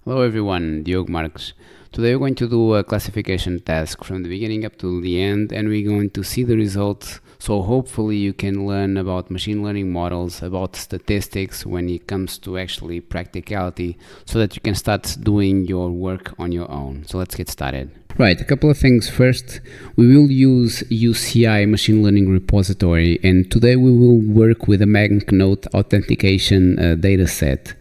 Hello everyone, Diogo Marques. Today we're going to do a classification task from the beginning up to the end, and we're going to see the results. So hopefully you can learn about machine learning models, about statistics when it comes to actually practicality, so that you can start doing your work on your own. So let's get started. Right, a couple of things. First, we will use UCI machine learning repository, and today we will work with a Banknote authentication data set.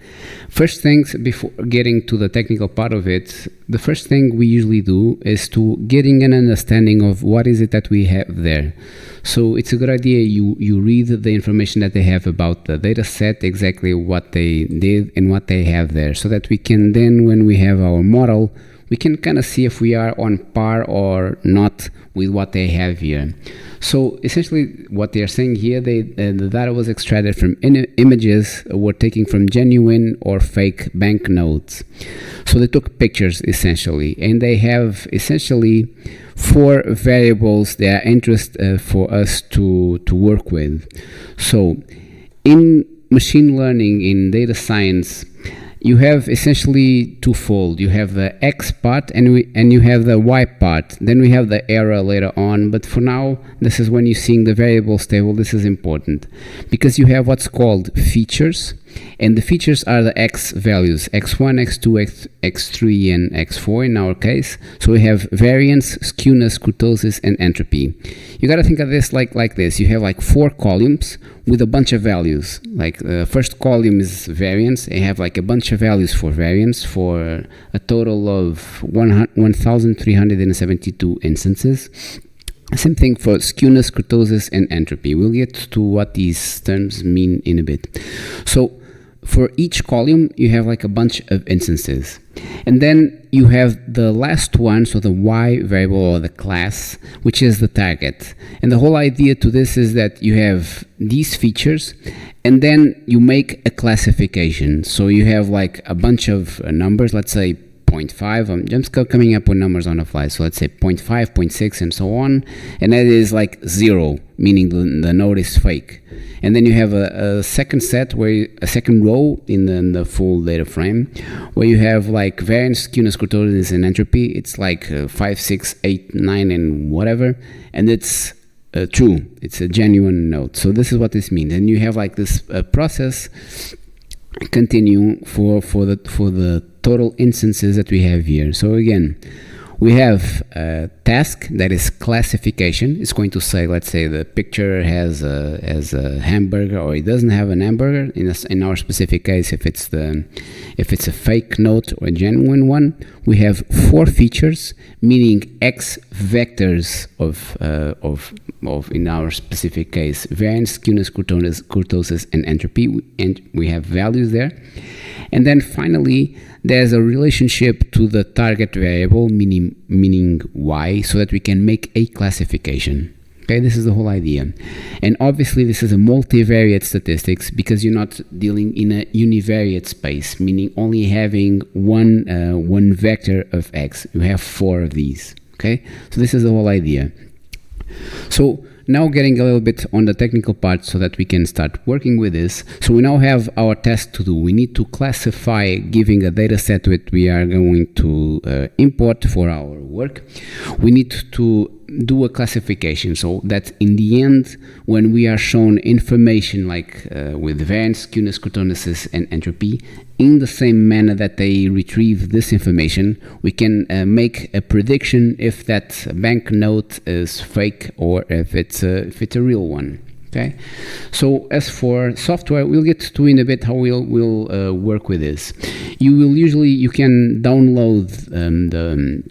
First things, before getting to the technical part of it, the first thing we usually do is to getting an understanding of what is it that we have there. So it's a good idea you read the information that they have about the data set, exactly what they did and what they have there, so that we can then, when we have our model, we can kind of see if we are on par or not with what they have here. So essentially what they are saying here, the data was extracted from images were taken from genuine or fake banknotes. So they took pictures essentially, and they have essentially 4 variables that are interest for us to work with. So in machine learning, in data science, you have essentially twofold. You have the X part and you have the Y part. Then we have the error later on, but for now, this is when you're seeing the variables table. This is important because you have what's called features, and the features are the X values, X1, X2, X3, and X4 in our case. So we have variance, skewness, kurtosis, and entropy. You gotta think of this like this. You have like 4 columns with a bunch of values. Like the first column is variance. They have like a bunch of values for variance for a total of 1,372 instances. Same thing for skewness, kurtosis, and entropy. We'll get to what these terms mean in a bit. So for each column, you have like a bunch of instances. And then you have the last one, so the Y variable or the class, which is the target. And the whole idea to this is that you have these features, and then you make a classification. So you have like a bunch of numbers, let's say 0.5, I'm just coming up with numbers on the fly, so let's say 0.5, 0.6, and so on, and that is like 0, meaning the node is fake. And then you have a second set, a second row in the full data frame, where you have like variance, skewness, kurtosis, and entropy. It's like 5, 6, 8, 9, and whatever, and it's true. It's a genuine node. So this is what this means. And you have like this process continue for the total instances that we have here. So again, we have a task that is classification. It's going to say, let's say the picture has a hamburger, or it doesn't have an hamburger. In our specific case, if it's a fake note or a genuine one, we have 4 features, meaning X vectors of in our specific case variance, skewness, kurtosis, and entropy, and we have values there. And then finally, there's a relationship to the target variable, meaning Y, so that we can make a classification. Okay, this is the whole idea. And obviously this is a multivariate statistics because you're not dealing in a univariate space, meaning only having one vector of X. You have 4 of these. Okay, so this is the whole idea. So now getting a little bit on the technical part so that we can start working with this. So we now have our task to do. We need to classify, giving a data set that we are going to import for our work. We need to do a classification so that in the end, when we are shown information like with variance, skewness, kurtosis, and entropy, in the same manner that they retrieve this information, we can make a prediction if that banknote is fake or if it's a real one. Okay, so as for software, we'll get to in a bit how we'll work with this. You can download the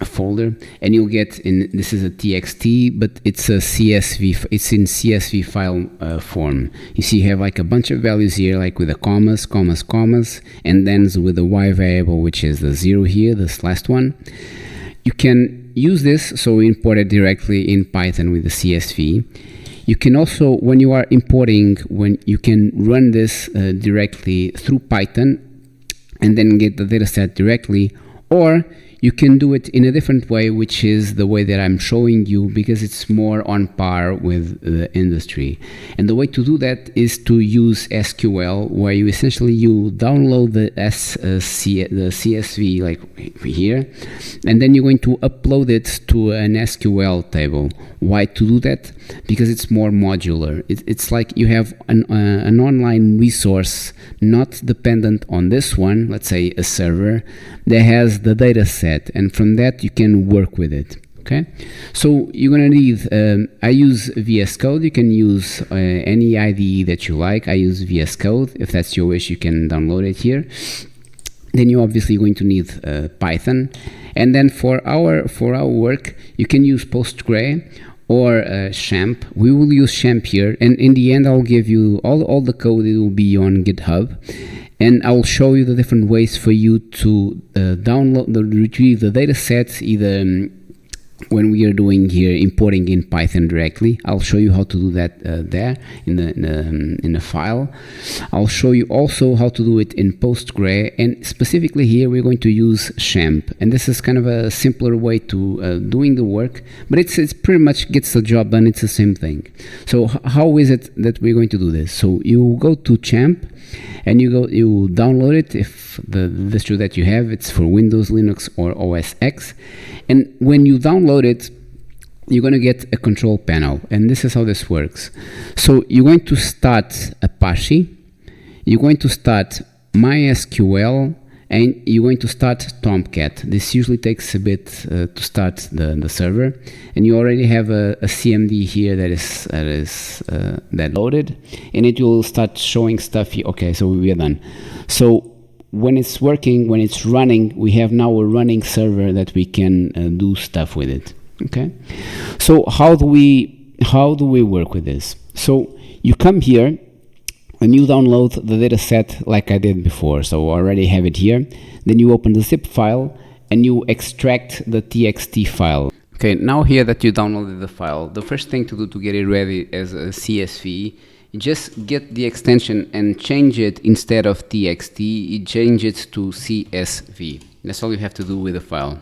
folder, and you'll get this is a TXT, but it's a CSV. It's in CSV file form. You see, you have like a bunch of values here, like with the commas, and then with the Y variable, which is the 0 here, this last one. You can use this, so we import it directly in Python with the CSV. You can also, when you are importing, you can run this directly through Python, and then get the data set directly, or you can do it in a different way, which is the way that I'm showing you, because it's more on par with the industry. And the way to do that is to use SQL, where you essentially download the CSV like here, and then you're going to upload it to an SQL table. Why to do that? Because it's more modular. It's like you have an online resource not dependent on this one, let's say a server, that has the data set, and from that you can work with it. Okay, so you're gonna need, I use VS Code. You can use any IDE that you like. I use VS Code. If that's your wish, you can download it here. Then you're obviously going to need Python, and then for our work, you can use Postgre or Champ. We will use Champ here, and in the end I'll give you all the code. It will be on GitHub, and I will show you the different ways for you to retrieve the data sets, either when we are doing here importing in Python directly. I'll show you how to do that there in the file. I'll show you also how to do it in Postgre, and specifically here we're going to use Champ, and this is kind of a simpler way to doing the work, but it's pretty much gets the job done. It's the same thing. So how is it that we're going to do this? So you go to Champ, and you download it if the distro that you have, it's for Windows, Linux, or OS X. And when you download it, you're going to get a control panel, and this is how this works. So you're going to start Apache, you're going to start MySQL, and you're going to start Tomcat. This usually takes a bit to start the server, and you already have a CMD here that is loaded, and it will start showing stuff here. Okay, so we are done. So when it's working, when it's running, we have now a running server that we can do stuff with it. Okay, so how do we work with this? So you come here and you download the data set like I did before. So I already have it here. Then you open the zip file and you extract the txt file. Okay, now here that you downloaded the file, the first thing to do to get it ready as a CSV, you just get the extension and change it. Instead of txt, you change it to CSV. That's all you have to do with the file.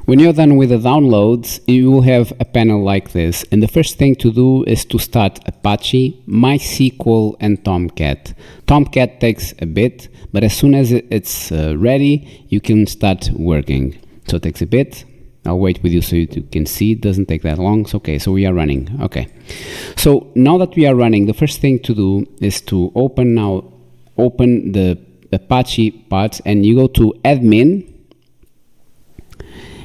When you're done with the downloads, you will have a panel like this, and the first thing to do is to start Apache, MySQL, and Tomcat. Tomcat takes a bit, but as soon as it's ready, you can start working. So it takes a bit. I'll wait with you so you can see. It doesn't take that long. So, okay, so we are running. Okay, so now that we are running, the first thing to do is to open the Apache part, and you go to admin,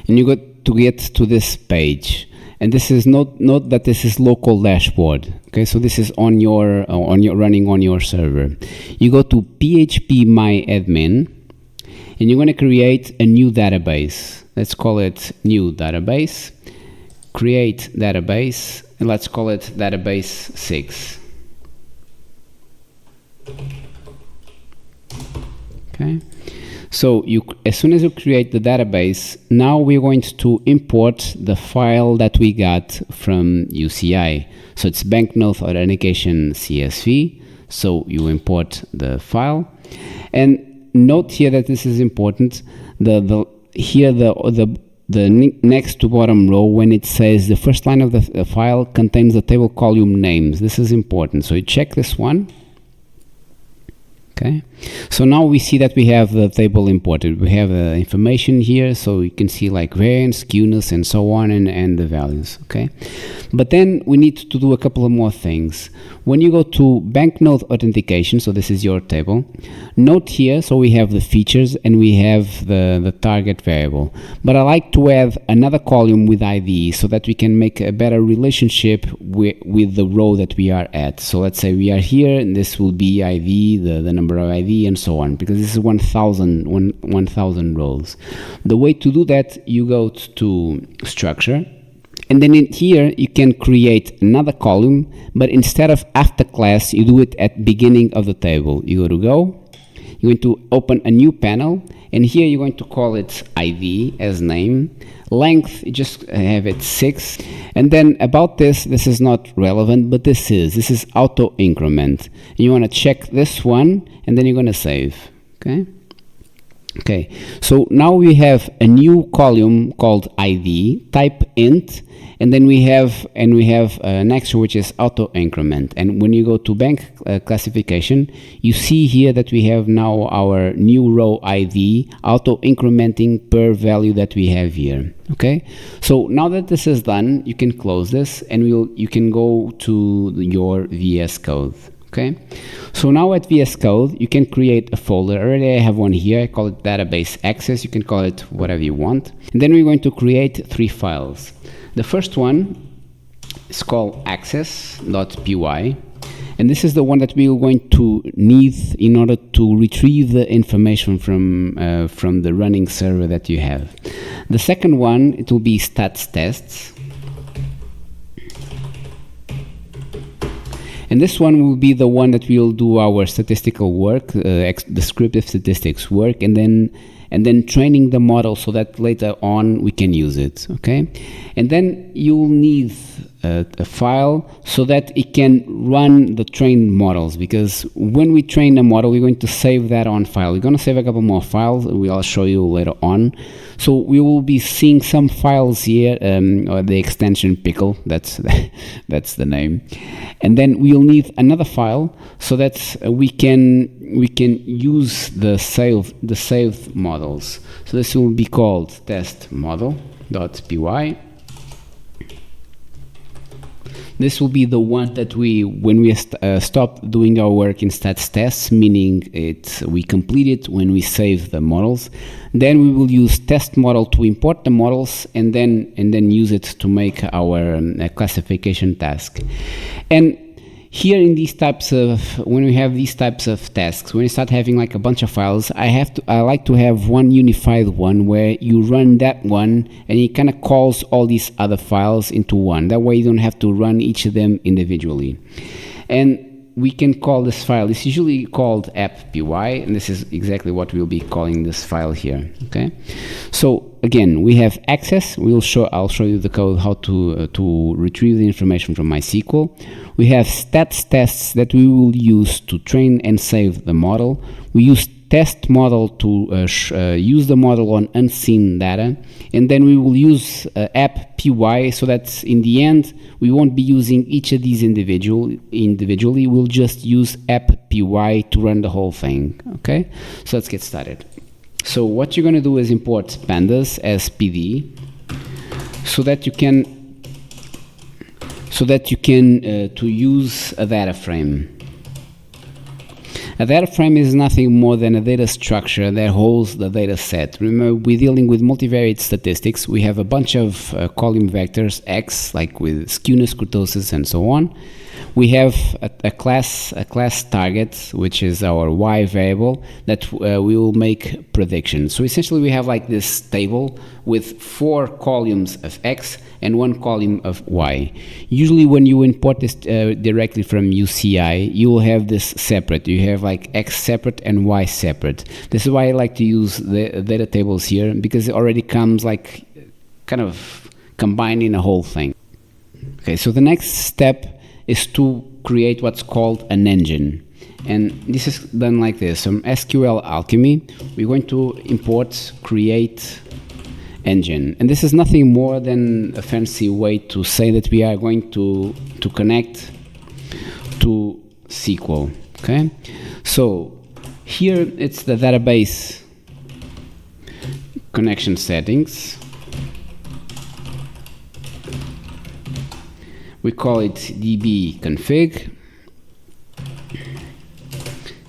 and you go to get to this page, and this is note that this is local dashboard. Okay, so this is on your running on your server. You go to PHP my admin, and you're going to create a new database. Let's call it new database. Create database, and let's call it database 6. Okay. So as soon as you create the database, now we're going to import the file that we got from UCI. So it's Banknote Authentication CSV. So you import the file, and note here that this is important. The next to bottom row, when it says the first line of the file contains the table column names, this is important. So you check this one. Okay, so now we see that we have the table imported. We have information here, so you can see like variance, skewness, and so on, and the values. Okay, but then we need to do a couple of more things. When you go to Banknote Authentication, so this is your table, note here, so we have the features and we have the target variable. But I like to add another column with ID so that we can make a better relationship with the row that we are at. So let's say we are here, and this will be ID, the number of ID, and so on, because this is 1,000 rows. The way to do that, you go to structure, and then in here you can create another column, but instead of after class, you do it at beginning of the table. You go, you're going to open a new panel, and here you're going to call it ID as name. Length, you just have it 6, and then about this is not relevant, but this is auto increment. And you want to check this one, and then you're going to save. Okay, Okay, so now we have a new column called ID, type int, and then we have an extra which is auto increment. And when you go to bank classification, you see here that we have now our new row ID auto incrementing per value that we have here. Okay, so now that this is done, you can close this and you can go to your VS Code. Okay, so now at VS Code, you can create a folder. Already I have one here. I call it database access. You can call it whatever you want. And then we're going to create 3 files. The first one is called access.py. And this is the one that we are going to need in order to retrieve the information from the running server that you have. The second one, it will be stats tests. And this one will be the one that we'll do our statistical work, descriptive statistics work, and then training the model so that later on we can use it. Okay, and then you'll need a file so that it can run the trained models, because when we train a model, we're going to save that on file. We're going to save a couple more files. I'll show you later on. So we will be seeing some files here, or the extension pickle. That's the name. And then we'll need another file so that we can use the saved models. So this will be called test model.py. This will be the one that when we stop doing our work in stats tests, meaning we complete it when we save the models. Then we will use test model to import the models and then use it to make our classification task. And here in these types of, when we have these types of tasks, when you start having like a bunch of files, I like to have one unified one where you run that one and it kind of calls all these other files into one. That way you don't have to run each of them individually. And we can call this file, it's usually called app.py, and this is exactly what we'll be calling this file here. Okay, so again, we have access. I'll show you the code how to retrieve the information from MySQL. We have stats tests that we will use to train and save the model. We use test model to use the model on unseen data, and then we will use app.py so that in the end we won't be using each of these individually. We'll just use app.py to run the whole thing. Okay, so let's get started. So what you're going to do is import pandas as PD so that you can to use a data frame. A data frame is nothing more than a data structure that holds the data set. Remember, we're dealing with multivariate statistics. We have a bunch of column vectors, X, like with skewness, kurtosis, and so on. We have a class target, which is our Y variable, that we will make predictions. So essentially we have like this table with 4 columns of X and 1 column of Y. Usually when you import this directly from UCI, you will have this separate. You have like X separate and Y separate. This is why I like to use the data tables here, because it already comes like kind of combined in a whole thing. Okay, so the next step is to create what's called an engine. And this is done like this. From SQL Alchemy, we're going to import create engine. And this is nothing more than a fancy way to say that we are going to connect to SQL. Okay? So here it's the database connection settings. We call it db config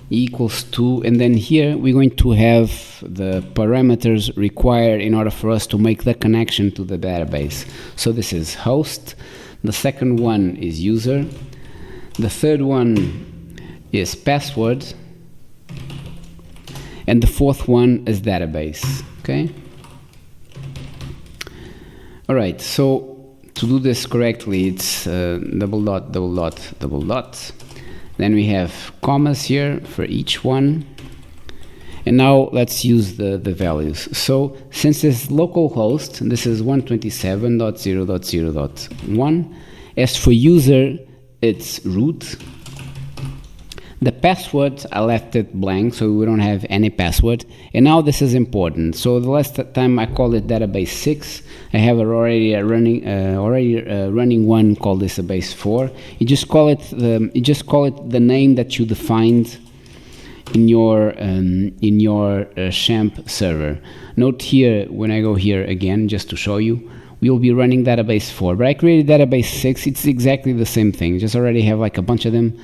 equals to, and then here we're going to have the parameters required in order for us to make the connection to the database. So this is host, the second one is user, the third one is password, and the fourth one is database. Okay? All right, so to do this correctly, it's double dot, double dot, double dot. Then we have commas here for each one. And now let's use the values. So since this local host, this is 127.0.0.1. As for user, it's root. The password, I left it blank, so we don't have any password. And now this is important. So the last time I called it database 6, I have already running one called database 4. You just call it the name that you defined in your XAMPP server. Note here, when I go here again, just to show you, we will be running database 4. But I created database 6. It's exactly the same thing. Just already have like a bunch of them.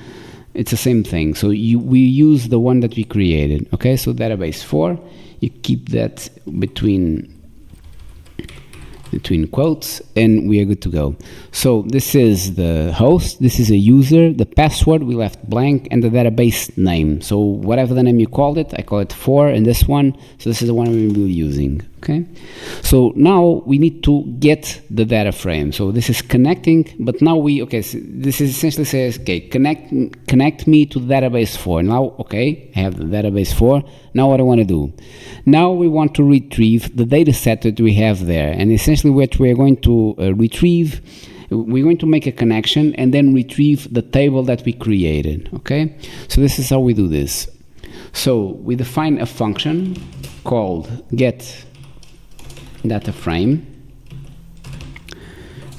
It's the same thing. So we use the one that we created. Okay, so database 4, you keep that between quotes, and we are good to go. So this is the host, this is a user, the password we left blank, and the database name. So whatever the name you called it, I call it 4 in this one. So this is the one we will be using. Okay, so now we need to get the data frame. So this is connecting, but now so this is essentially says, okay, connect me to the database 4. Now, okay, I have the database 4. Now what do I want to do? Now we want to retrieve the data set that we have there, and essentially what we are going to retrieve, we're going to make a connection and then retrieve the table that we created. Okay, so this is how we do this. So we define a function called get data frame.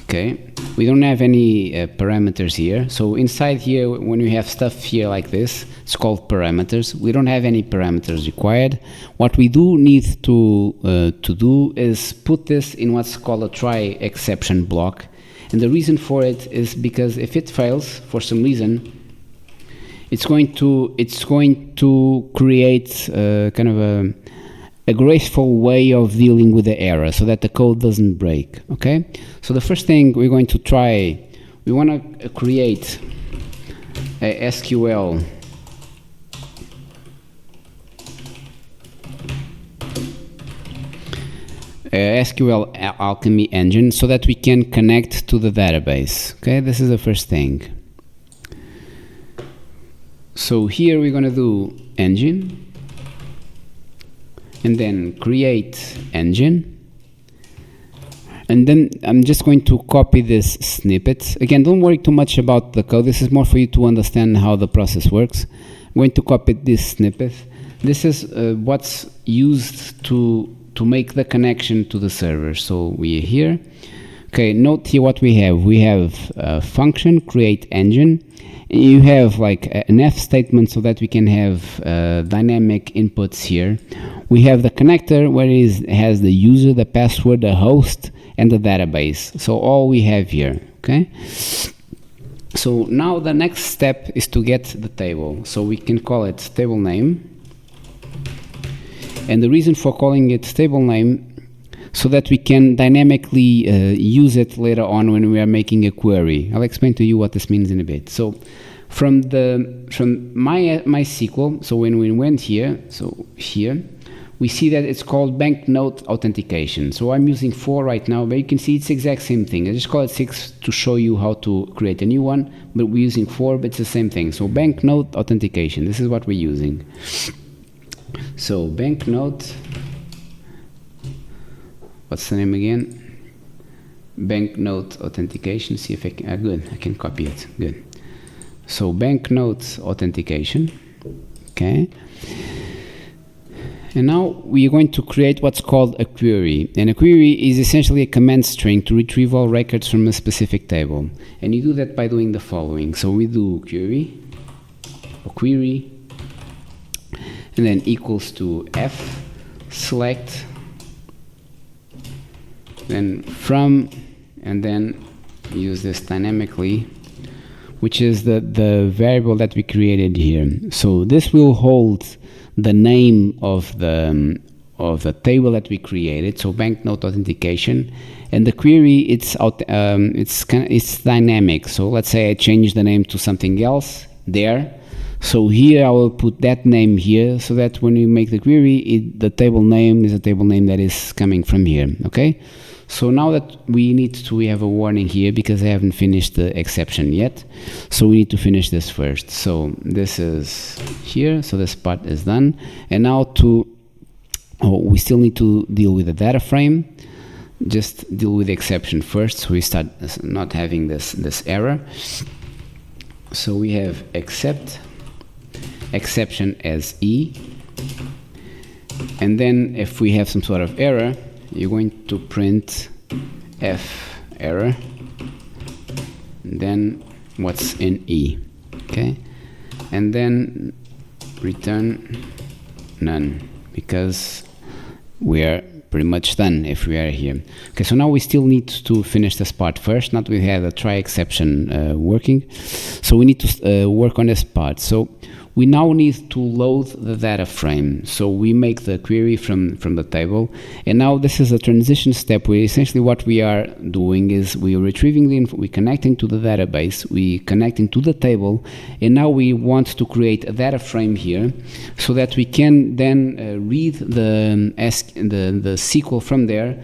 Okay, we don't have any parameters here. So inside here, when we have stuff here like this, it's called parameters. We don't have any parameters required. What we do need to do is put this in what's called a try exception block. And the reason for it is because if it fails for some reason, it's going to create kind of a graceful way of dealing with the error so that the code doesn't break. Okay, so the first thing we're going to try, we want to create a SQL alchemy engine so that we can connect to the database. Okay, this is the first thing. So here we're going to do engine, and then create engine, and then I'm just going to copy this snippet. Again, don't worry too much about the code. This is more for you to understand how the process works. I'm going to copy this snippet. This is what's used to make the connection to the server. So we're here. Okay, note here what we have. We have a function create engine. You have like an F statement so that we can have dynamic inputs here. We have the connector where it has the user, the password, the host, and the database. So all we have here. Okay. So now the next step is to get the table. So we can call it table name. And the reason for calling it table name, so that we can dynamically use it later on when we are making a query. I'll explain to you what this means in a bit. So from my SQL, so when we went here, so here, we see that it's called Banknote Authentication. So I'm using 4 right now, but you can see it's the exact same thing. I just call it 6 to show you how to create a new one, but we're using 4, but it's the same thing. So Banknote Authentication, this is what we're using. So Banknote, what's the name again? Banknote Authentication. See if I can, good, I can copy it, good. So Banknote Authentication, okay. And now we are going to create what's called a query. And a query is essentially a command string to retrieve all records from a specific table. And you do that by doing the following. So we do query, or query, and then equals to F, select, then from, and then use this dynamically, which is the variable that we created here. So this will hold the name of the table that we created, so Banknote Authentication, and the query it's dynamic. So let's say I change the name to something else there. So here I will put that name here, so that when you make the query, the table name is a table name that is coming from here. Okay. So now that we have a warning here because I haven't finished the exception yet. So we need to finish this first. So this is here. So this part is done. And now we still need to deal with the data frame. Just deal with the exception first, so we start not having this error. So we have except, exception as E, and then if we have some sort of error, you're going to print F error, and then what's in E, okay, and then return none, because we are pretty much done if we are here. Okay, so now we still need to finish this part first. Not we have a try exception working, so we need to work on this part. So we now need to load the data frame. So we make the query from the table, and now this is a transition step where essentially what we are doing is we are retrieving the info, we're connecting to the database, we connecting to the table, and now we want to create a data frame here so that we can then read the SQL from there,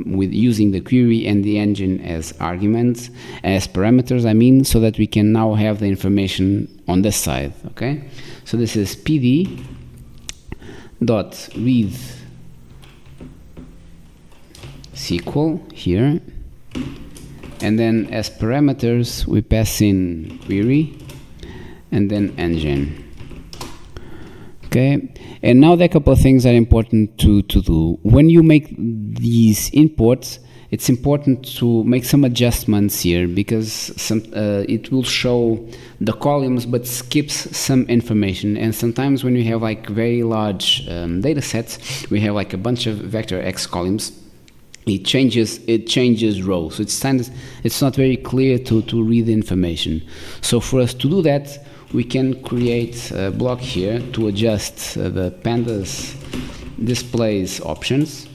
with using the query and the engine as arguments, as parameters, I mean, so that we can now have the information on this side. Okay, so this is pd dot read SQL here, and then as parameters we pass in query and then engine. Okay, and now there are a couple of things that are important to do. When you make these imports, it's important to make some adjustments here, because it will show the columns but skips some information, and sometimes when you have like very large data sets, we have like a bunch of vector X columns, it changes rows, so it's not very clear to read the information. So for us to do that, we can create a block here to adjust the pandas displays options.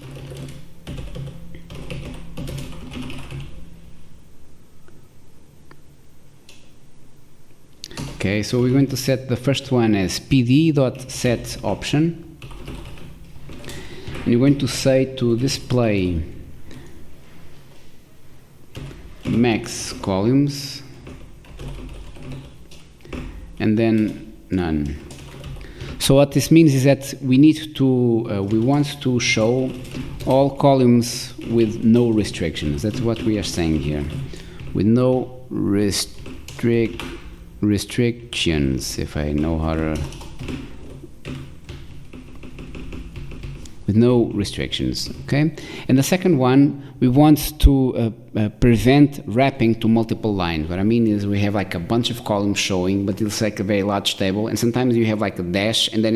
Okay, so we're going to set the first one as pd.set option, and you're going to say to display max columns and then none. So what this means is that we need to we want to show all columns with no restrictions. That's what we are saying here, with no restrictions, if I know how to, with no restrictions. Okay, and the second one, we want to prevent wrapping to multiple lines. What I mean is we have like a bunch of columns showing, but it's like a very large table, and sometimes you have like a dash, and then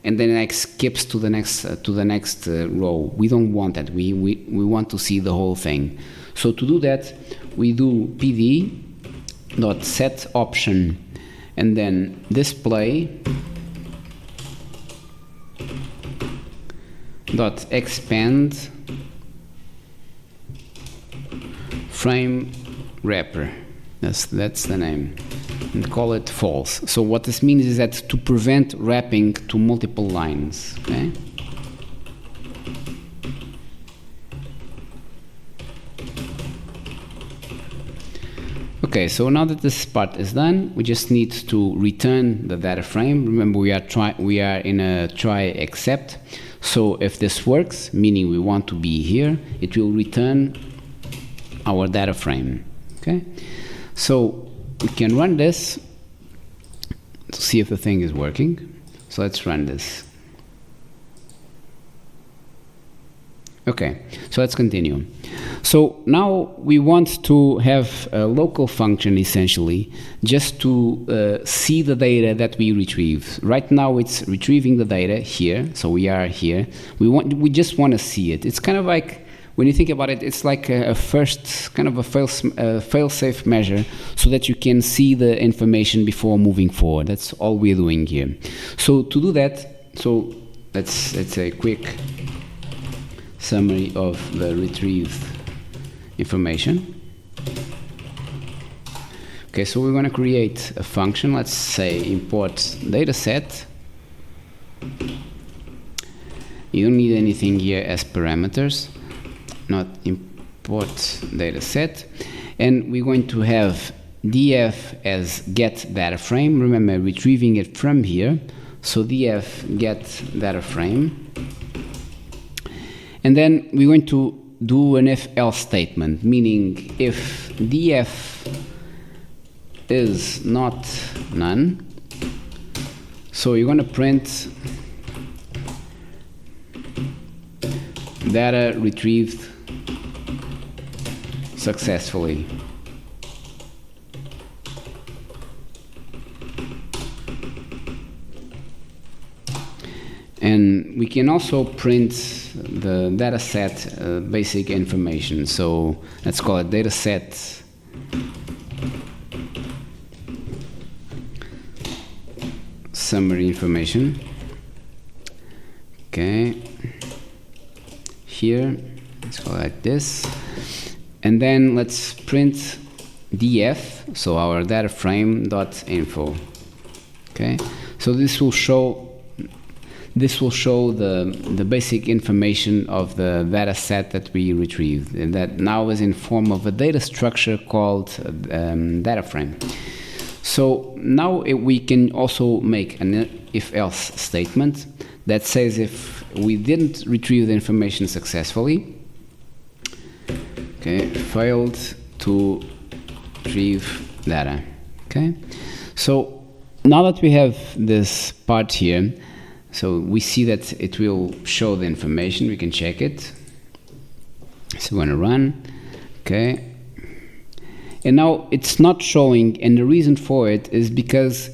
it skips to the next row. We don't want that. We want to see the whole thing. So to do that, we do pd.set option and then display .expand frame wrapper. That's the name, and call it false. So what this means is that to prevent wrapping to multiple lines. Okay. Okay, so now that this part is done, we just need to return the data frame. Remember, we are in a try except. So if this works, meaning we want to be here, it will return our data frame. Okay, so we can run this to see if the thing is working. So let's run this. Okay, so let's continue. So now we want to have a local function essentially just to see the data that we retrieve. Right now it's retrieving the data here, so we are here. We just want to see it. It's kind of like, when you think about it, it's like a first kind of a fail-safe measure so that you can see the information before moving forward. That's all we're doing here. So to do that, so let's a quick summary of the retrieved information. Okay, so we're going to create a function. Let's say import dataset. You don't need anything here as parameters. Not import dataset, and we're going to have df as get data frame. Remember, retrieving it from here. So df get data frame. And then we're going to do an if-else statement, meaning if df is not none, So you're going to print data retrieved successfully. And we can also print the data set basic information. So let's call it data set summary information. Okay. Here, let's call it like this. And then let's print df, so our data frame dot info. Okay. So this will show the basic information of the data set that we retrieved, and that now is in form of a data structure called data frame. So now we can also make an if-else statement that says if we didn't retrieve the information successfully, okay, failed to retrieve data. Okay, so now that we have this part here, so we see that it will show the information. We can check it. So we're going to run. Okay. And now it's not showing, and the reason for it is because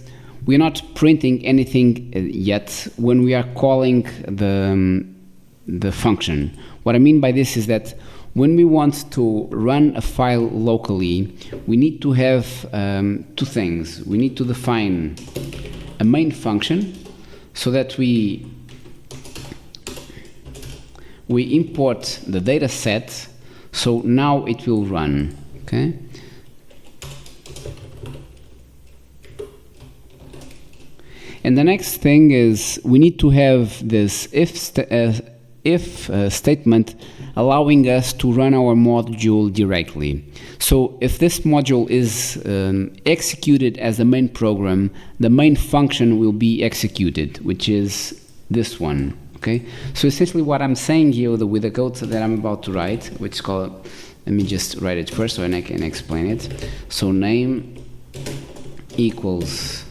we're not printing anything yet when we are calling the function. What I mean by this is that when we want to run a file locally, we need to have two things. We need to define a main function, so that we import the data set, so now it will run. Okay. And the next thing is we need to have this if statement allowing us to run our module directly. So if this module is executed as the main program, the main function will be executed, which is this one. Okay. So essentially what I'm saying here with the code that I'm about to write, which is called, let me just write it first so I can explain it. So name equals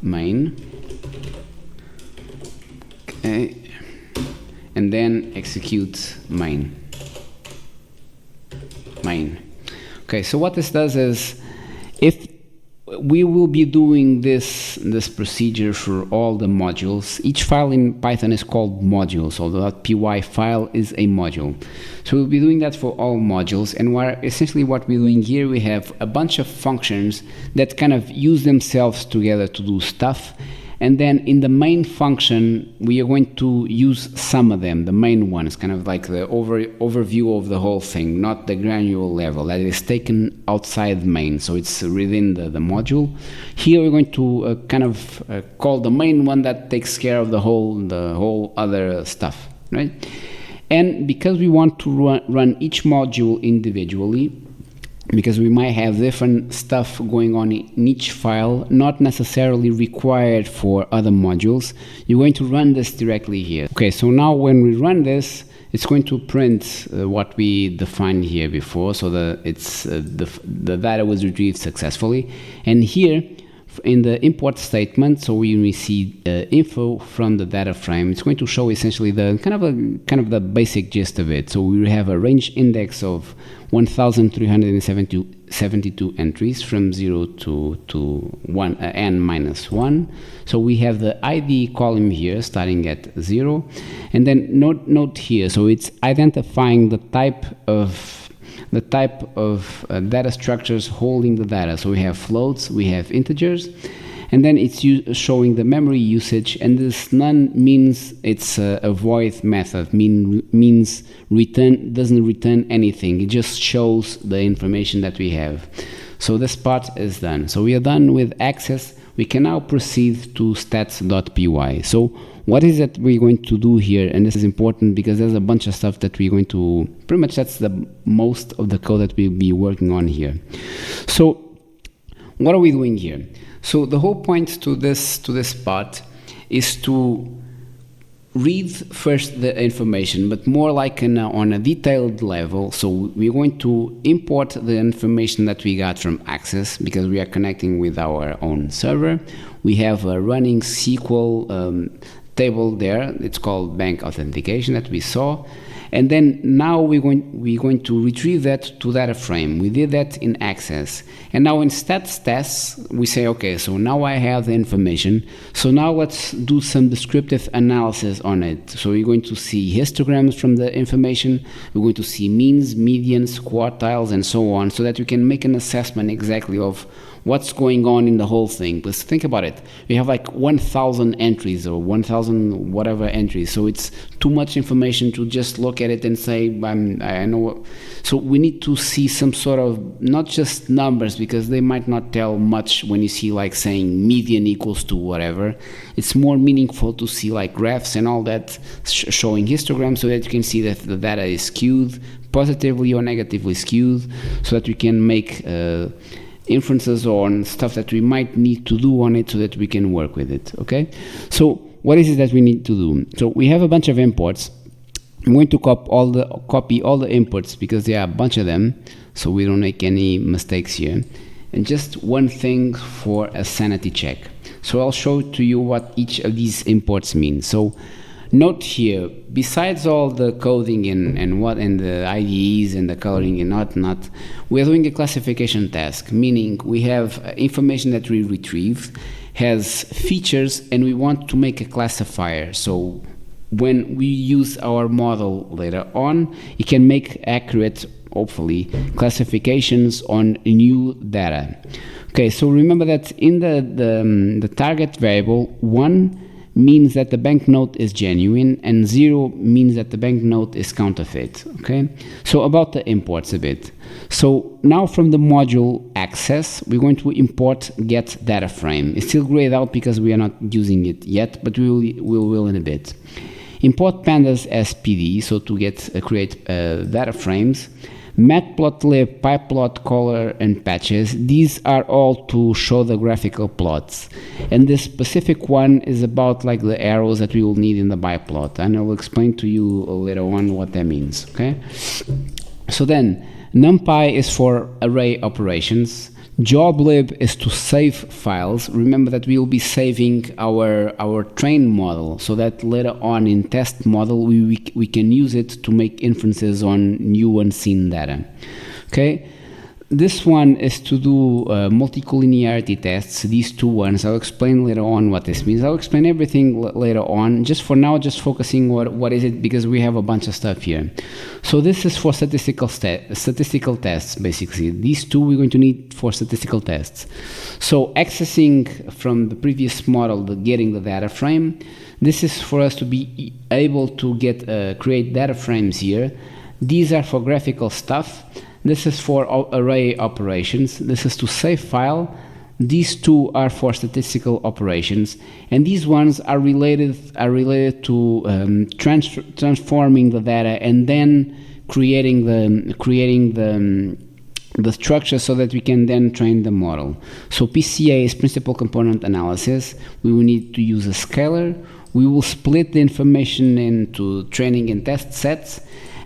main, okay, and then execute main. Okay, so what this does is, if we will be doing this procedure for all the modules. Each file in Python is called module, so the .py file is a module. So we'll be doing that for all modules, and essentially what we're doing here, we have a bunch of functions that kind of use themselves together to do stuff, and then in the main function we are going to use some of them, the main ones, kind of like the overview of the whole thing, not the granular level that is taken outside main, so it's within the module. Here we're going to kind of call the main one that takes care of the whole other stuff, right? And because we want to run each module individually, because we might have different stuff going on in each file, not necessarily required for other modules, you're going to run this directly here. Okay, so now when we run this, it's going to print what we defined here before, so the data was retrieved successfully. And here, in the import statement, so when we see info from the data frame, it's going to show essentially the kind of the basic gist of it. So we have a range index of 1,372 entries from 0 to 1, n minus 1. So we have the ID column here starting at 0, and then note here. So it's identifying the type of data structures holding the data. So we have floats, we have integers, and then it's showing the memory usage, and this none means it's a void method, means doesn't return anything. It just shows the information that we have. So this part is done. So we are done with access. We can now proceed to stats.py. So what is it we're going to do here? And this is important because there's a bunch of stuff that we're going to, pretty much that's the most of the code that we'll be working on here. So what are we doing here? So the whole point to this part is to read first the information, but more like on a detailed level. So we're going to import the information that we got from Access because we are connecting with our own server. We have a running SQL table there. It's called Bank Authentication that we saw. And then now we're going to retrieve that to data frame. We did that in Access. And now in stats tests, we say, okay, so now I have the information. So now let's do some descriptive analysis on it. So you're going to see histograms from the information. We're going to see means, medians, quartiles, and so on, so that we can make an assessment exactly of what's going on in the whole thing. But think about it. We have like 1,000 entries or 1,000 whatever entries. So it's too much information to just look at it and say, I know. So we need to see some sort of, not just numbers, because they might not tell much when you see like saying median equals to whatever. It's more meaningful to see like graphs and all that showing histograms, so that you can see that the data is skewed, positively or negatively skewed, so that we can make inferences on stuff that we might need to do on it so that we can work with it, okay? So what is it that we need to do? So we have a bunch of imports. I'm going to copy all the inputs because there are a bunch of them, so we don't make any mistakes here. And just one thing for a sanity check. So I'll show to you what each of these imports means. So note here, besides all the coding and the IDEs and the coloring and whatnot, we're doing a classification task, meaning we have information that we retrieve, has features, and we want to make a classifier. So when we use our model later on, it can make accurate, hopefully, classifications on new data. Okay, so remember that in the target variable, 1 means that the banknote is genuine, and 0 means that the banknote is counterfeit. Okay, so about the imports a bit. So now from the module access, we're going to import get data frame. It's still grayed out because we are not using it yet, but we will in a bit. Import pandas as PD, so to create data frames. Matplotlib, pyplot, color, and patches. These are all to show the graphical plots. And this specific one is about like the arrows that we will need in the biplot. And I will explain to you later on what that means, okay? So then, NumPy is for array operations. Joblib is to save files. Remember that we will be saving our trained model, so that later on in test model we can use it to make inferences on new unseen data. Okay, this one is to do multicollinearity tests. These two ones, I'll explain later on what this means. I'll explain everything later on. Just for now, just focusing what is it, because we have a bunch of stuff here. So this is for statistical tests, basically. These two we're going to need for statistical tests. So accessing from the previous model, getting the data frame. This is for us to be able to create data frames here. These are for graphical stuff. This is for array operations. This is to save file. These two are for statistical operations, and these ones are related to transforming the data and then creating the structure so that we can then train the model. So PCA is principal component analysis. We will need to use a scalar. We will split the information into training and test sets.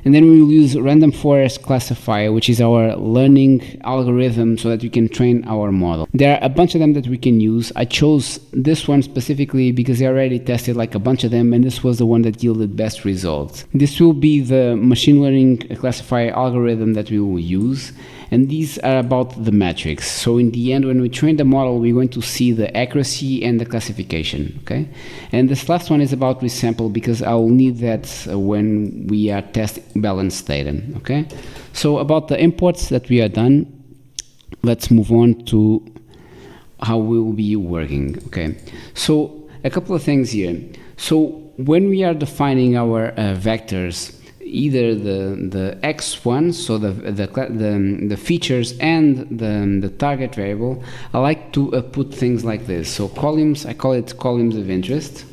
And then we will use random forest classifier, which is our learning algorithm, so that we can train our model. There are a bunch of them that we can use. I chose this one specifically because I already tested like a bunch of them, and this was the one that yielded best results. This will be the machine learning classifier algorithm that we will use. And these are about the metrics. So in the end, when we train the model, we're going to see the accuracy and the classification, okay? And this last one is about resample, because I will need that when we are testing balanced data, okay? So about the imports that we are done, let's move on to how we will be working, okay? So a couple of things here. So when we are defining our vectors, either the x1, so the features and the target variable, I like to put things like this. So columns, I call it columns of interest,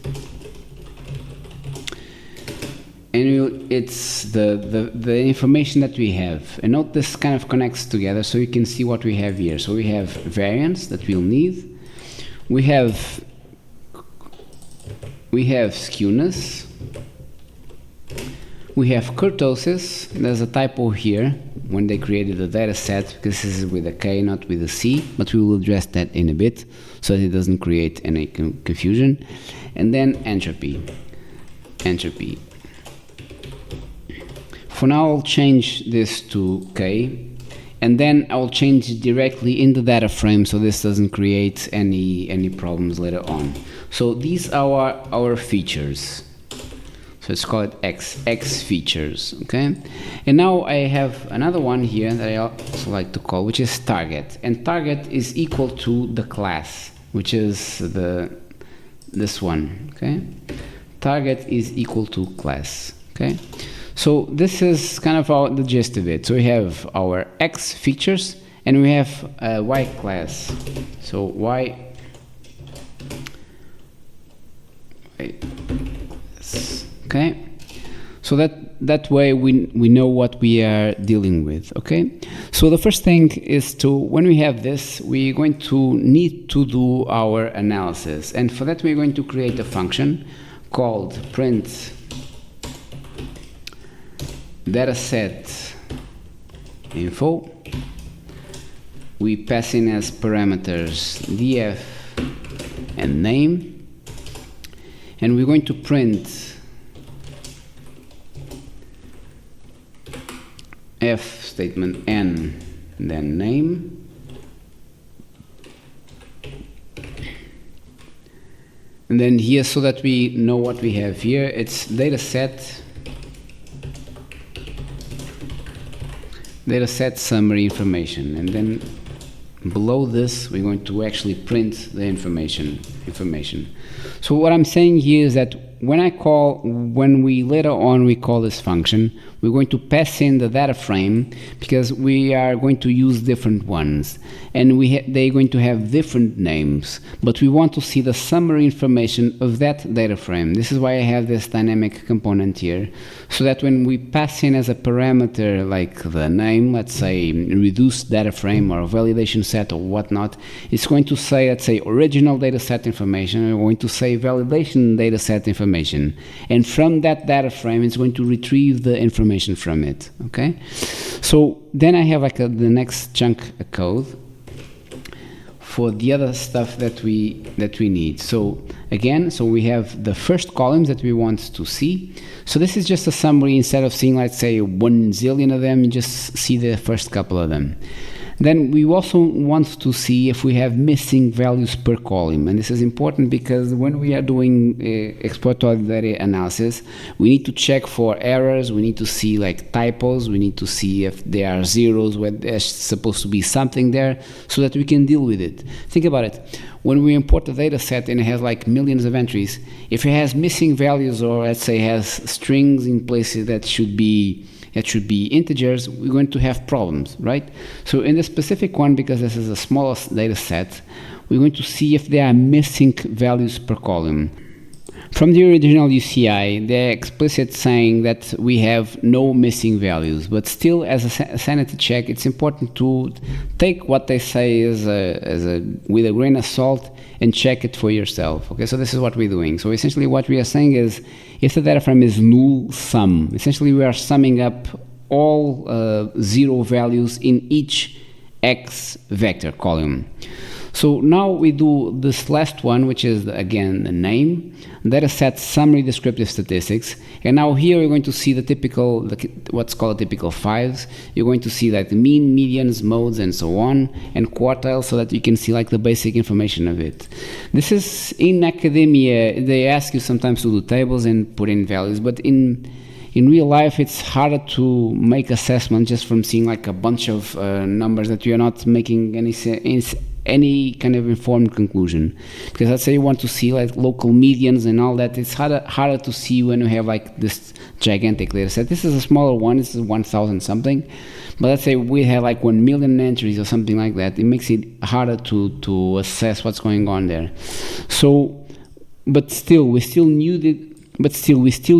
and it's the information that we have. And note this kind of connects together, so you can see what we have here. So we have variance that we'll need. We have we have skewness, we have kurtosis. There's a typo here when they created the data set, because this is with a K, not with a C, but we will address that in a bit so that it doesn't create any confusion. And then entropy. Entropy. For now, I'll change this to K, and then I'll change it directly in the data frame so this doesn't create any problems later on. So these are our features. So let's call it X features, okay? And now I have another one here that I also like to call, which is target. And target is equal to the class, which is this one, okay? Target is equal to class, okay? So this is kind of the gist of it. So we have our X features and we have a Y class. So Y, okay? So that way we know what we are dealing with, okay? So the first thing is when we have this, we're going to need to do our analysis. And for that, we're going to create a function called print dataset info. We pass in as parameters df and name, and we're going to print f statement n, then name, and then here, so that we know what we have here, it's dataset summary information, and then below this we're going to actually print the information. So what I'm saying here is that when we later on we call this function, we're going to pass in the data frame, because we are going to use different ones, and they're going to have different names, but we want to see the summary information of that data frame. This is why I have this dynamic component here, so that when we pass in as a parameter like the name, let's say reduced data frame or validation set or whatnot, it's going to say, let's say, original data set information. We're going to say validation data set information, and from that data frame it's going to retrieve the information from it, okay? So then I have like the next chunk of code for the other stuff that we need. So again, we have the first columns that we want to see. So this is just a summary. Instead of seeing, let's say, 1 zillion of them, you just see the first couple of them. Then we also want to see if we have missing values per column, and this is important because when we are doing exploratory data analysis, we need to check for errors, we need to see like typos, we need to see if there are zeros where there's supposed to be something there, so that we can deal with it. Think about it. When we import a data set and it has like millions of entries, if it has missing values, or let's say has strings in places that should be integers, we're going to have problems, right? So in the specific one, because this is the smallest data set, we're going to see if there are missing values per column. From the original UCI, they're explicit saying that we have no missing values, but still, as a sanity check, it's important to take what they say with a grain of salt and check it for yourself. Okay, so this is what we're doing. So essentially what we are saying is, if the data frame is null sum, essentially we are summing up all zero values in each X vector column. So now we do this last one, which is again the name, data set summary descriptive statistics, and now here we're going to see the typical, what's called typical fives. You're going to see like the mean, medians, modes, and so on, and quartiles, so that you can see like the basic information of it. This is in academia, they ask you sometimes to do tables and put in values, but in real life it's harder to make assessment just from seeing like a bunch of numbers that you are not making any kind of informed conclusion. Because let's say you want to see like local medians and all that, it's harder to see when you have like this gigantic data set. This is a smaller one, this is 1,000 something, but let's say we have like 1 million entries or something like that. It makes it harder to assess what's going on there. So, but still, we still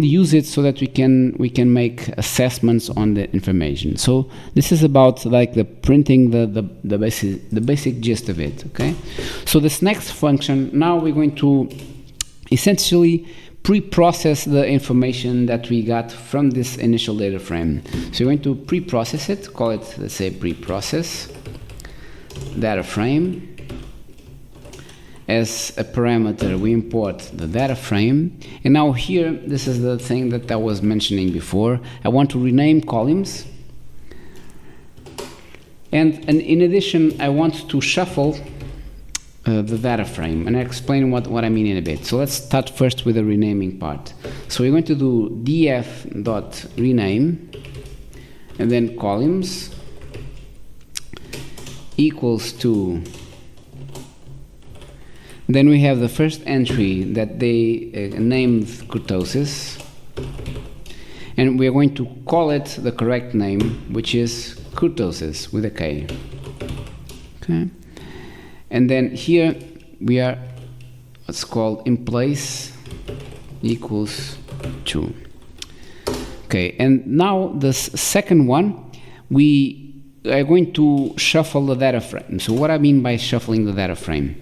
use it so that we can make assessments on the information. So this is about like the printing the basic gist of it. Okay. So this next function, now we're going to essentially pre-process the information that we got from this initial data frame. So we're going to pre-process it, call it, let's say, pre-process data frame. As a parameter, we import the data frame. And now here, this is the thing that I was mentioning before. I want to rename columns. And in addition, I want to shuffle the data frame. And I'll explain what I mean in a bit. So let's start first with the renaming part. So we're going to do df.rename, and then columns equals to, then we have the first entry that they named kurtosis, and we are going to call it the correct name, which is kurtosis with a K. Okay, and then here we are what's called in place equals to. Okay, and now the second one, we are going to shuffle the data frame. So what I mean by shuffling the data frame?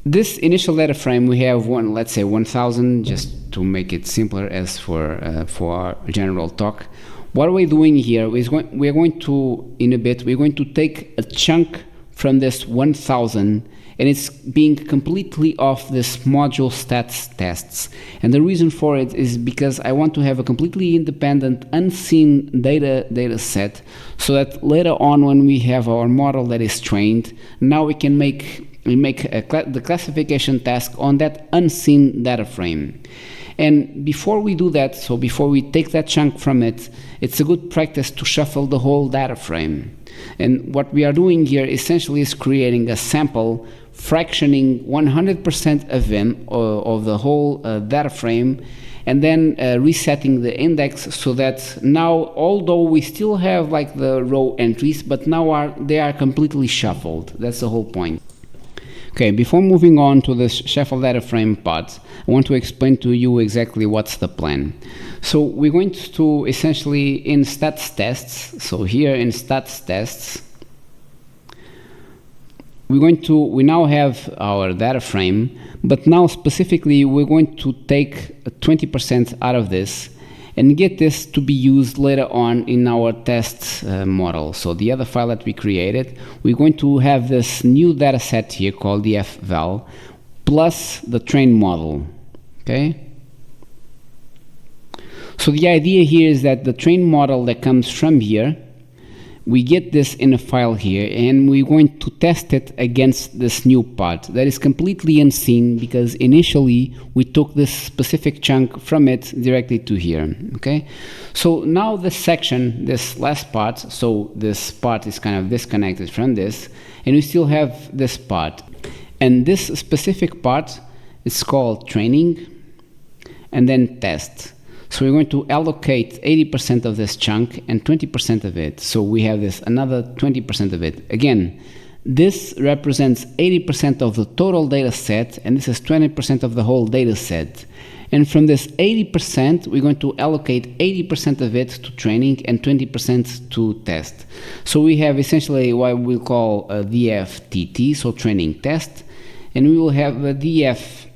This initial data frame, we have one, let's say 1000, just to make it simpler as for our general talk. What we're doing here is we're going to, in a bit, we're going to take a chunk from this 1000, and it's being completely off this module stats tests. And the reason for it is because I want to have a completely independent, unseen data set, so that later on when we have our model that is trained, now we can make the classification task on that unseen data frame. And before we do that, so before we take that chunk from it, it's a good practice to shuffle the whole data frame. And what we are doing here essentially is creating a sample fractioning 100% of the whole data frame, and then resetting the index so that now, although we still have like the row entries, but now they are completely shuffled. That's the whole point. Okay, before moving on to the shuffle data frame part, I want to explain to you exactly what's the plan. So we're going to essentially in stats tests, so here in stats tests, we now have our data frame, but now specifically we're going to take 20% out of this and get this to be used later on in our test model. So the other file that we created, we're going to have this new data set here called df_val plus the train model. Okay? So the idea here is that the train model that comes from here, we get this in a file here, and we're going to test it against this new part that is completely unseen because initially we took this specific chunk from it directly to here. Okay, so now this section, this last part, so this part is kind of disconnected from this, and we still have this part, and this specific part is called training and then test. So we're going to allocate 80% of this chunk and 20% of it. So we have this another 20% of it. Again, this represents 80% of the total data set, and this is 20% of the whole data set. And from this 80%, we're going to allocate 80% of it to training and 20% to test. So we have essentially what we'll call a df_tt, so training test, and we will have a df_val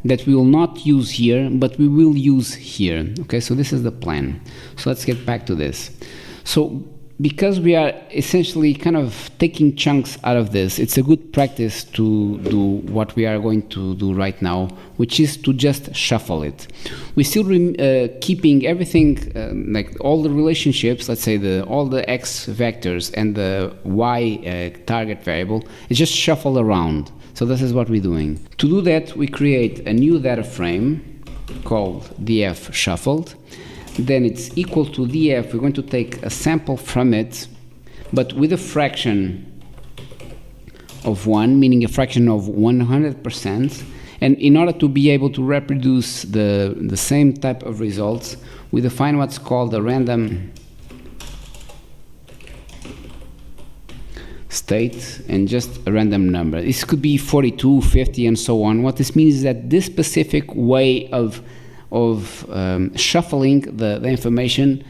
that we will not use here, but we will use here. Okay, so this is the plan. So let's get back to this. So because we are essentially kind of taking chunks out of this, it's a good practice to do what we are going to do right now, which is to just shuffle it. We still keeping everything, like all the relationships, let's say all the x vectors and the y target variable, it's just shuffled around. So this is what we're doing. To do that, we create a new data frame called df shuffled. Then it's equal to df. We're going to take a sample from it, but with a fraction of 1, meaning a fraction of 100%. And in order to be able to reproduce the same type of results, we define what's called a random state and just a random number. This could be 42, 50, and so on. What this means is that this specific way of shuffling the information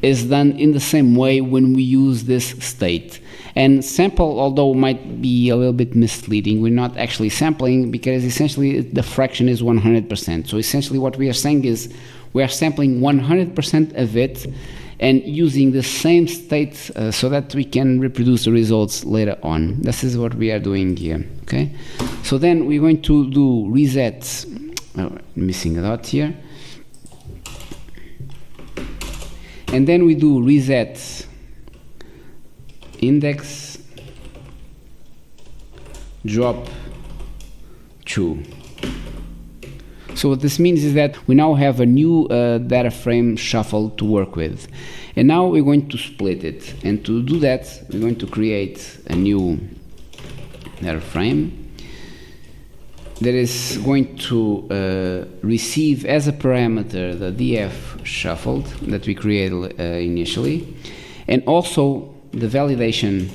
is done in the same way when we use this state. And sample, although might be a little bit misleading, we're not actually sampling, because essentially the fraction is 100%. So essentially what we are saying is we are sampling 100% of it and using the same state so that we can reproduce the results later on. This is what we are doing here. Okay. So then we're going to do reset. Missing a dot here. And then we do reset index drop true. So what this means is that we now have a new data frame shuffle to work with. And now we're going to split it. And to do that, we're going to create a new data frame that is going to receive as a parameter the df shuffled that we created initially, and also the validation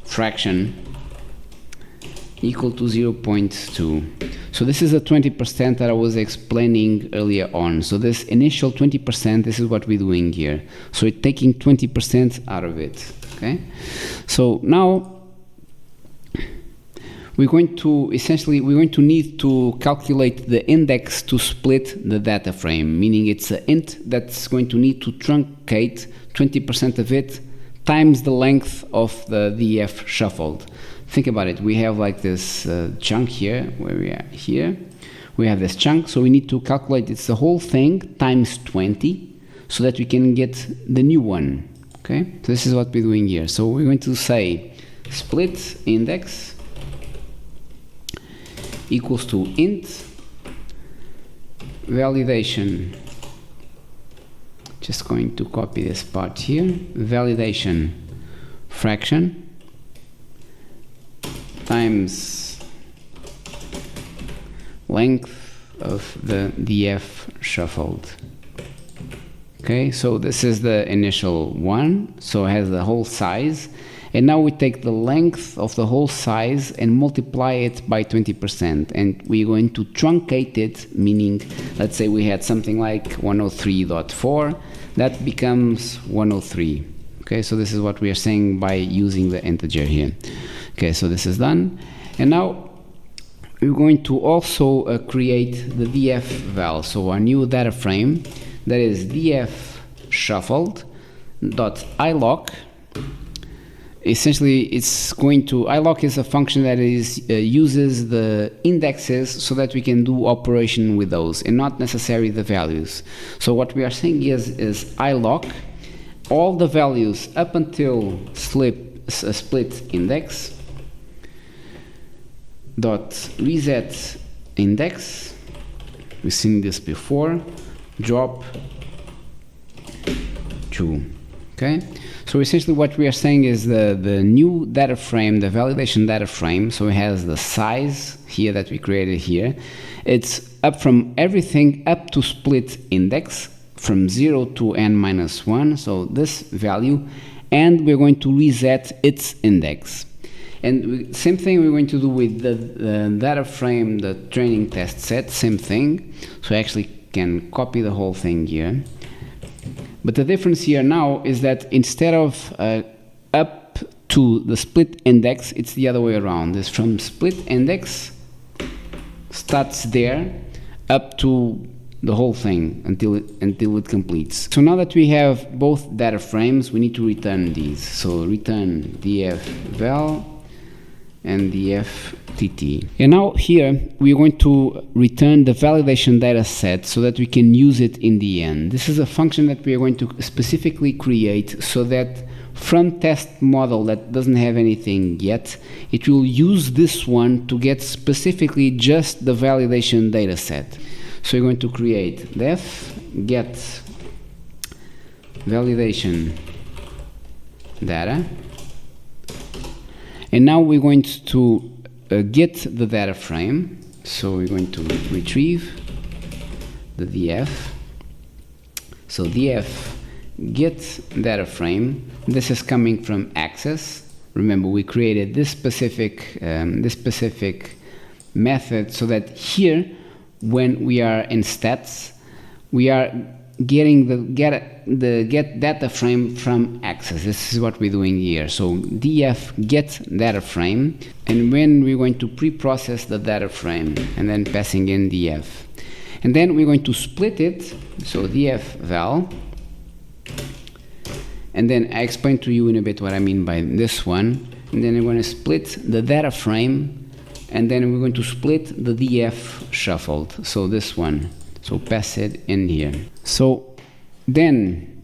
fraction equal to 0.2. So this is a 20% that I was explaining earlier on. So this initial 20%, this is what we're doing here. So it's taking 20% out of it. Okay. So now we're going to need to calculate the index to split the data frame, meaning it's an int that's going to need to truncate 20% of it times the length of the df shuffled. Think about it. We have like this chunk here, where we are here. We have this chunk, so we need to calculate it's the whole thing times 20 so that we can get the new one. Okay, so this is what we're doing here. So we're going to say split index equals to int validation. Just going to copy this part here. Validation fraction times length of the df shuffled. Okay, so this is the initial one, so it has the whole size. And now we take the length of the whole size and multiply it by 20%. And we're going to truncate it, meaning, let's say we had something like 103.4, that becomes 103. Okay, so this is what we are saying by using the integer here. Okay, so this is done. And now we're going to also create the df val, so our new data frame, that is df shuffled dot ilock. Essentially, it's going to ilock is a function that is uses the indexes so that we can do operation with those and not necessarily the values. So what we are saying is ilock all the values up until split index dot reset index. We've seen this before. Drop true. Okay. So essentially what we are saying is the new data frame, the validation data frame, so it has the size here that we created here. It's up from everything up to split index from 0 to n-1, so this value, and we're going to reset its index. And same thing we're going to do with the data frame, the training test set, same thing. So I actually can copy the whole thing here. But the difference here now is that instead of up to the split index, it's the other way around. It's from split index, starts there, up to the whole thing until it completes. So now that we have both data frames, we need to return these. So return df val and df tt. And now here we're going to return the validation data set so that we can use it in the end. This is a function that we are going to specifically create so that from test model that doesn't have anything yet, it will use this one to get specifically just the validation data set. So we're going to create def get validation data, and now we're going to get the data frame. So we're going to retrieve the df. So df get data frame. This is coming from access. Remember, we created this specific method so that here, when we are in stats, we are getting the get data frame from access. This is what we're doing here. So df get data frame, and when we're going to pre-process the data frame and then passing in df, and then we're going to split it. So df val, and then I explain to you in a bit what I mean by this one, and then we're going to split the data frame, and then we're going to split the df shuffled, so this one. So pass it in here. So then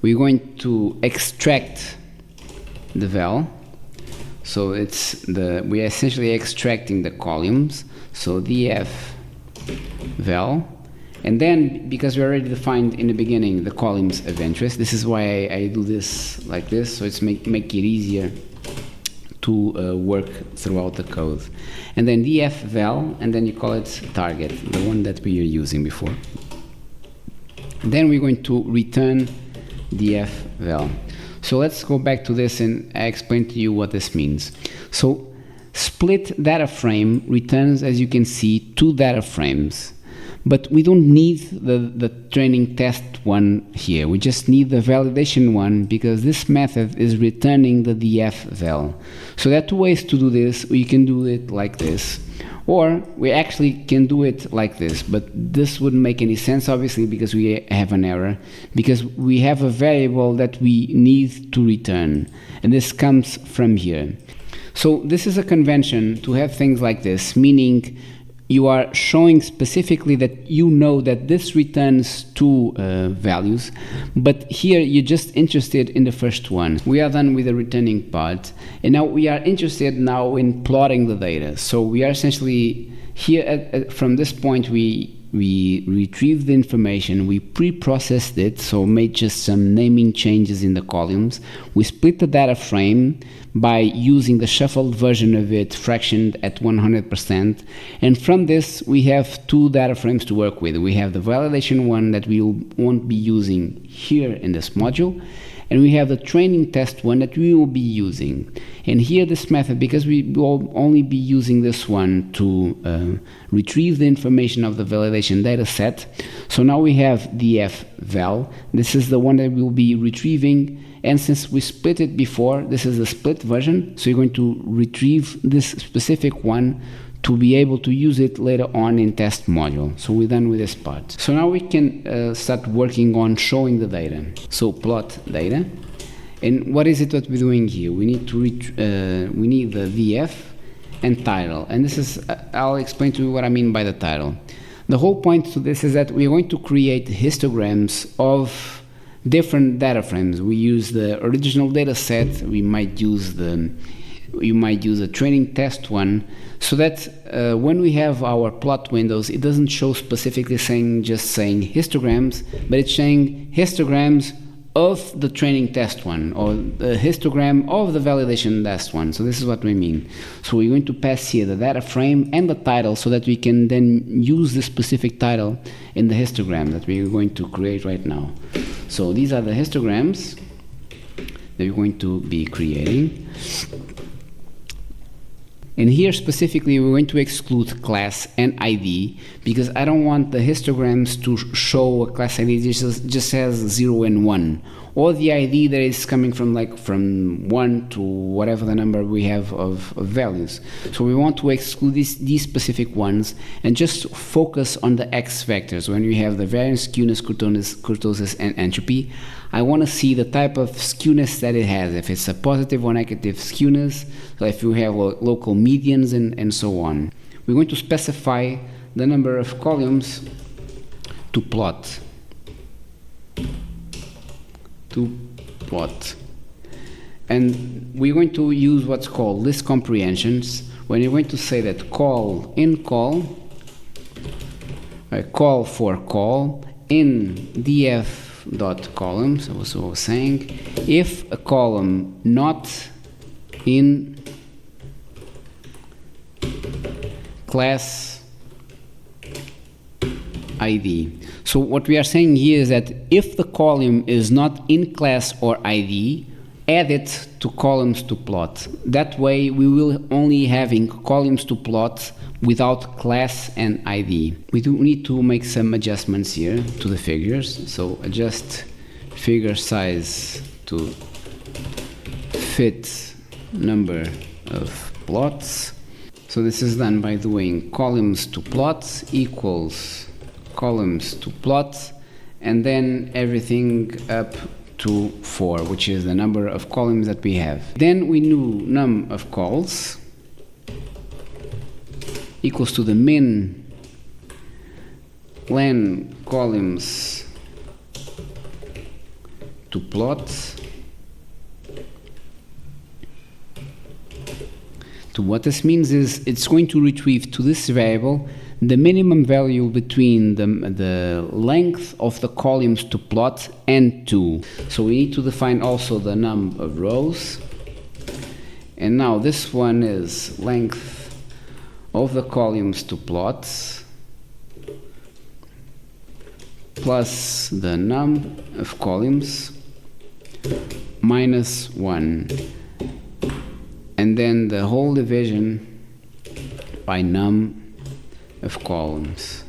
we're going to extract the val. So we're essentially extracting the columns. So df val, and then because we already defined in the beginning the columns of interest, this is why I do this like this, so it's make it easier to work throughout the code. And then df val, and then you call it target, the one that we are using before. Then we're going to return df val. So let's go back to this and I explain to you what this means. So split data frame returns, as you can see, 2 data frames. But we don't need the training test one here. We just need the validation one, because this method is returning the df val. So there are 2 ways to do this. We can do it like this, or we actually can do it like this. But this wouldn't make any sense, obviously, because we have an error, because we have a variable that we need to return, and this comes from here. So this is a convention to have things like this, meaning you are showing specifically that you know that this returns 2 values, but here you're just interested in the first one. We are done with the returning part, and now we are interested in plotting the data. So we are essentially here from this point we retrieved the information, we pre-processed it, so made just some naming changes in the columns. We split the data frame by using the shuffled version of it fractioned at 100%, and from this we have 2 data frames to work with. We have the validation one that we won't be using here in this module, and we have the training test one that we will be using. And here this method, because we will only be using this one to retrieve the information of the validation data set, so now we have df val. This is the one that we'll be retrieving, and since we split it before, this is the split version, so you're going to retrieve this specific one to be able to use it later on in test module. So we're done with this part. So now we can start working on showing the data. So plot data, and what is it that we're doing here? We need to we need the df and title, and this is I'll explain to you what I mean by the title. The whole point to this is that we're going to create histograms of different data frames. We use the original data set, we might use a training test one, so that when we have our plot windows, it doesn't show specifically just saying histograms, but it's saying histograms of the training test one, or the histogram of the validation test one. So this is what we mean. So we're going to pass here the data frame and the title, so that we can then use the specific title in the histogram that we're going to create right now. So these are the histograms that we're going to be creating. And here specifically we're going to exclude class and ID, because I don't want the histograms to show a class ID just has 0 and 1, or the ID that is coming from from 1 to whatever the number we have of values. So we want to exclude these specific ones and just focus on the X vectors. When we have the variance, skewness, kurtosis, and entropy, I want to see the type of skewness that it has, if it's a positive or negative skewness, so if you have local medians and so on. We're going to specify the number of columns to plot. And we're going to use what's called list comprehensions, when you're going to say that call for call in df.columns, so I was saying, if a column not in class ID. So what we are saying here is that if the column is not in class or ID, add it to columns to plot. That way we will only having columns to plot without class and ID. We do need to make some adjustments here to the figures. So adjust figure size to fit number of plots. So this is done by doing columns to plots equals columns to plots, and then everything up to 4, which is the number of columns that we have. Then we do num of calls equals to the min len columns to plots. So what this means is it's going to retrieve to this variable the minimum value between the length of the columns to plot and 2. So we need to define also the num of rows. And now this one is length of the columns to plots plus the num of columns minus 1. And then the whole division by num of columns.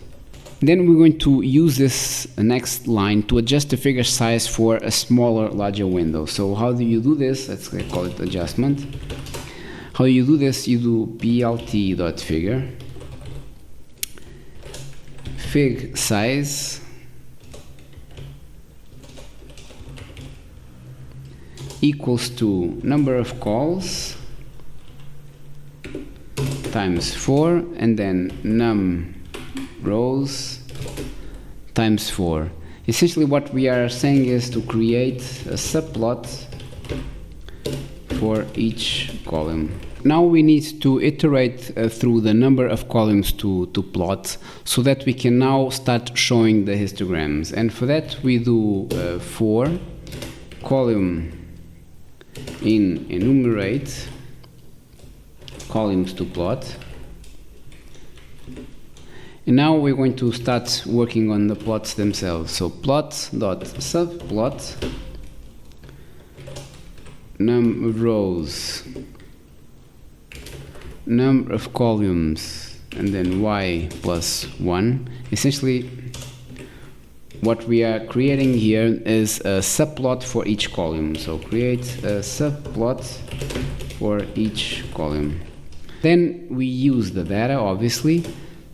Then we're going to use this next line to adjust the figure size for a smaller, larger window. So how do you do this? Let's call it adjustment. How you do this? You do plt.figure fig size equals to number of calls times 4, and then num rows times 4. Essentially what we are saying is to create a subplot for each column. Now we need to iterate through the number of columns to plot, so that we can now start showing the histograms. And for that we do for column in enumerate columns to plot. And now we're going to start working on the plots themselves. So plot.subplot num of rows, number of columns, and then y plus 1. Essentially what we are creating here is a subplot for each column. So create a subplot for each column. Then we use the data, obviously,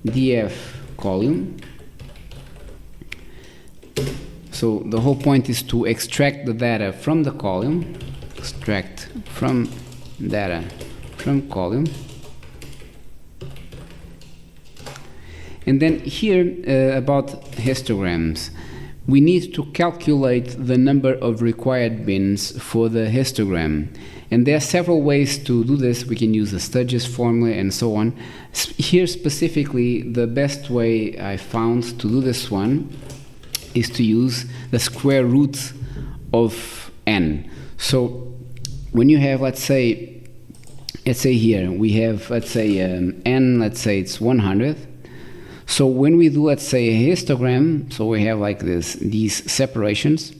df column. So the whole point is to extract the data from the column, extract from data from column. And then here about histograms, we need to calculate the number of required bins for the histogram. And there are several ways to do this. We can use the Sturgis formula and so on. Here specifically, the best way I found to do this one is to use the square root of n. So when you have, let's say here we have, let's say n, let's say it's 100. So when we do, let's say, a histogram, so we have like these separations.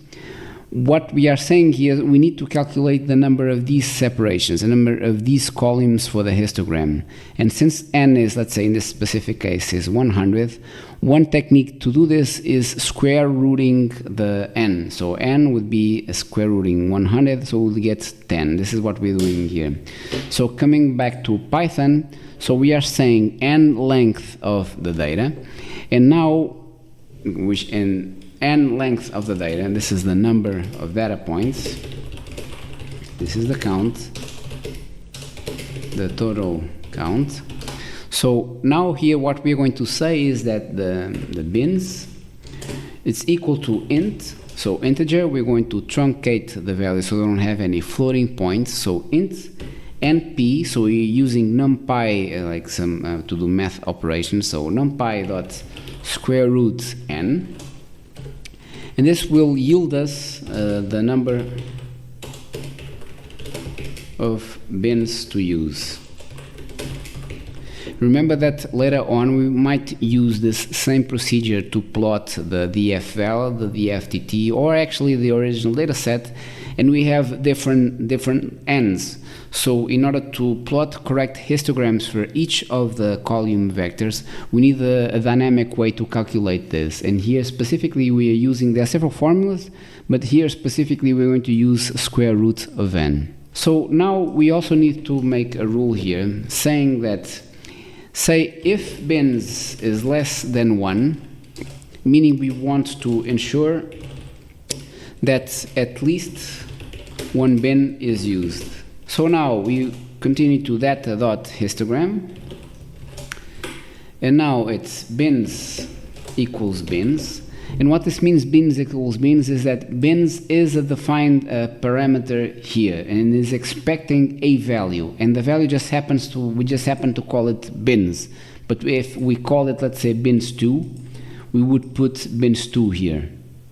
What we are saying here, we need to calculate the number of these separations, the number of these columns for the histogram. And since n is, let's say in this specific case, is 100, one technique to do this is square rooting the n. So n would be square rooting 100, so we'll get 10. This is what we're doing here. So coming back to Python, so we are saying n length of the data, and now, n length of the data, and this is the number of data points, this is the count, the total count. So now here what we're going to say is that the bins, it's equal to int, so integer, we're going to truncate the value so we don't have any floating points, so int np, so we're using numpy like some to do math operations, so numpy dot square root n. And this will yield us the number of bins to use. Remember that later on we might use this same procedure to plot the df-val, the df-tt, or actually the original data set, and we have different n's. So in order to plot correct histograms for each of the column vectors, we need a dynamic way to calculate this. And here specifically we are using, there are several formulas, but here specifically we're going to use square root of n. So now we also need to make a rule here saying that, say if bins is less than 1, meaning we want to ensure that at least one bin is used. So now we continue to data.histogram, and now it's bins equals bins. And what this means, bins equals bins, is that bins is a defined parameter here, and is expecting a value, and the value just happens to, we just happen to call it bins. But if we call it, let's say, bins2, we would put bins2 here.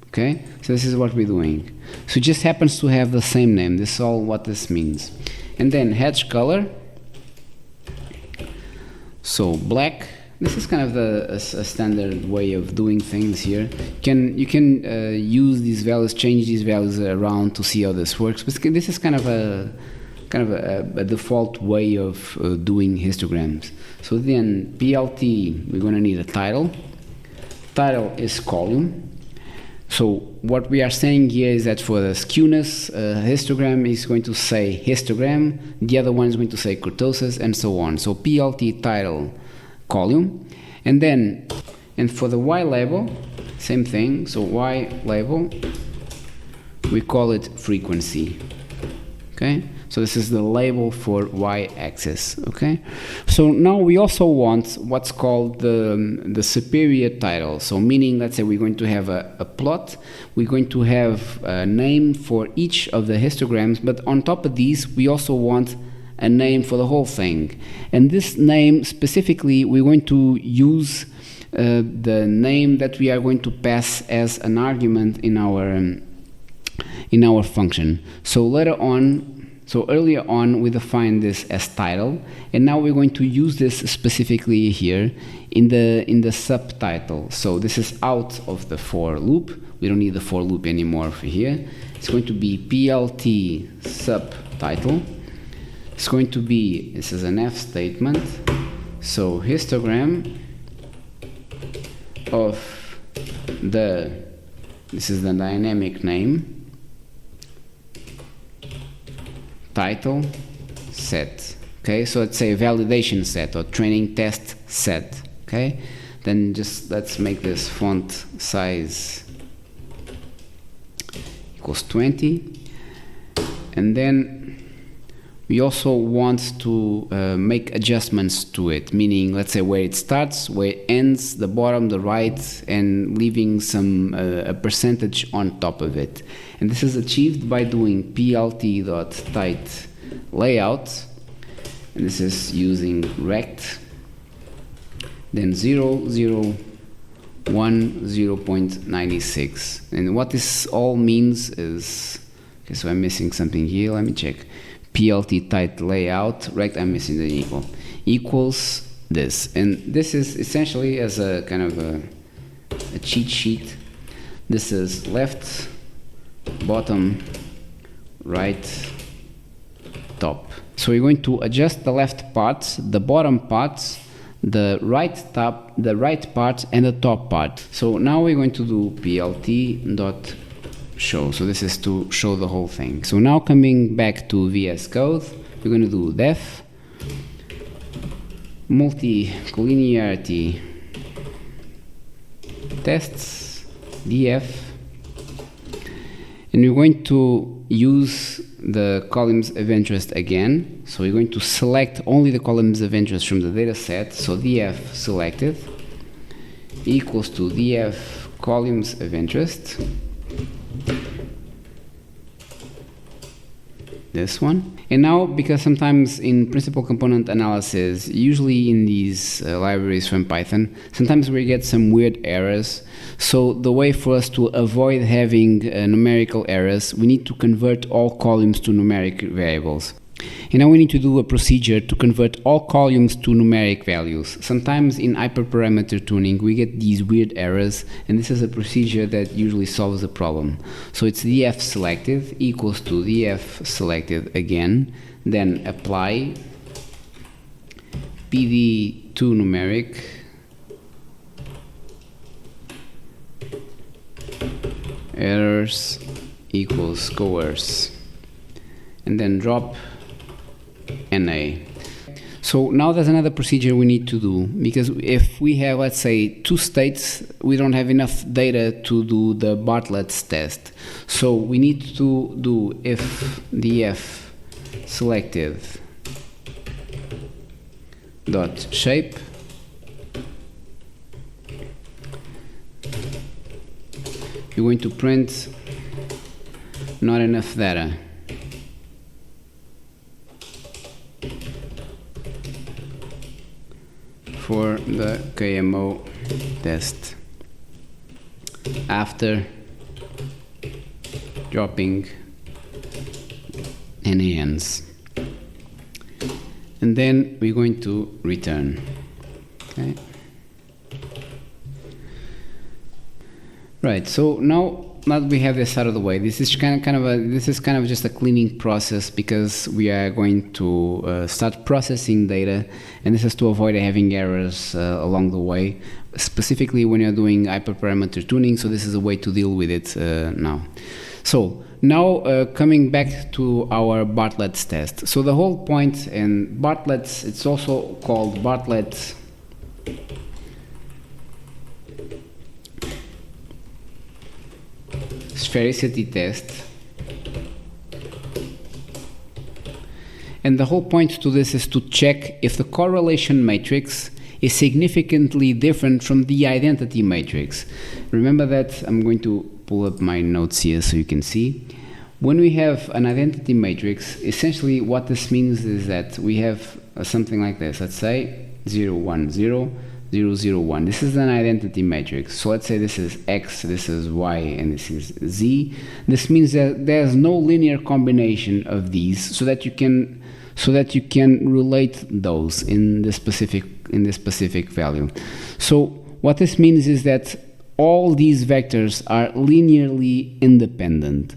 Okay, so this is what we're doing. So it just happens to have the same name. This is all what this means. And then hedge color. So black. This is kind of a standard way of doing things here. You can use these values, change these values around to see how this works. But this is kind of a default way of doing histograms. So then PLT, we're going to need a title. Title is column. So what we are saying here is that for the skewness, histogram is going to say histogram, the other one is going to say kurtosis, and so on. So PLT title column, and for the Y label, same thing. So Y label, we call it frequency. Okay, so this is the label for Y-axis. Okay, so now we also want what's called the superior title. So meaning, let's say we're going to have a plot, we're going to have a name for each of the histograms, but on top of these we also want a name for the whole thing. And this name specifically, we're going to use the name that we are going to pass as an argument in our function. So later on, so earlier on we defined this as title, and now we're going to use this specifically here in the subtitle. So this is out of the for loop. We don't need the for loop anymore for here. It's going to be PLT subtitle. It's going to be, this is an F statement, so histogram of this is the dynamic name, title set. Okay, so it's a validation set or training test set. Okay, then just let's make this font size equals 20, and then we also want to make adjustments to it, meaning, let's say, where it starts, where it ends, the bottom, the right, and leaving some a percentage on top of it. And this is achieved by doing plt.tight layout, and this is using rect, then 0, 0, 1, 0.96. And what this all means is, okay, so I'm missing something here, let me check. PLT tight layout, rect, I'm missing the equal, equals this. And this is essentially as a kind of a cheat sheet. This is left, bottom, right, top. So we're going to adjust the left parts, the bottom parts, the right top, the right part, and the top part. So now we're going to do PLT dot show. So this is to show the whole thing. So now coming back to VS Code, we're going to do def multi-collinearity tests df, and we're going to use the columns of interest again. So we're going to select only the columns of interest from the data set. So df selected equals to df columns of interest, this one. And now, because sometimes in principal component analysis, usually in these libraries from Python, sometimes we get some weird errors. So the way for us to avoid having numerical errors, we need to convert all columns to numeric variables. And now we need to do a procedure to convert all columns to numeric values. Sometimes in hyperparameter tuning we get these weird errors, and this is a procedure that usually solves the problem. So it's df selected equals to df selected again, then apply pd to numeric errors equals coerce, and then drop NA. So now there's another procedure we need to do, because if we have, let's say, two states, we don't have enough data to do the Bartlett's test. So we need to do if df selected dot shape you're going to print not enough data. For the KMO test after dropping NANs, and then we're going to return. Okay. Right. So now that we have this out of the way, this is kind of just a cleaning process, because we are going to start processing data, and this is to avoid having errors along the way, specifically when you're doing hyperparameter tuning. So this is a way to deal with it now. So now coming back to our Bartlett's test. So the whole point in Bartlett's, it's also called Bartlett's sphericity test, and the whole point to this is to check if the correlation matrix is significantly different from the identity matrix. Remember that, I'm going to pull up my notes here so you can see. When we have an identity matrix, essentially what this means is that we have something like this. Let's say 0, 1, 0, 0, 0, 1. This is an identity matrix. So let's say this is X, this is Y, and this is Z. This means that there's no linear combination of these, so that you can relate those in the specific value. So what this means is that all these vectors are linearly independent.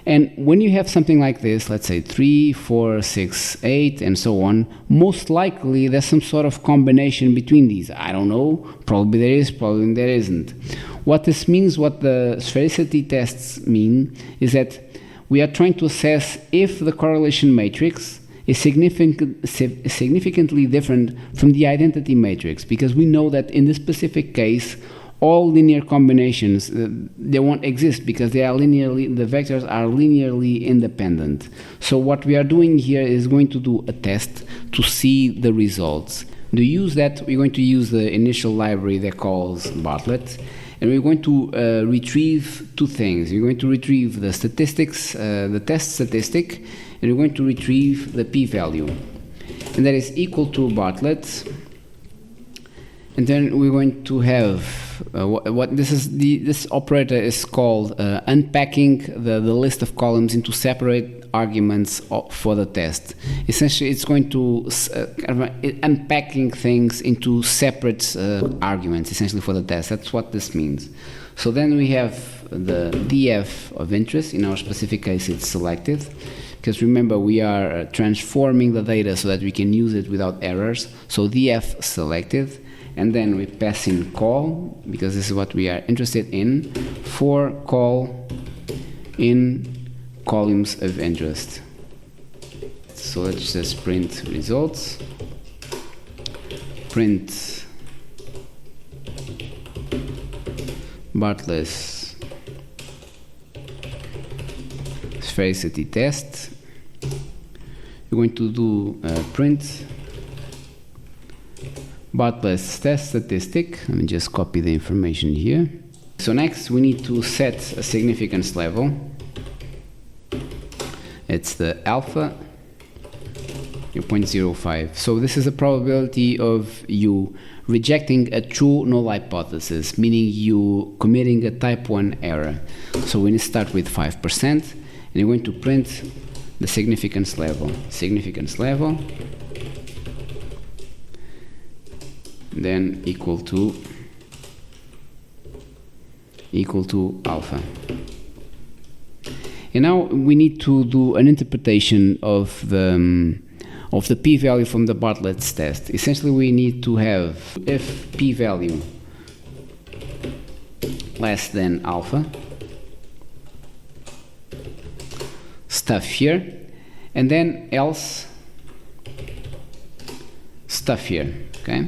And when you have something like this, let's say 3, 4, 6, 8, and so on, most likely there's some sort of combination between these. I don't know, probably there is, probably there isn't. What this means, what the sphericity tests mean, is that we are trying to assess if the correlation matrix is significantly different from the identity matrix, because we know that in this specific case, all linear combinations, they won't exist, because the vectors are linearly independent. So what we are doing here is going to do a test to see the results. To use that, we're going to use the initial library that calls Bartlett, and we're going to retrieve two things. We're going to retrieve the statistics, the test statistic, and we're going to retrieve the p-value, and that is equal to Bartlett. And then we're going to have this operator is called unpacking the list of columns into separate arguments for the test. Essentially, it's going to unpacking things into separate arguments, essentially, for the test. That's what this means. So then we have the df of interest. In our specific case, it's selected, because remember, we are transforming the data so that we can use it without errors. So df selected. And then we pass in call, because this is what we are interested in, for call in columns of interest. So let's just print results, print Bartlett's sphericity test. We're going to do print Bartlett's test statistic. Let me just copy the information here. So next we need to set a significance level. It's the alpha 0.05. So this is a probability of you rejecting a true null hypothesis, meaning you committing a type 1 error. So we need to start with 5%, and you're going to print the significance level, then equal to alpha. And now we need to do an interpretation of the p-value from the Bartlett's test. Essentially, we need to have if p-value less than alpha, stuff here, and then else stuff here, okay?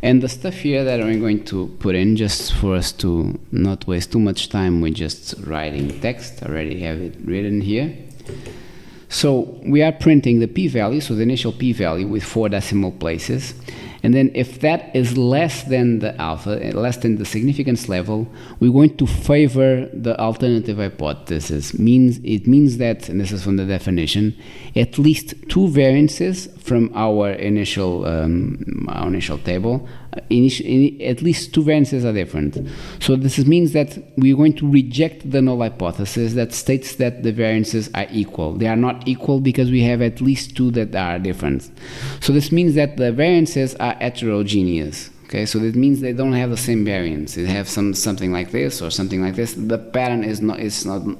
And the stuff here that I'm going to put in, just for us to not waste too much time with just writing text, I already have it written here. So we are printing the p-value, so the initial p-value with 4 decimal places. And then if that is less than the alpha, less than the significance level, we're going to favor the alternative hypothesis. It means that, and this is from the definition, at least 2 variances from our initial table, at least 2 variances are different. So this means that we're going to reject the null hypothesis that states that the variances are equal. They are not equal because we have at least 2 that are different. So this means that the variances are heterogeneous. Okay, so that means they don't have the same variance. They have something like this or something like this. The pattern is not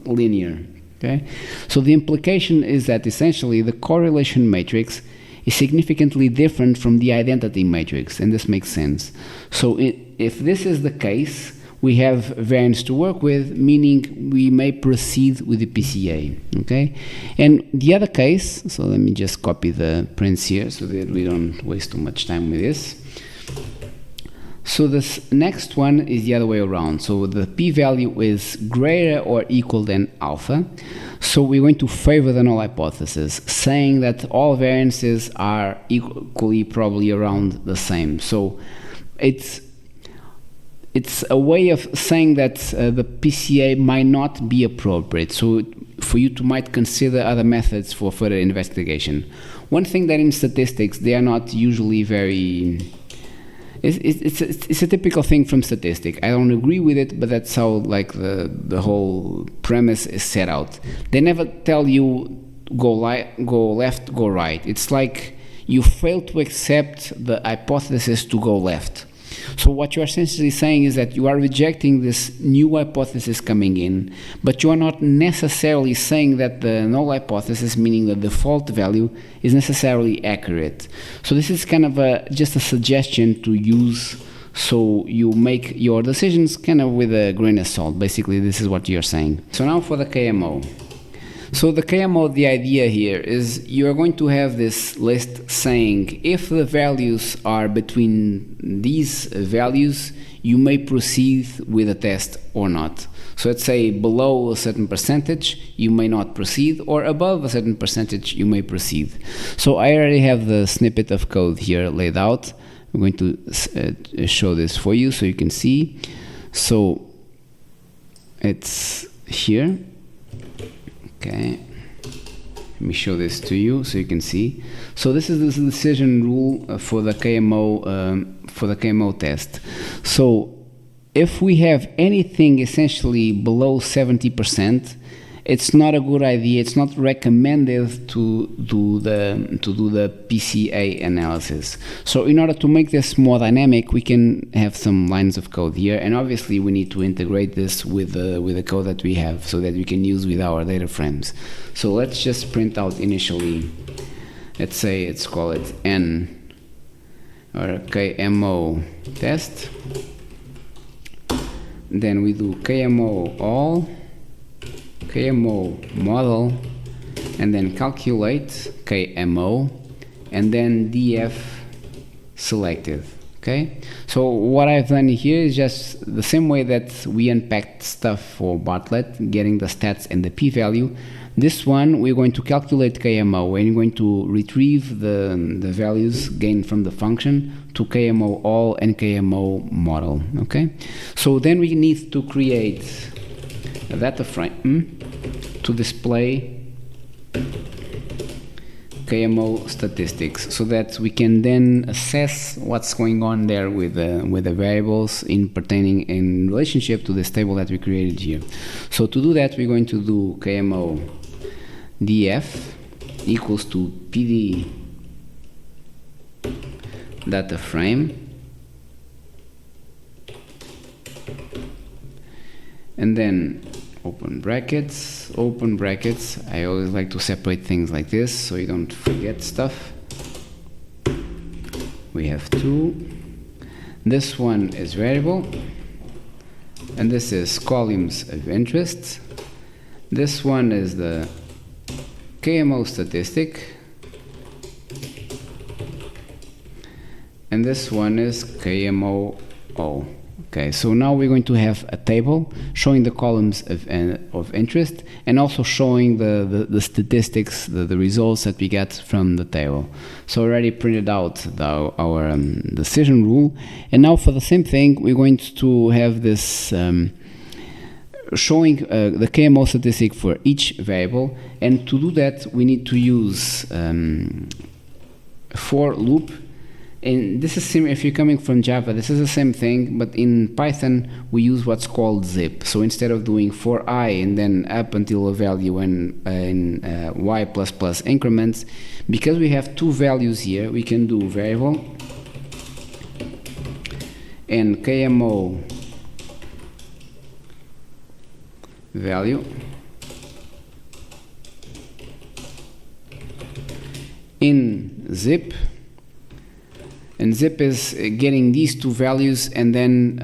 linear. Okay, so the implication is that essentially the correlation matrix is significantly different from the identity matrix, and this makes sense. So if this is the case, we have variance to work with, meaning we may proceed with the PCA, okay? And the other case, so let me just copy the prints here so that we don't waste too much time with this. So this next one is the other way around. So the p-value is greater or equal than alpha. So we're going to favor the null hypothesis, saying that all variances are equally probably around the same. So it's a way of saying that the PCA might not be appropriate. So for you to might consider other methods for further investigation. One thing that in statistics they are not usually very. It's a typical thing from statistics. I don't agree with it, but that's how like the whole premise is set out. They never tell you go left, go right. It's like you fail to accept the hypothesis to go left. So what you are essentially saying is that you are rejecting this new hypothesis coming in, but you are not necessarily saying that the null hypothesis, meaning the default value, is necessarily accurate. So this is kind of just a suggestion to use, so you make your decisions kind of with a grain of salt. Basically, this is what you're saying. So now for the KMO. So the KMO, the idea here is you are going to have this list saying if the values are between these values, you may proceed with a test or not. So let's say below a certain percentage, you may not proceed, or above a certain percentage, you may proceed. So I already have the snippet of code here laid out. I'm going to show this for you so you can see. So it's here. Okay, let me show this to you so you can see. So this is the decision rule for the KMO test. So if we have anything essentially below 70%, it's not a good idea. It's not recommended to do the PCA analysis. So in order to make this more dynamic, we can have some lines of code here, and obviously we need to integrate this with the code that we have so that we can use with our data frames. So let's just print out initially. Let's say let's call it N or KMO test. Then we do KMO all, KMO model, and then calculate KMO, and then DF selected. Okay, so what I've done here is just the same way that we unpacked stuff for Bartlett, getting the stats and the p-value. This one we're going to calculate KMO, and we're going to retrieve the values gained from the function to KMO all and KMO model. Okay, so then we need to create a data frame to display KMO statistics, so that we can then assess what's going on there with the variables in relationship to this table that we created here. So to do that, we're going to do KMO DF equals to PD data frame, and then open brackets. I always like to separate things like this so you don't forget stuff. We have two. This one is variable, and this is columns of interest. This one is the KMO statistic, and this one is KMO. Okay, so now we're going to have a table showing the columns of interest and also showing the statistics, the results that we get from the table. So already printed out our decision rule, and now for the same thing we're going to have this showing the KMO statistic for each variable, and to do that we need to use for loop. And this is similar, if you're coming from Java, this is the same thing, but in Python we use what's called zip. So instead of doing for I and then up until a value in y++ increments, because we have two values here, we can do variable and KMO value in zip. And zip is getting these two values and then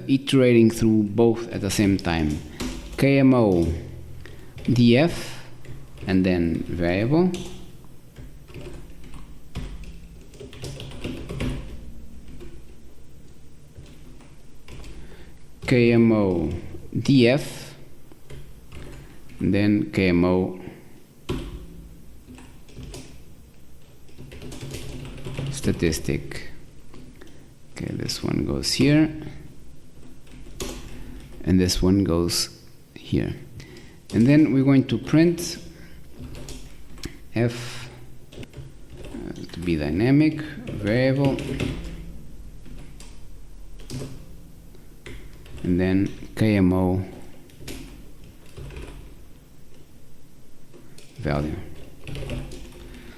iterating through both at the same time. KMO df and then variable. KMO df and then KMO statistic. Okay, this one goes here and this one goes here, and then we're going to print f to be dynamic variable and then KMO value.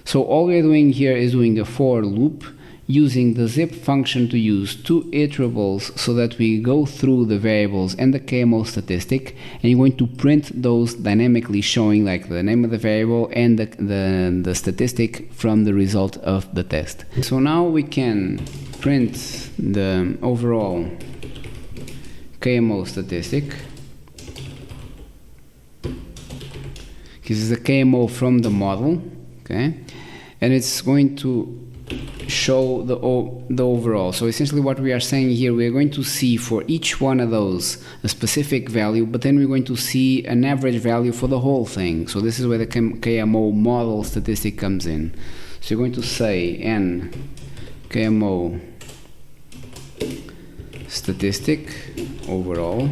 So all we're doing here is doing the for loop using the zip function to use two iterables so that we go through the variables and the KMO statistic, and you're going to print those dynamically, showing like the name of the variable and the statistic from the result of the test. So now we can print the overall KMO statistic. This is the KMO from the model, okay, and it's going to show the overall. So essentially what we are saying here, we are going to see for each one of those a specific value, but then we're going to see an average value for the whole thing. So this is where the KMO model statistic comes in. So you're going to say n KMO statistic overall.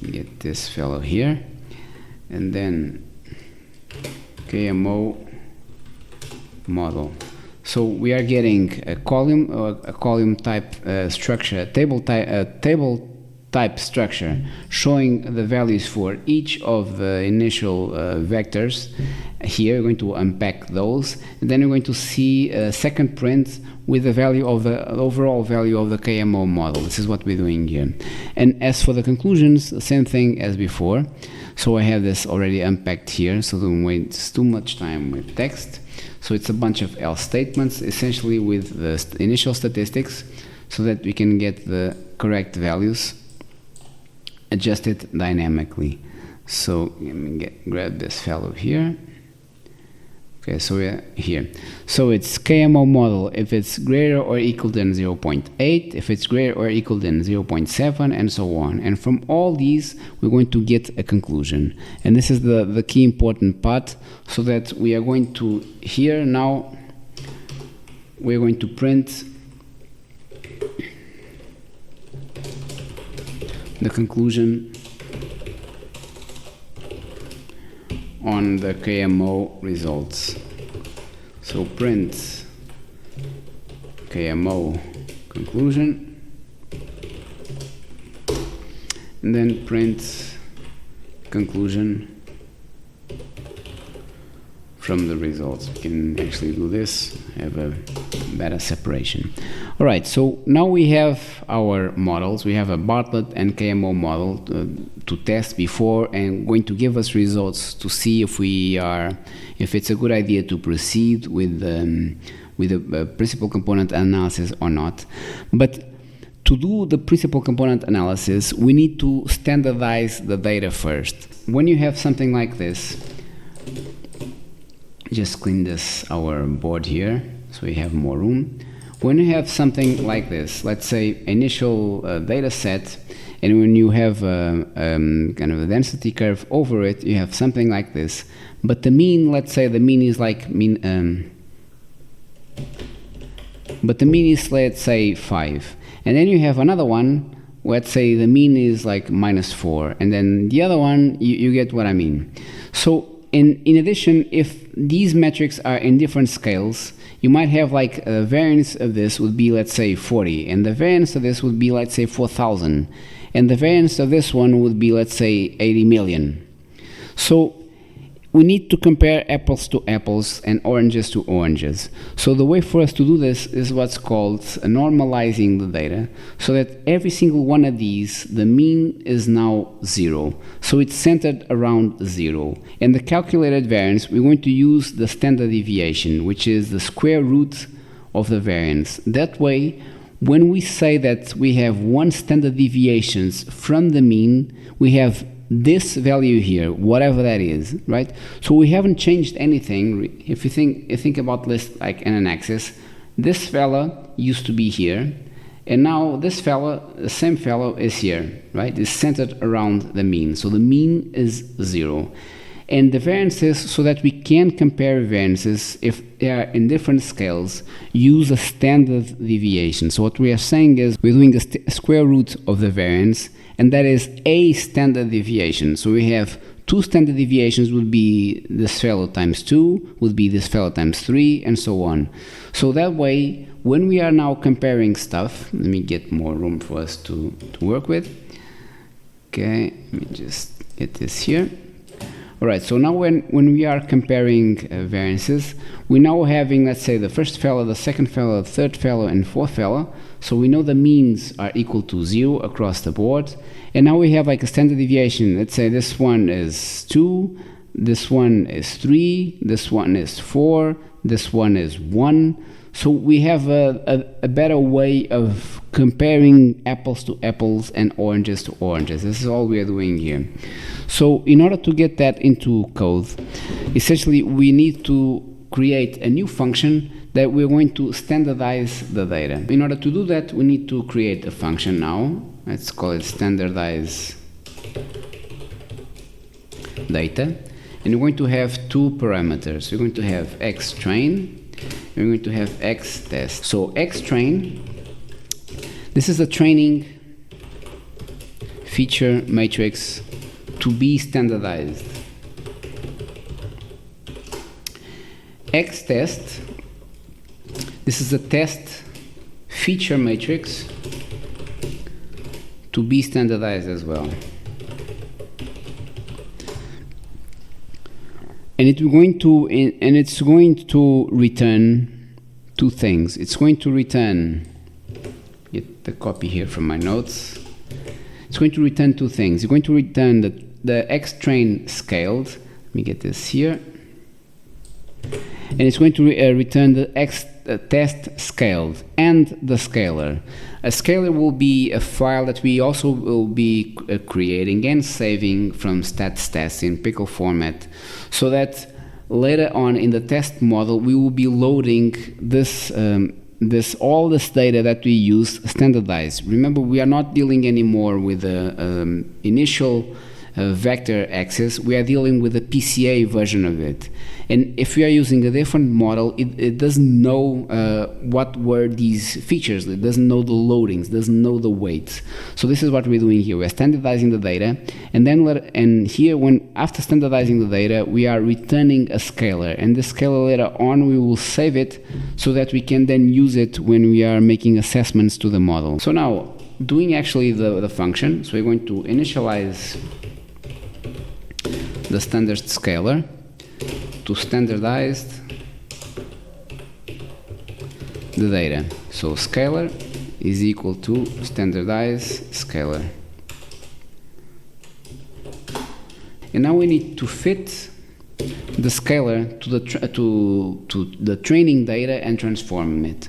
Get this fellow here, and then KMO model. So we are getting a column type structure, a table type structure showing the values for each of the initial vectors. Here we're going to unpack those, and then we're going to see a second print with the value of the overall value of the KMO model. This is what we're doing here. And as for the conclusions, the same thing as before. So I have this already unpacked here, so don't waste too much time with text. So it's a bunch of else statements, essentially with the initial statistics, so that we can get the correct values adjusted dynamically. So let me grab this fellow here. Okay, so we're here. So it's KMO model if it's greater or equal than 0.8, if it's greater or equal than 0.7, and so on. And from all these, we're going to get a conclusion. And this is the key important part, so that we are going to, here now, we're going to print the conclusion on the KMO results. So print KMO conclusion, and then print conclusion from the results. We can actually do this, have a better separation. All right, so now we have our models. We have a Bartlett and KMO model to test before, and going to give us results to see if it's a good idea to proceed with the principal component analysis or not. But to do the principal component analysis, we need to standardize the data first. When you have something like this, just clean our board here so we have more room. When you have something like this, let's say initial data set, and when you have kind of a density curve over it, you have something like this. But the mean, let's say the mean is like but the mean is, let's say, 5. And then you have another one, let's say the mean is like -4. And then the other one, you get what I mean. So in addition, if these metrics are in different scales, you might have like a variance of this would be, let's say, 40. And the variance of this would be, let's say, 4,000. And the variance of this one would be, let's say, 80 million. So we need to compare apples to apples and oranges to oranges. So the way for us to do this is what's called normalizing the data, so that every single one of these, the mean is now 0. So it's centered around 0. And the calculated variance, we're going to use the standard deviation, which is the square root of the variance. That way, when we say that we have one standard deviations from the mean, we have this value here, whatever that is, right? So we haven't changed anything. If you think about this like in an axis, this fellow used to be here, and now this fellow, the same fellow, is here, right? It's centered around the mean. So the mean is 0. And the variances, so that we can compare variances if they are in different scales, use a standard deviation. So what we are saying is we're doing a square root of the variance, and that is a standard deviation. So we have two standard deviations, would be this fellow times 2, would be this fellow times 3, and so on. So that way, when we are now comparing stuff, let me get more room for us to work with. Okay, let me just get this here. All right, so now when we are comparing variances, we're now having, let's say, the first fellow, the second fellow, the third fellow, and fourth fellow. So we know the means are equal to 0 across the board. And now we have like a standard deviation. Let's say this one is 2, this one is 3, this one is 4, this one is 1. So we have a better way of comparing apples to apples and oranges to oranges. This is all we are doing here. So in order to get that into code, essentially we need to create a new function that we're going to standardize the data. In order to do that, we need to create a function now. Let's call it standardize data. And we're going to have two parameters. We're going to have xtrain, and we're going to have xtest. So xtrain, this is a training feature matrix to be standardized. Xtest, this is a test feature matrix to be standardized as well. And it's going to return two things. It's going to return, get the copy here from my notes. It's going to return two things. It's going to return the xtrain scaled. Let me get this here. And it's going to return the test scaled and the scalar. A scalar will be a file that we also will be creating and saving from stats in pickle format, so that later on in the test model we will be loading all this data that we use standardized. Remember, we are not dealing anymore with the initial vector axis. We are dealing with the PCA version of it. And if we are using a different model, it doesn't know what were these features. It doesn't know the loadings, doesn't know the weights. So this is what we're doing here. We're standardizing the data, and then after standardizing the data, we are returning a scalar. And the scalar later on, we will save it so that we can then use it when we are making assessments to the model. So now, doing actually the function, so we're going to initialize the standard scalar. To to standardize the data. So scalar is equal to standardize scalar. And now we need to fit the scalar to the training data and transform it.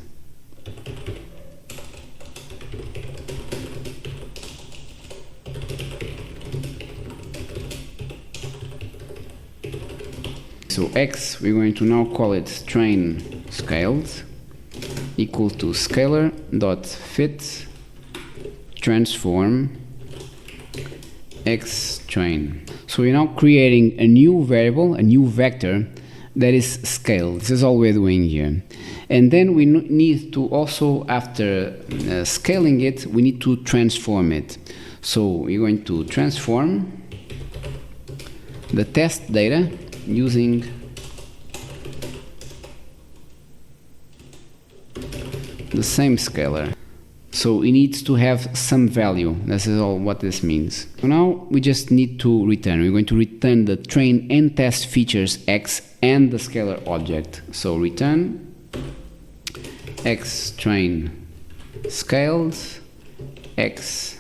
So x, we're going to now call it train scaled equal to scalar dot fit transform x train. So we're now creating a new variable, a new vector that is scaled. This is all we're doing here. And then we need to also, after scaling it, we need to transform it. So we're going to transform the test data using the same scalar. So it needs to have some value. This is all what this means. So now we just need to return. We're going to return the train and test features x and the scalar object. So return x train scaled, x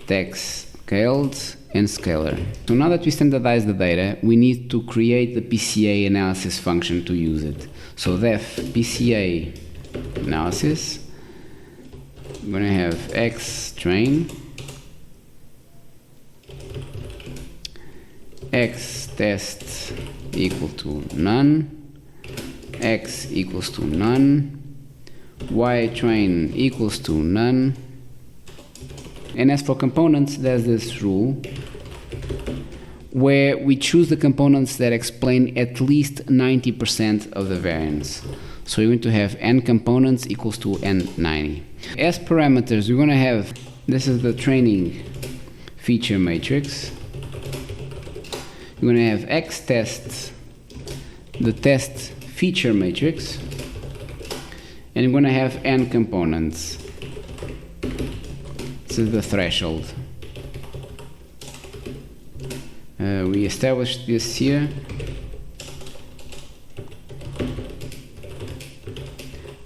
text scaled, and scalar. So now that we standardize the data, we need to create the PCA analysis function to use it. So def PCA analysis, we're going to have x train, x test equal to none, x equals to none, y train equals to none. And as for components, there's this rule where we choose the components that explain at least 90% of the variance. So we're going to have n components equals to n90. As parameters, we're going to have, this is the training feature matrix. We're going to have x test, the test feature matrix, and we're going to have n components. This is the threshold. We established this here.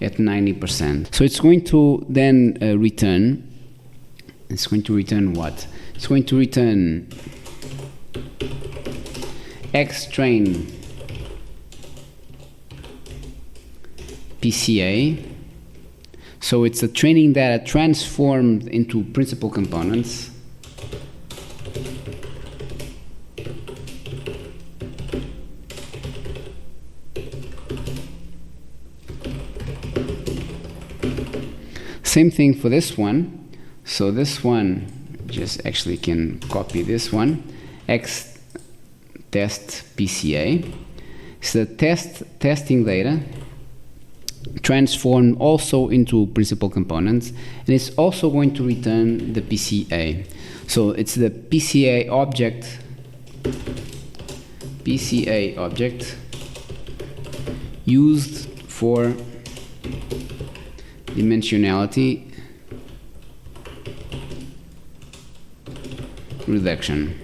At 90%. So it's going to then return. It's going to return what? It's going to return x train PCA. So it's a training data transformed into principal components. Same thing for this one. So this one, just actually can copy this one. X test PCA. So the testing data transformed also into principal components, and it's also going to return the PCA. So it's the PCA object used for dimensionality reduction.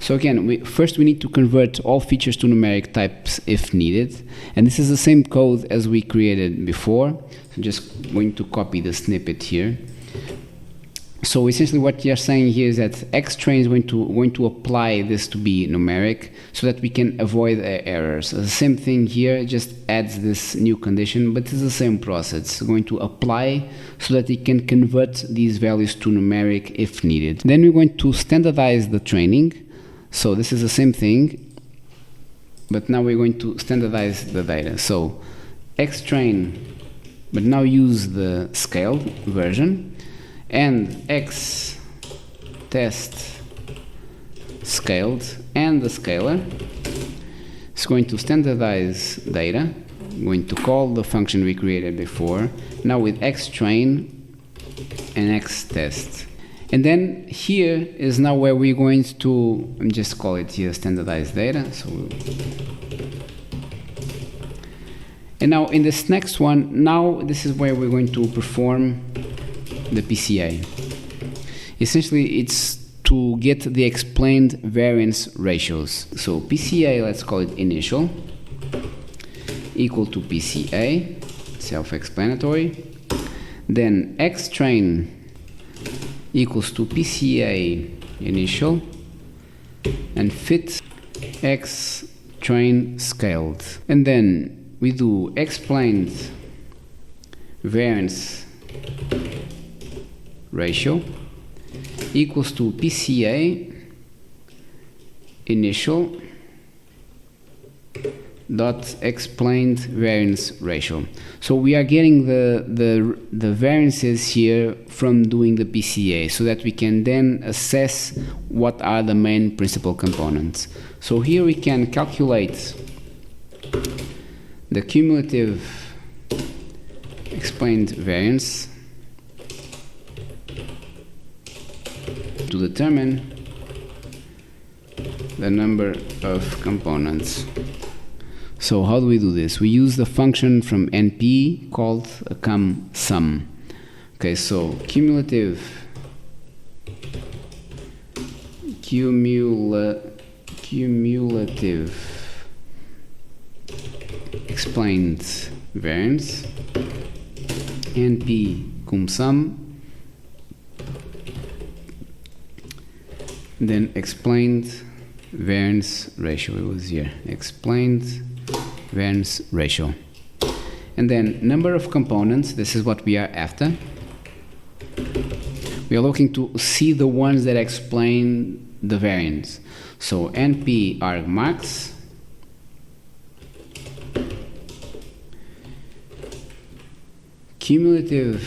So again, first we need to convert all features to numeric types if needed, and this is the same code as we created before. So just going to copy the snippet here. So essentially what you're saying here is that xtrain is going to apply this to be numeric so that we can avoid errors. The same thing here, just adds this new condition, but it's the same process. It's going to apply so that it can convert these values to numeric if needed. Then we're going to standardize the training. So this is the same thing, but now we're going to standardize the data. So xtrain, but now use the scaled version, and x test scaled and the scalar. It's going to standardize data. I'm going to call the function we created before, now with xtrain and x test. And then here is now where we're going to just call it here standardized data. So and now in this next one, now this is where we're going to perform the PCA. Essentially, it's to get the explained variance ratios. So PCA, let's call it initial, equal to PCA, self-explanatory. Then X train equals to PCA initial, and fit X train scaled. And then we do explained variance ratio equals to PCA initial dot explained variance ratio. So we are getting the variances here from doing the PCA, so that we can then assess what are the main principal components. So here we can calculate the cumulative explained variance to determine the number of components. So how do we do this? We use the function from NP called sum. Okay, so cumulative explained variance, NP sum, then explained variance ratio. It was here, explained variance ratio. And then number of components, this is what we are after. We are looking to see the ones that explain the variance. So NP argmax cumulative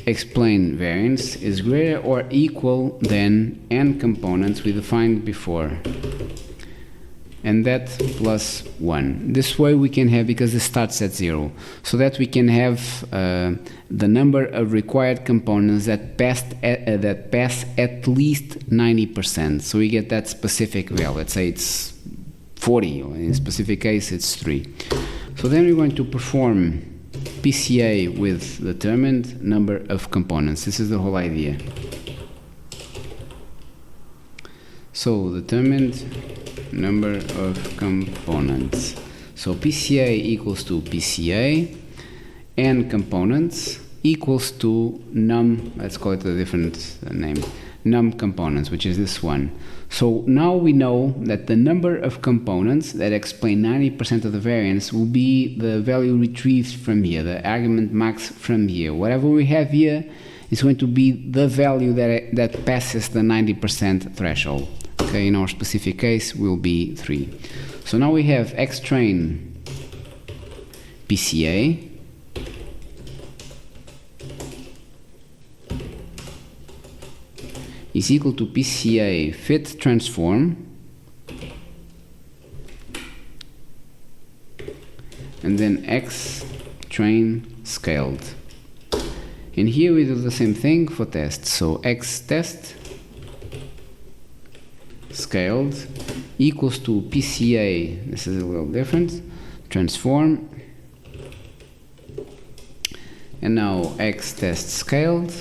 explained variance is greater or equal than n components we defined before, and that plus 1. This way we can have, because it starts at 0, so that we can have the number of required components that pass at least 90%. So we get that specific value. Let's say it's 40, or in a specific case it's 3. So then we're going to perform PCA with determined number of components. This is the whole idea. So determined number of components. So PCA equals to PCA, n components equals to num, let's call it a different name, num components, which is this one. So now we know that the number of components that explain 90% of the variance will be the value retrieved from here, the argument max from here. Whatever we have here is going to be the value that passes the 90% threshold. Okay, in our specific case will be 3. So now we have X train PCA is equal to PCA fit transform, and then X train scaled. And here we do the same thing for test. So X test scaled equals to PCA, this is a little different, transform, and now X test scaled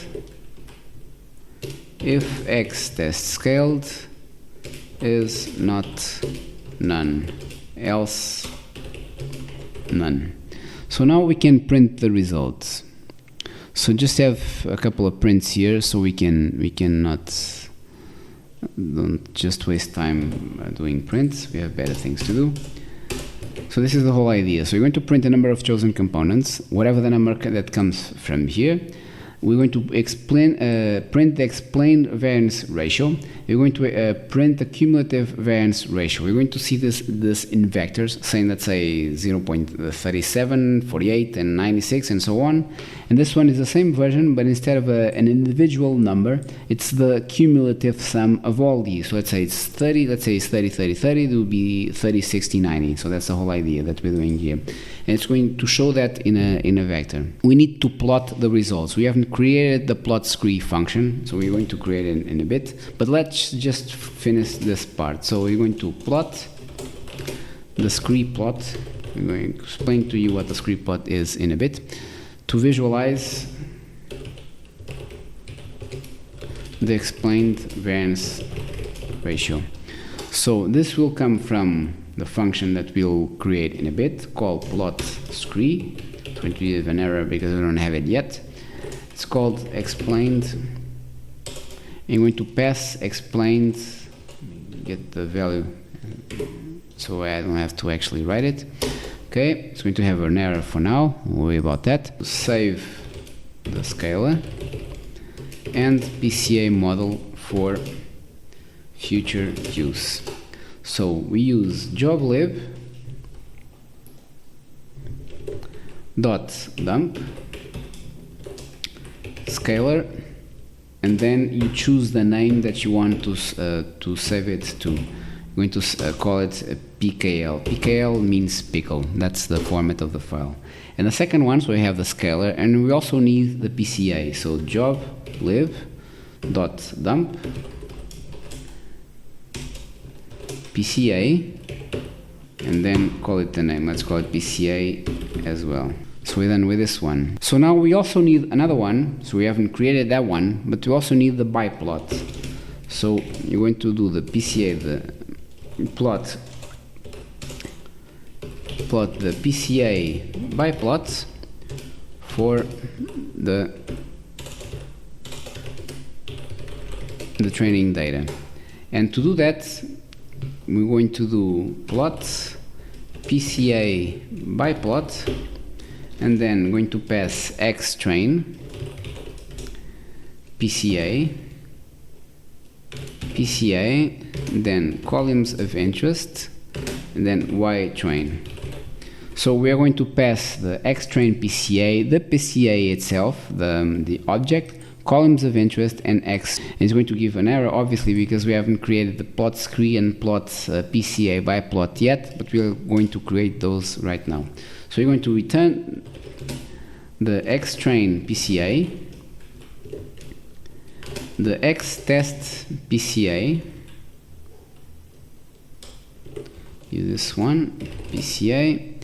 if X test scaled is not none, else none. So now we can print the results. So just have a couple of prints here, so we cannot, don't just waste time doing prints. We have better things to do. So this is the whole idea. So you're going to print a number of chosen components, whatever the number that comes from here. We're going to print the explained variance ratio. We're going to print the cumulative variance ratio. We're going to see this in vectors, saying, let's say 0.37, 48, and 96, and so on. And this one is the same version, but instead of an individual number, it's the cumulative sum of all these. So let's say it's 30, let's say it's 30, 30, 30, it will be 30, 60, 90. So that's the whole idea that we're doing here. And it's going to show that in a vector. We need to plot the results. We haven't created the plot scree function, so we're going to create it in a bit. But let's just finish this part. So we're going to plot the scree plot. I'm going to explain to you what the scree plot is in a bit. To visualize the explained variance ratio. So this will come from the function that we'll create in a bit called plot scree. It's going to be an error because I don't have it yet. It's called explained. I'm going to pass explained, get the value so I don't have to actually write it. Okay, it's going to have an error for now, don't worry about that. Save the scalar and PCA model for future use. So we use job_lib dot dump scalar, and then you choose the name that you want to save it to. I'm going to call it PKL. PKL means pickle. That's the format of the file. And the second one, so we have the scalar, and we also need the PCA. So job_lib dot dump PCA, and then call it the name. Let's call it PCA as well. So we're done with this one. So now we also need another one. So we haven't created that one, but we also need the biplot. So you're going to do the PCA, the plot the PCA biplot for the training data. And to do that, we're going to do plot PCA biplot, and then going to pass xtrain PCA, then columns of interest, and then ytrain. So we are going to pass the xtrain PCA, the PCA itself, the object, columns of interest, and x. It's going to give an error, obviously, because we haven't created the plot scree and plot PCA biplot yet, but we are going to create those right now. So you're going to return the xtrain PCA, the xtest PCA, use this one, PCA,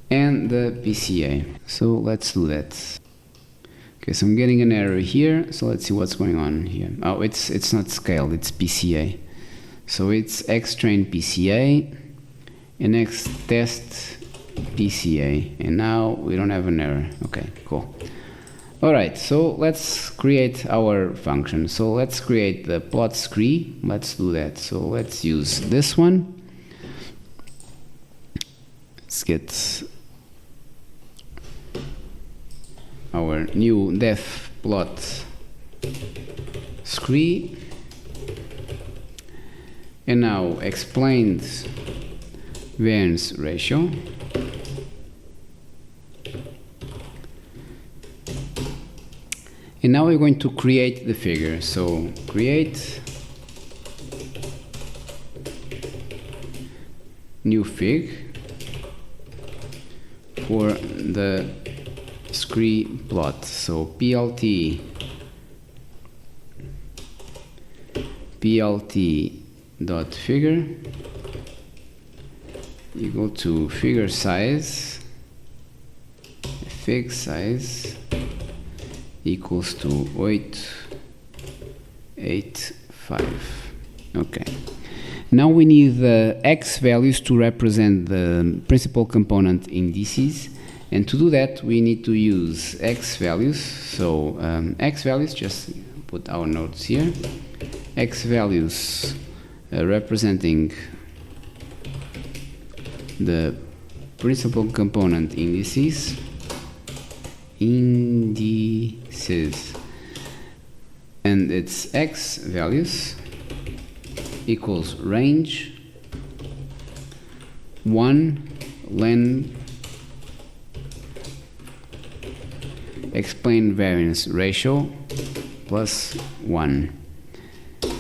and the PCA. So let's do that. Okay, so I'm getting an error here, so let's see what's going on here. Oh, it's not scaled, it's PCA. So it's xtrain PCA and xtest PCA, and now we don't have an error. Okay, cool. Alright, so let's create our function. So let's create the plot scree. Let's do that. So let's use this one. Let's get our new def plot scree, and now explained variance ratio, and now we're going to create the figure. So create new fig for the scree plot. So plt dot figure equal to figure size, fig size equals to 885. Okay. Now we need the x values to represent the principal component indices. And to do that, we need to use x values. So x values, just put our notes here. X values representing the principal component indices. And its x values equals range 1 len explained variance ratio plus 1.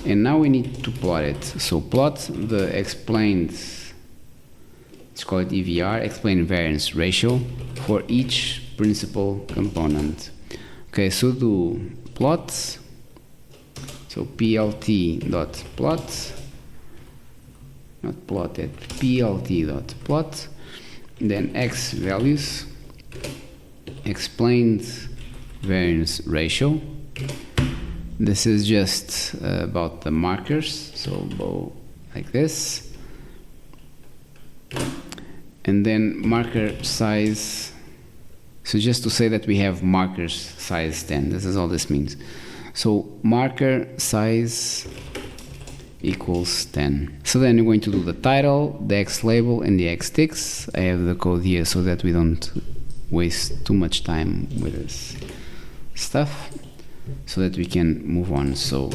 And now we need to plot it. So plot the explained, let's call it EVR, explained variance ratio for each principal component. Okay, so do plots. So plt dot plot, not plotted, plt dot plot, then x values, explained variance ratio, This is just about the markers, so go like this. And then marker size, so just to say that we have markers size 10, this is all this means. So marker size equals 10. So then we're going to do the title, the X label, and the X ticks. I have the code here so that we don't waste too much time with this stuff, so that we can move on. So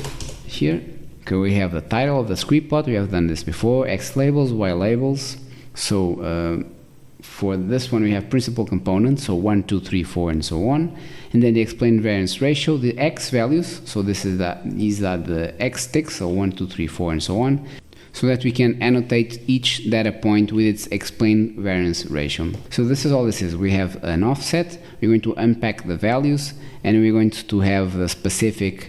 here, okay, we have the title of the script plot. We have done this before. X labels, Y labels. So for this one we have principal components, so 1, 2, 3, 4, and so on. And then the explained variance ratio, the X values. So these are the X ticks, so 1, 2, 3, 4, and so on, so that we can annotate each data point with its explained variance ratio. So this is all this is. We have an offset. We're going to unpack the values, and we're going to have the specific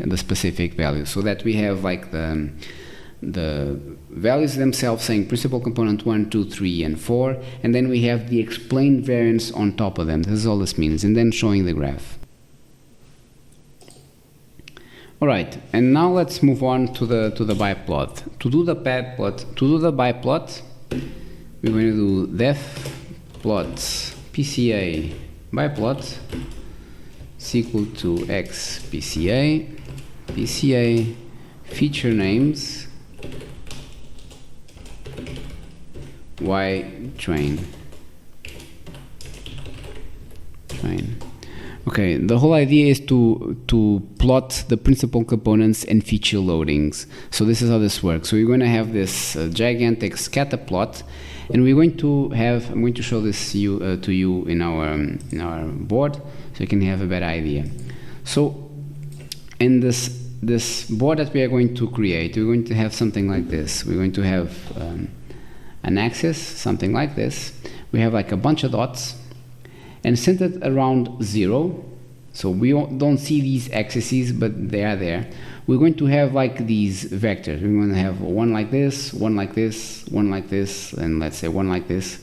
values, so that we have like the values themselves saying principal component 1, 2, 3, and 4, and then we have the explained variance on top of them. This is all this means, and then showing the graph. All right, and now let's move on to the biplot. To do the biplot, we're going to do def plots PCA biplot is equal to X PCA feature names Y train. Okay, the whole idea is to plot the principal components and feature loadings. So this is how this works. So we're going to have this gigantic scatter plot, and we're going to have, I'm going to show this to you in our board, so you can have a better idea. So in this board that we are going to create, we're going to have something like this. We're going to have an axis, something like this. We have like a bunch of dots, and centered around 0, so we don't see these axes, but they are there. We're going to have like these vectors. We're going to have one like this, one like this, one like this, and let's say one like this.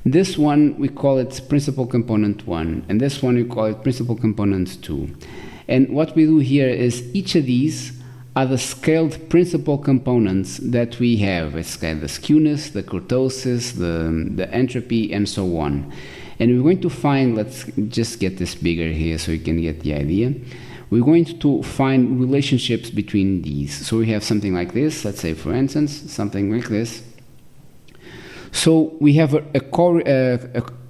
This one, we call it principal component 1, and this one we call it principal component 2. And what we do here is each of these are the scaled principal components that we have. It's kind of the skewness, the kurtosis, the entropy, and so on. And we're going to find, let's just get this bigger here so you can get the idea. We're going to find relationships between these. So we have something like this, let's say for instance, something like this. So we have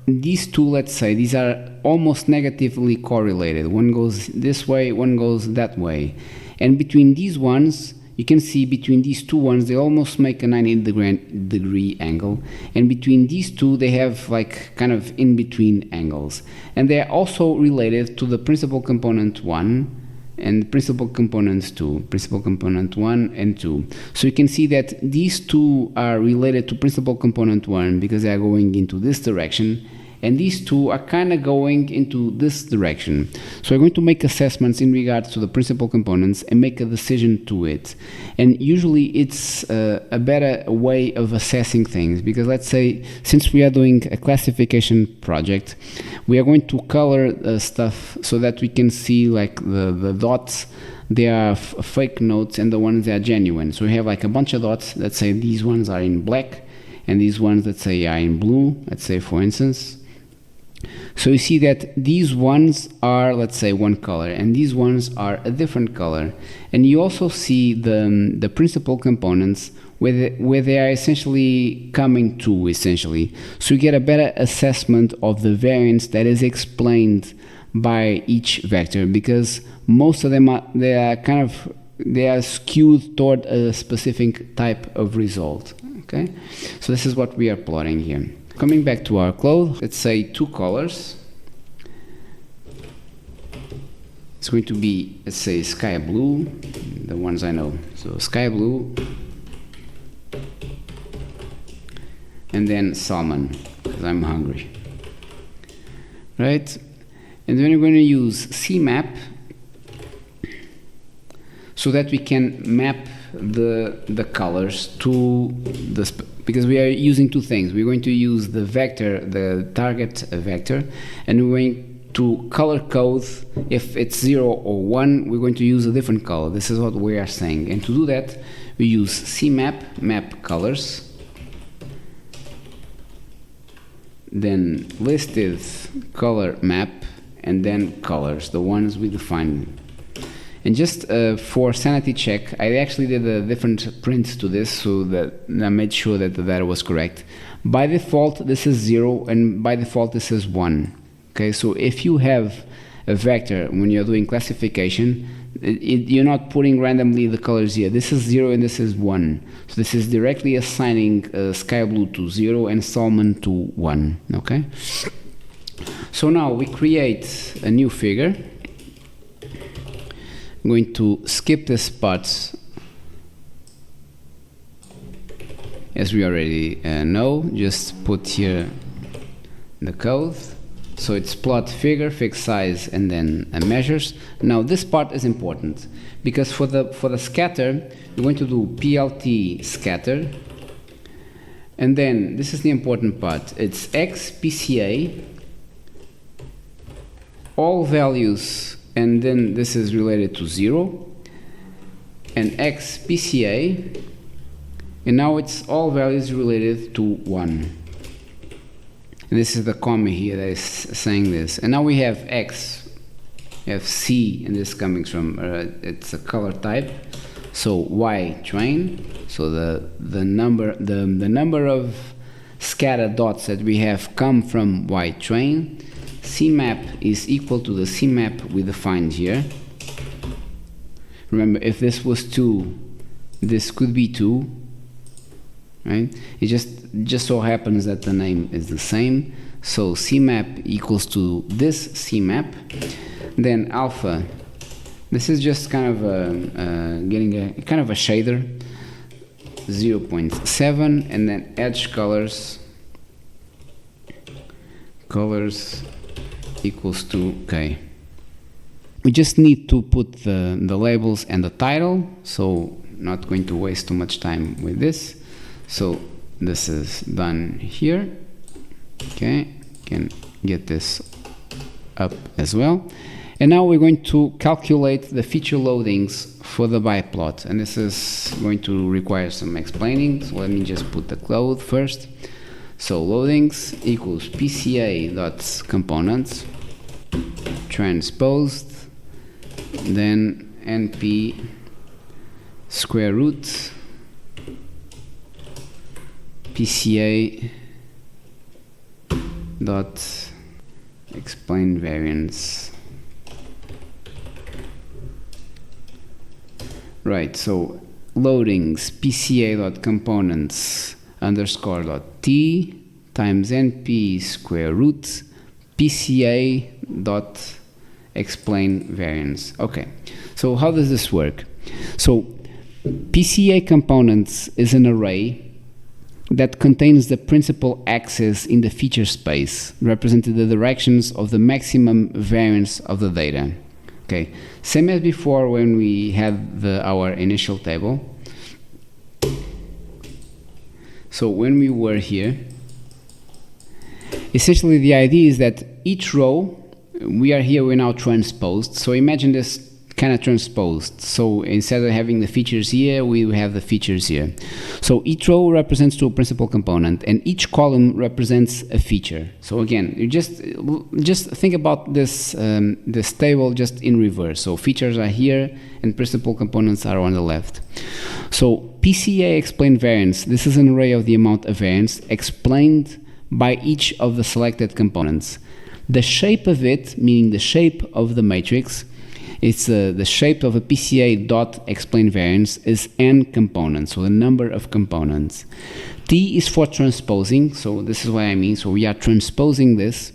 these two, let's say, these are almost negatively correlated. One goes this way, one goes that way. And between these ones, you can see between these two ones, they almost make a 90-degree angle. And between these two, they have like kind of in-between angles. And they are also related to the principal component 1 and principal components 2, principal component 1 and 2. So you can see that these two are related to principal component 1 because they are going into this direction, and these two are kind of going into this direction. So we're going to make assessments in regards to the principal components and make a decision to it. And usually it's a better way of assessing things, because let's say, since we are doing a classification project, we are going to color stuff so that we can see like the dots, they are fake notes, and the ones that are genuine. So we have like a bunch of dots. Let's say these ones are in black, and these ones, let's say, are in blue, let's say for instance. So you see that these ones are, let's say, one color, and these ones are a different color. And you also see the principal components where they are essentially coming to, essentially. So you get a better assessment of the variance that is explained by each vector, because most of them they are skewed toward a specific type of result. Okay, so this is what we are plotting here. Coming back to our code, let's say two colors. It's going to be, let's say, sky blue, the ones I know. So sky blue, and then salmon, because I'm hungry. Right? And then we're going to use CMap so that we can map the colors to because we are using two things. We're going to use the vector, the target vector, and we're to color code, if it's 0 or 1, we're going to use a different color. This is what we are saying. And to do that, we use cmap, map colors, then listed color map, and then colors, the ones we define. And just for sanity check, I actually did a different print to this so that I made sure that the data was correct. By default, this is 0, and by default, this is 1. Okay, so if you have a vector when you're doing classification, you're not putting randomly the colors here. This is 0 and this is 1. So this is directly assigning sky blue to 0 and salmon to 1. Okay. So now we create a new figure. I'm going to skip this part, as we already know. Just put here the code. So it's plot figure, fixed size, and then measures. Now this part is important because for the scatter, we're going to do plt scatter, and then this is the important part. It's x pca, all values, and then this is related to 0, and x pca, and now it's all values related to 1. And this is the comma here that is saying this. And now we have x, we have c, and this coming from it's a color type. So y train. So the number of scatter dots that we have come from y train. Cmap is equal to the cmap we defined here. Remember, if this was 2, this could be 2. Right? It just so happens that the name is the same. So cmap equals to this cmap. Then alpha. This is just kind of getting a kind of a shader. 0.7, and then edge colors. Colors equals to k. We just need to put the labels and the title. So not going to waste too much time with this. So this is done here. Okay, can get this up as well. And now we're going to calculate the feature loadings for the biplot, and this is going to require some explaining. So let me just put the code first. So loadings equals pca dot components transposed, then np square root pca dot explain variance. Right, so loadings pca dot components underscore dot t times np square root pca dot explain variance. Okay, so how does this work? So pca components is an array that contains the principal axis in the feature space, representing the directions of the maximum variance of the data. Okay, same as before when we had our initial table. So when we were here, essentially the idea is that each row, we're now transposed. So imagine this kind of transposed. So instead of having the features here, we have the features here. So each row represents to a principal component, and each column represents a feature. So again, you just think about this this table just in reverse. So features are here, and principal components are on the left. So PCA explain variance. This is an array of the amount of variance explained by each of the selected components. The shape of it, meaning the shape of the matrix, it's the shape of a PCA dot explain variance is n components, so the number of components. T is for transposing, so this is what I mean. So we are transposing this,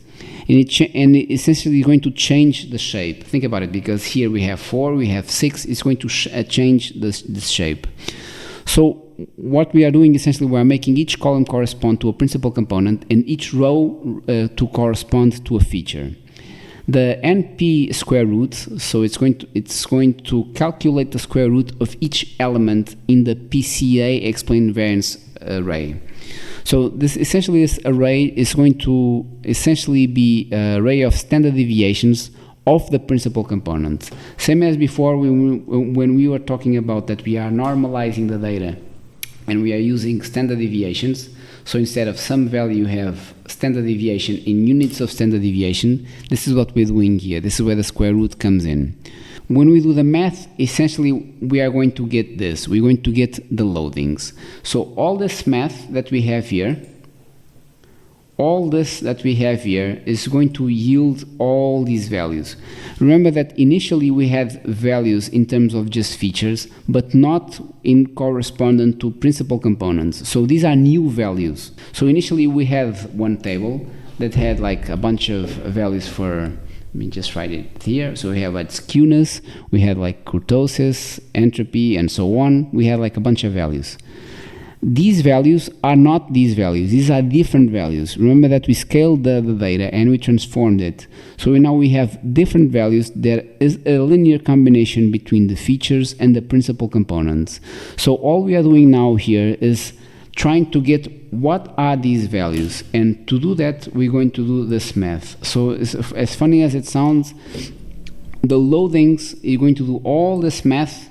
and it essentially is going to change the shape. Think about it, because here we have 4, we have 6. It's going to change this shape. So what we are doing, essentially, we are making each column correspond to a principal component and each row to correspond to a feature. The NP square root, so it's going to calculate the square root of each element in the PCA explain variance array. So this essentially, this array is going to essentially be an array of standard deviations of the principal component. Same as before when we were talking about that we are normalizing the data and we are using standard deviations. So instead of some value, you have standard deviation in units of standard deviation. This is what we're doing here. This is where the square root comes in. When we do the math, essentially we are going to get this. We're going to get the loadings. So all this math that we have here, is going to yield all these values. Remember that initially we had values in terms of just features, but not in correspondent to principal components. So these are new values. So initially we have one table that had like a bunch of values for, let me just write it here. So we have like skewness, we had like kurtosis, entropy, and so on. We had like a bunch of values. These values are not these values. These are different values. Remember that we scaled the data and we transformed it. So now we have different values. There is a linear combination between the features and the principal components. So all we are doing now here is trying to get what are these values. And to do that, we're going to do this math. So as funny as it sounds, the loadings, you're going to do all this math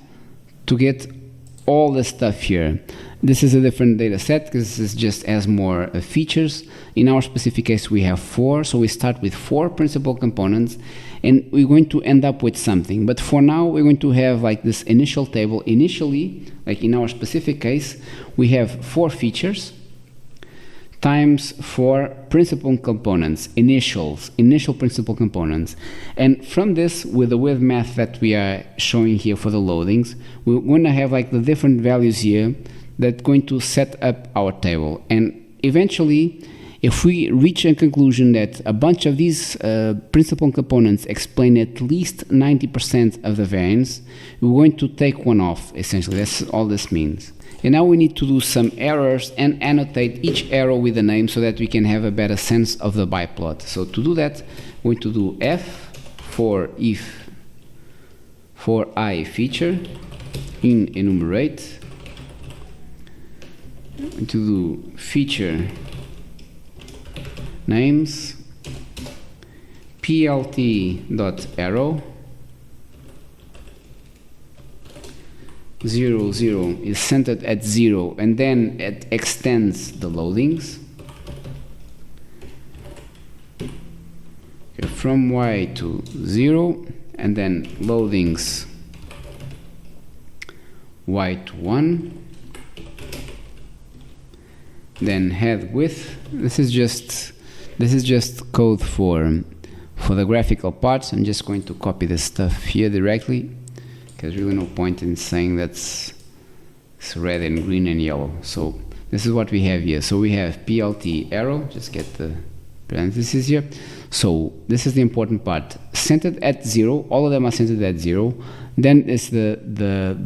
to get all the stuff here. This is a different data set because this just has more features. In our specific case, we have 4. So we start with 4 principal components and we're going to end up with something. But for now, we're going to have like this initial table. Initially, like in our specific case, we have 4 features times 4 principal components, initial principal components. And from this, with the with math that we are showing here for the loadings, we're going to have like the different values here that's going to set up our table. And eventually, if we reach a conclusion that a bunch of these principal components explain at least 90% of the variance, we're going to take one off, essentially. That's all this means. And now we need to do some errors and annotate each error with a name so that we can have a better sense of the biplot. So to do that, we're going to do F for if for I feature in enumerate. To do feature names plt.arrow 0, 0 is centered at 0 and then it extends the loadings. Okay, from Y to 0 and then loadings Y to 1. Then head width. This is just code for the graphical parts. I'm just going to copy this stuff here directly because really no point in saying that's it's red and green and yellow. So this is what we have here. So we have PLT arrow. Just get the parentheses here. So this is the important part. Centered at 0. All of them are centered at 0. Then it's the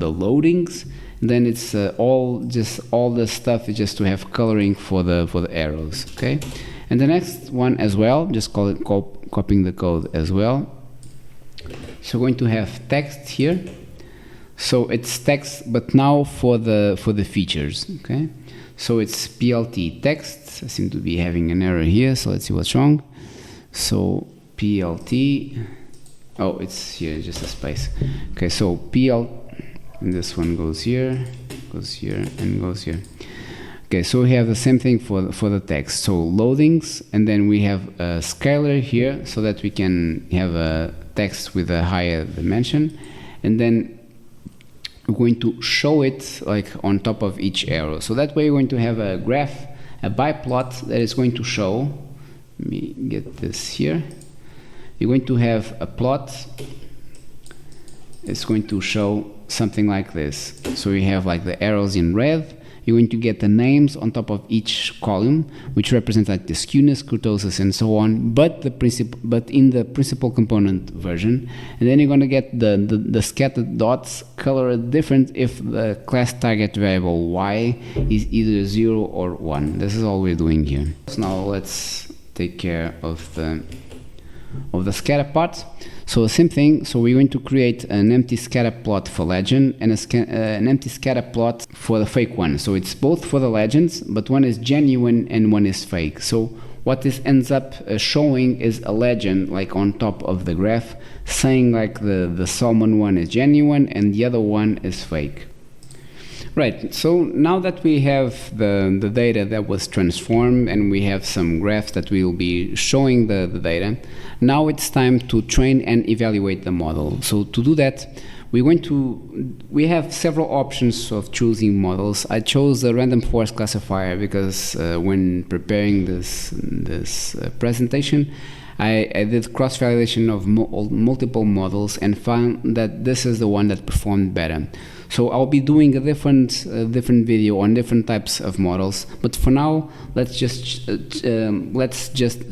loadings. Then it's all the stuff is just to have coloring for the arrows, okay? And the next one as well, just call it copying the code as well. So we're going to have text here. So it's text, but now for the features, okay? So it's PLT text. I seem to be having an error here, so let's see what's wrong. So PLT, oh, it's here, just a space. Okay, so and this one goes here, and goes here. Okay, so we have the same thing for the text. So loadings, and then we have a scalar here, so that we can have a text with a higher dimension, and then we're going to show it like on top of each arrow. So that way, we're going to have a graph, a biplot that is going to show. Let me get this here. You're going to have a plot. It's going to show something like this. So we have like the arrows in red. You're going to get the names on top of each column, which represent like the skewness, kurtosis, and so on, but in the principal component version. And then you're going to get the scattered dots colored different if the class target variable y is either 0 or 1. This is all we're doing here. So now let's take care of the scatter part. So same thing, so we're going to create an empty scatter plot for legend and an empty scatter plot for the fake one. So it's both for the legends, but one is genuine and one is fake. So what this ends up showing is a legend like on top of the graph, saying like the salmon one is genuine and the other one is fake. Right, so now that we have the data that was transformed and we have some graphs that will be showing the data, now it's time to train and evaluate the model. So to do that, we have several options of choosing models. I chose the random forest classifier because when preparing this presentation, I did cross-validation of multiple models and found that this is the one that performed better. So I'll be doing a different video on different types of models, but for now let's just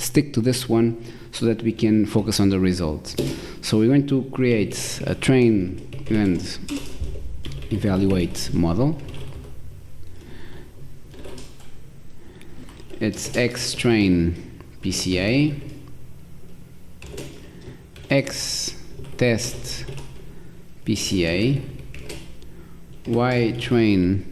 stick to this one so that we can focus on the results. So we're going to create a train and evaluate model. It's X train PCA, X test PCA, Y train,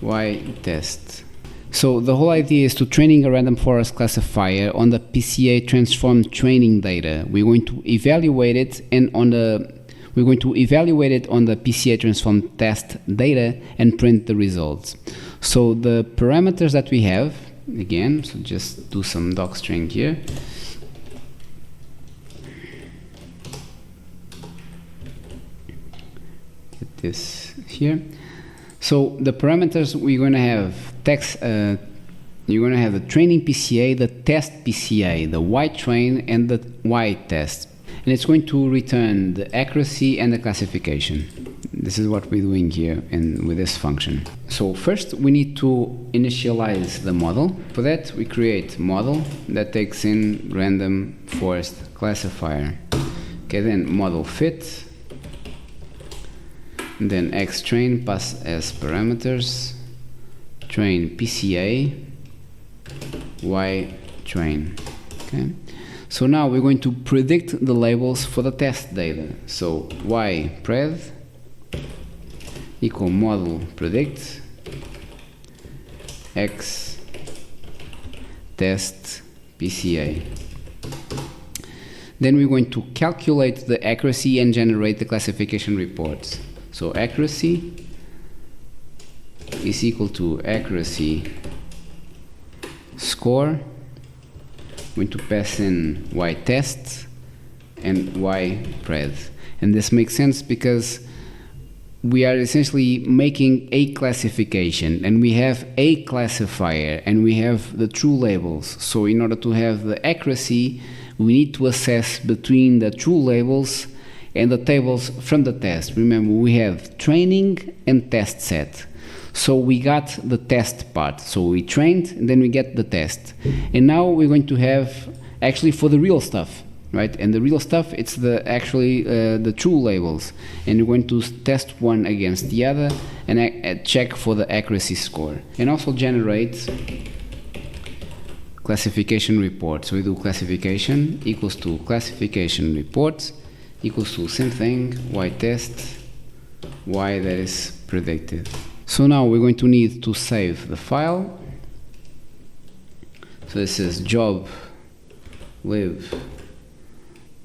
Y test. So the whole idea is to training a random forest classifier on the PCA transformed training data. We're going to evaluate it on the PCA transformed test data and print the results. So the parameters that we have, again, so just do some docstring here. Get this here. So the parameters we're going to have text. You're going to have the training PCA, the test PCA, the Y train, and the Y test. And it's going to return the accuracy and the classification. This is what we're doing here with this function. So first we need to initialize the model. For that we create model that takes in random forest classifier. Okay, then model fit. And then X train pass as parameters, train PCA, Y train. Okay. So now we're going to predict the labels for the test data. So Y pred equal model predict X test PCA. Then we're going to calculate the accuracy and generate the classification reports. So accuracy is equal to accuracy score. We're going to pass in Y test and Y pred. And this makes sense because we are essentially making a classification, and we have a classifier and we have the true labels. So in order to have the accuracy, we need to assess between the true labels and the tables from the test. Remember, we have training and test set. So we got the test part. So we trained and then we get the test. And now we're going to have actually for the real stuff, right? And the real stuff, it's the true labels. And we're going to test one against the other and check for the accuracy score. And also generate classification report. So we do classification equals to classification report equals to same thing, Y test, Y that is predicted. So now we're going to need to save the file. So this is job live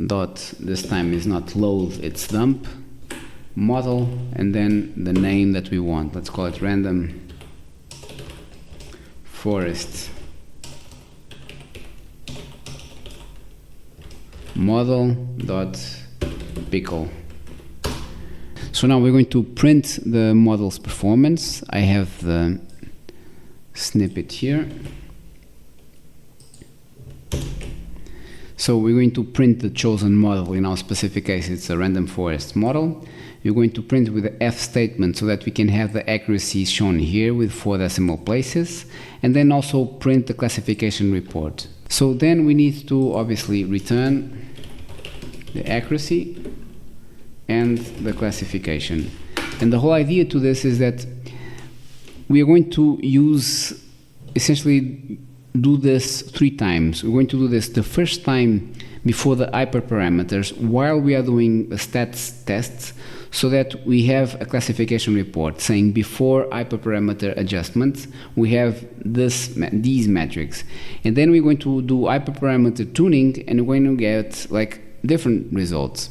dot, this time is not load, it's dump, model, and then the name that we want. Let's call it random forest model dot pickle. So now we're going to print the model's performance. I have the snippet here. So we're going to print the chosen model. In our specific case, it's a random forest model. We're going to print with the F statement so that we can have the accuracy shown here with 4 decimal places, and then also print the classification report. So then we need to obviously return the accuracy and the classification. And the whole idea to this is that we are going to essentially do this 3 times. We're going to do this the first time before the hyperparameters while we are doing the stats tests, so that we have a classification report saying before hyperparameter adjustments we have these metrics, and then we're going to do hyperparameter tuning and we're going to get like different results.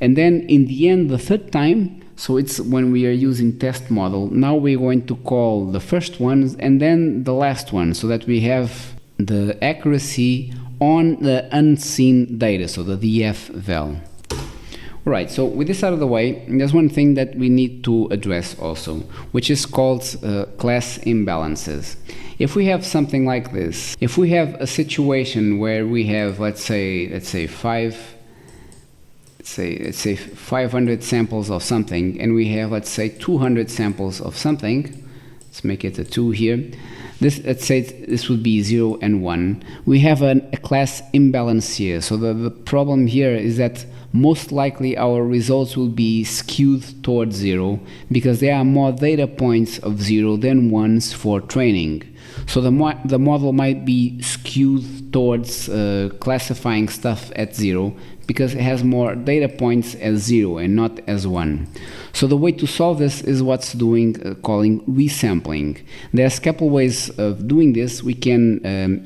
And then in the end, the third time, so it's when we are using test model, now we're going to call the first ones and then the last one, so that we have the accuracy on the unseen data, so the DF val. Right, so with this out of the way, there's one thing that we need to address also, which is called class imbalances. If we have something like this, if we have a situation where we have, let's say 500 samples of something, and we have, let's say, 200 samples of something, let's make it a 2 here. Let's say this would be 0 and 1. We have a class imbalance here. So the problem here is that most likely our results will be skewed towards 0, because there are more data points of 0 than 1s for training. So the model might be skewed towards classifying stuff at 0, because it has more data points as 0 and not as 1. So the way to solve this is what's calling resampling. There's a couple ways of doing this. We can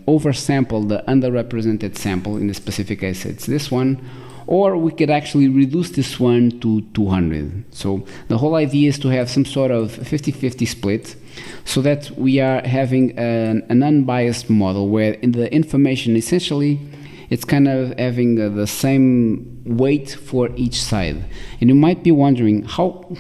oversample the underrepresented sample. In the specific case, it's this one. Or we could actually reduce this one to 200. So the whole idea is to have some sort of 50-50 split, so that we are having an unbiased model where in the information essentially it's kind of having the same weight for each side. And you might be wondering, how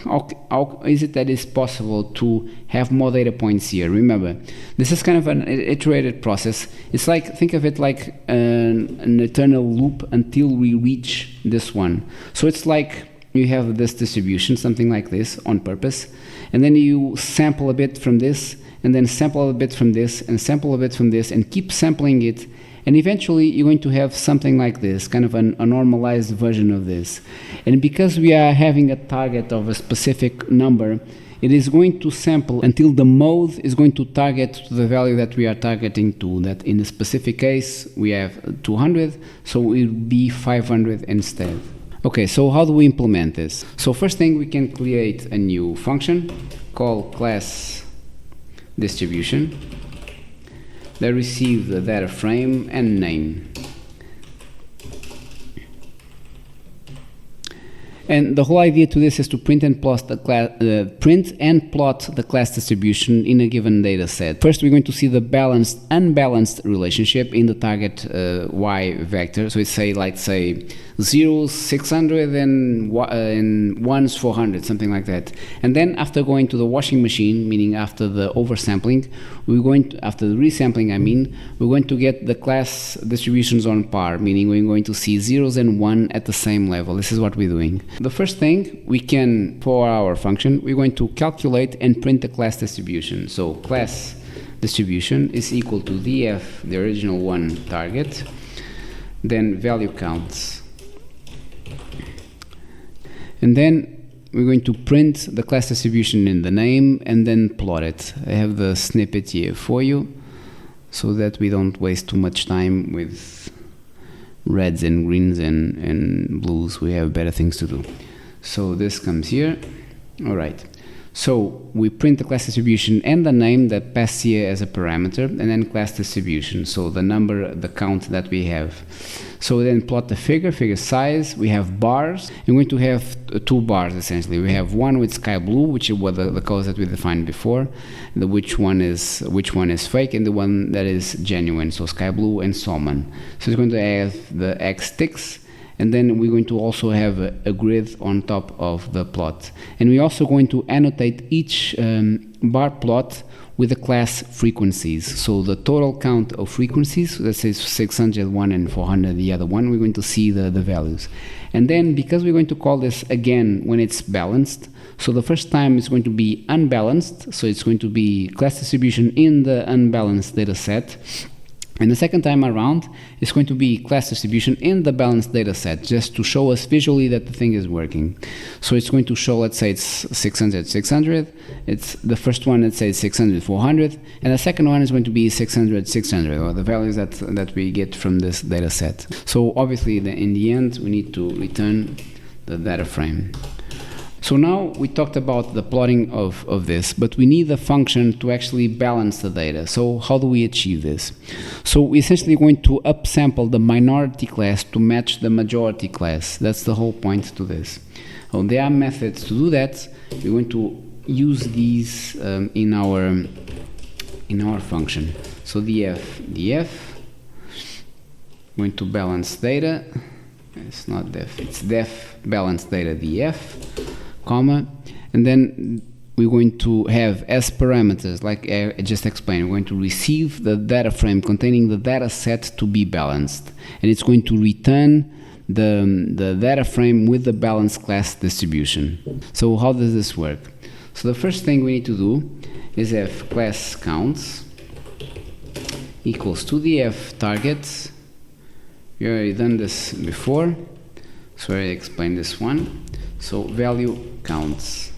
is it that it's possible to have more data points here? Remember, this is kind of an iterated process. It's like, think of it like an eternal loop until we reach this one. So it's like you have this distribution, something like this on purpose, and then you sample a bit from this, and then sample a bit from this, and sample a bit from this, and keep sampling it. And eventually you're going to have something like this, kind of a normalized version of this. And because we are having a target of a specific number, it is going to sample until the mode is going to target to the value that we are targeting to. That in the specific case we have 200, so it will be 500 instead. Okay, so how do we implement this? So first thing, we can create a new function called class distribution that receive the data frame and name. And the whole idea to this is to print and plot the class distribution in a given data set. First, we're going to see the balanced, unbalanced relationship in the target y vector. So it's say 0s 600 and 1s 400, something like that. And then after going to the washing machine, meaning after the oversampling, after the resampling, we're going to get the class distributions on par, meaning we're going to see 0s and 1 at the same level. This is what we're doing. The first thing we can, for our function, we're going to calculate and print the class distribution. So class distribution is equal to df, the original one target, then value counts. And then we're going to print the class distribution in the name and then plot it. I have the snippet here for you so that we don't waste too much time with reds and greens and blues. We have better things to do. So this comes here. All right. So we print the class distribution and the name that pass here as a parameter, and then class distribution. So the number, the count that we have. So then plot the figure size. We have bars. And we're going to have two bars essentially. We have one with sky blue, which is what the colors that we defined before, which one is fake, and the one that is genuine. So sky blue and salmon. So it's going to have the X ticks. And then we're going to also have a grid on top of the plot. And we're also going to annotate each bar plot with the class frequencies. So the total count of frequencies, let's say 601 and 400, the other one, we're going to see the values. And then because we're going to call this again when it's balanced, so the first time it's going to be unbalanced, so it's going to be class distribution in the unbalanced data set. And the second time around, it's going to be class distribution in the balanced data set, just to show us visually that the thing is working. So it's going to show, let's say it's 600, 600. It's the first one, let's say it's 600, 400. And the second one is going to be 600, 600, or the values that we get from this data set. So obviously, in the end, we need to return the data frame. So now we talked about the plotting of this, but we need a function to actually balance the data. So how do we achieve this? So we're essentially going to upsample the minority class to match the majority class. That's the whole point to this. So there are methods to do that. We're going to use these in our function. So def, going to balance data. It's not def, it's def balance data def, comma, and then we're going to have as parameters, like I just explained, we're going to receive the data frame containing the data set to be balanced, and it's going to return the data frame with the balanced class distribution. So how does this work? So the first thing we need to do is have class counts equals to df target. We already done this before, so I explained this one. So value counts.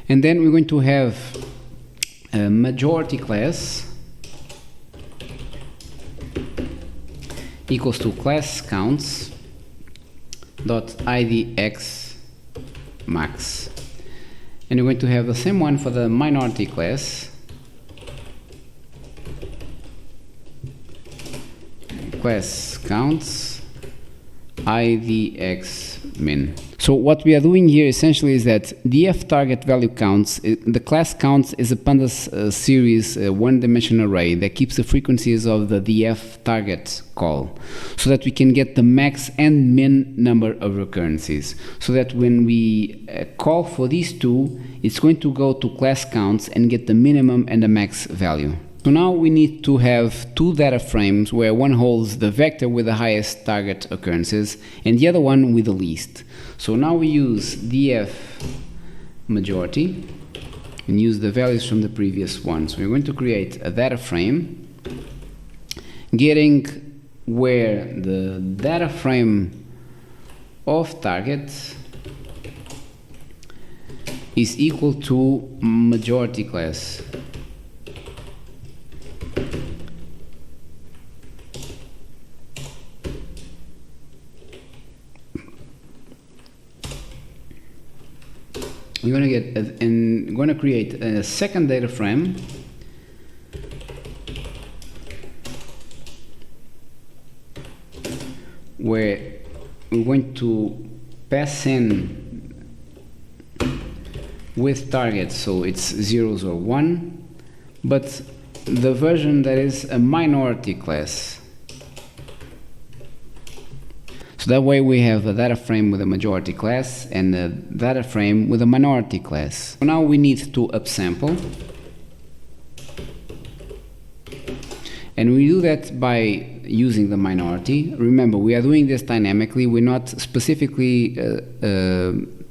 And then we're going to have a majority class equals to class counts dot idx max. And we're going to have the same one for the minority class. Class counts idx min. So what we are doing here essentially is that df target value counts, the class counts is a pandas series one-dimensional array that keeps the frequencies of the df target call, so that we can get the max and min number of recurrences, so that when we call for these two, it's going to go to class counts and get the minimum and the max value. So now we need to have two data frames where one holds the vector with the highest target occurrences and the other one with the least. So now we use df majority and use the values from the previous one. So we're going to create a data frame getting where the data frame of target is equal to majority class. We're going to create a second data frame where we're going to pass in with targets, so it's zeros or one, but the version that is a minority class. So that way we have a data frame with a majority class and a data frame with a minority class. So now we need to upsample. And we do that by using the minority. Remember, we are doing this dynamically. We're not specifically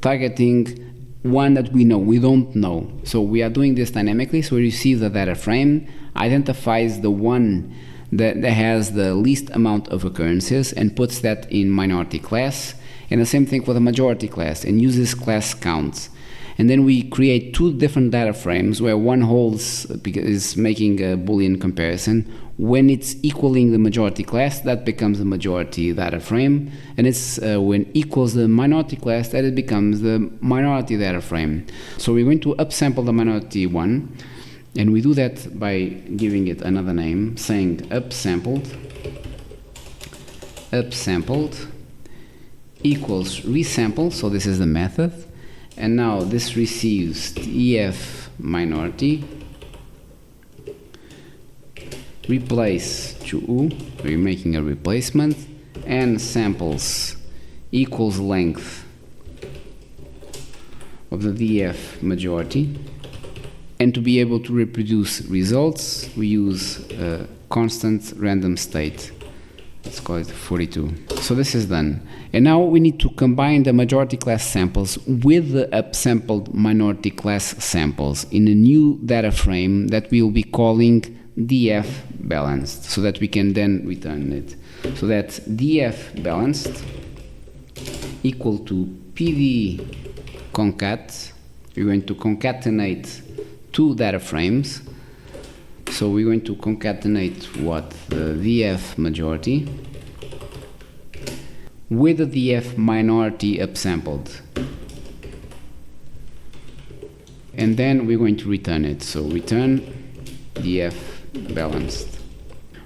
targeting one that we know. We don't know. So we are doing this dynamically. So we receive the data frame, identifies the one that has the least amount of occurrences and puts that in minority class, and the same thing for the majority class, and uses class counts. And then we create two different data frames where one holds, is making a Boolean comparison. When it's equaling the majority class, that becomes the majority data frame, and it's when equals the minority class, that it becomes the minority data frame. So we're going to upsample the minority one. And we do that by giving it another name, saying upsampled equals resample, so this is the method. And now this receives ef minority, replace to u, we're making a replacement, and samples equals length of the df majority. And to be able to reproduce results, we use a constant random state let's call it 42. So this is done. And now we need to combine the majority class samples with the upsampled minority class samples in a new data frame that we will be calling df balanced, so that we can then return it. So that's df balanced equal to pv concat. We're going to concatenate two data frames. So we're going to concatenate what? The df majority with the df minority upsampled. And then we're going to return it. So return df balanced.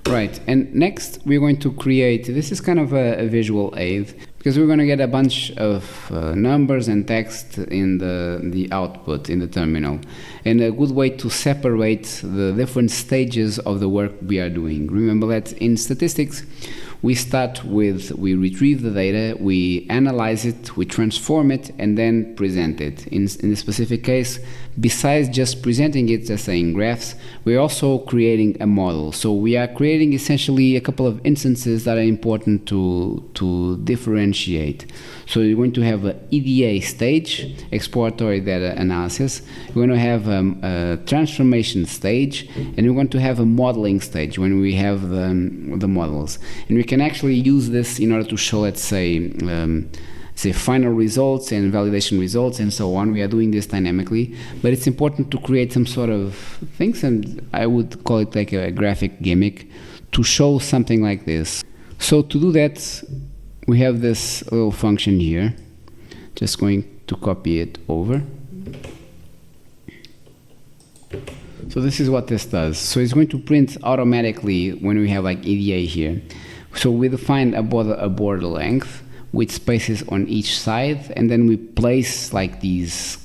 Right, and next we're going to create, this is kind of a visual aid, because we're going to get a bunch of numbers and text in the output in the terminal. And a good way to separate the different stages of the work we are doing. Remember that in statistics, we start with, we retrieve the data, we analyze it, we transform it, and then present it. In this specific case, besides just presenting it as saying graphs, we're also creating a model. So we are creating essentially a couple of instances that are important to differentiate. So you're going to have an EDA stage, exploratory data analysis. We're going to have a transformation stage, and we're going to have a modeling stage when we have the models. And we can actually use this in order to show, let's say final results and validation results and so on. We are doing this dynamically, but it's important to create some sort of things, and I would call it like a graphic gimmick to show something like this. So to do that, we have this little function here. Just going to copy it over. So this is what this does. So it's going to print automatically when we have like EDA here. So we define a border length with spaces on each side, and then we place like these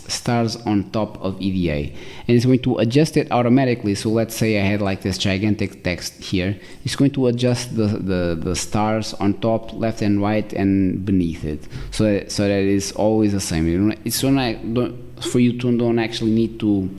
stars on top of EDA, and it's going to adjust it automatically. So let's say I had like this gigantic text here, it's going to adjust the stars on top, left and right, and beneath it, so that it is always the same. It's for you to don't actually need to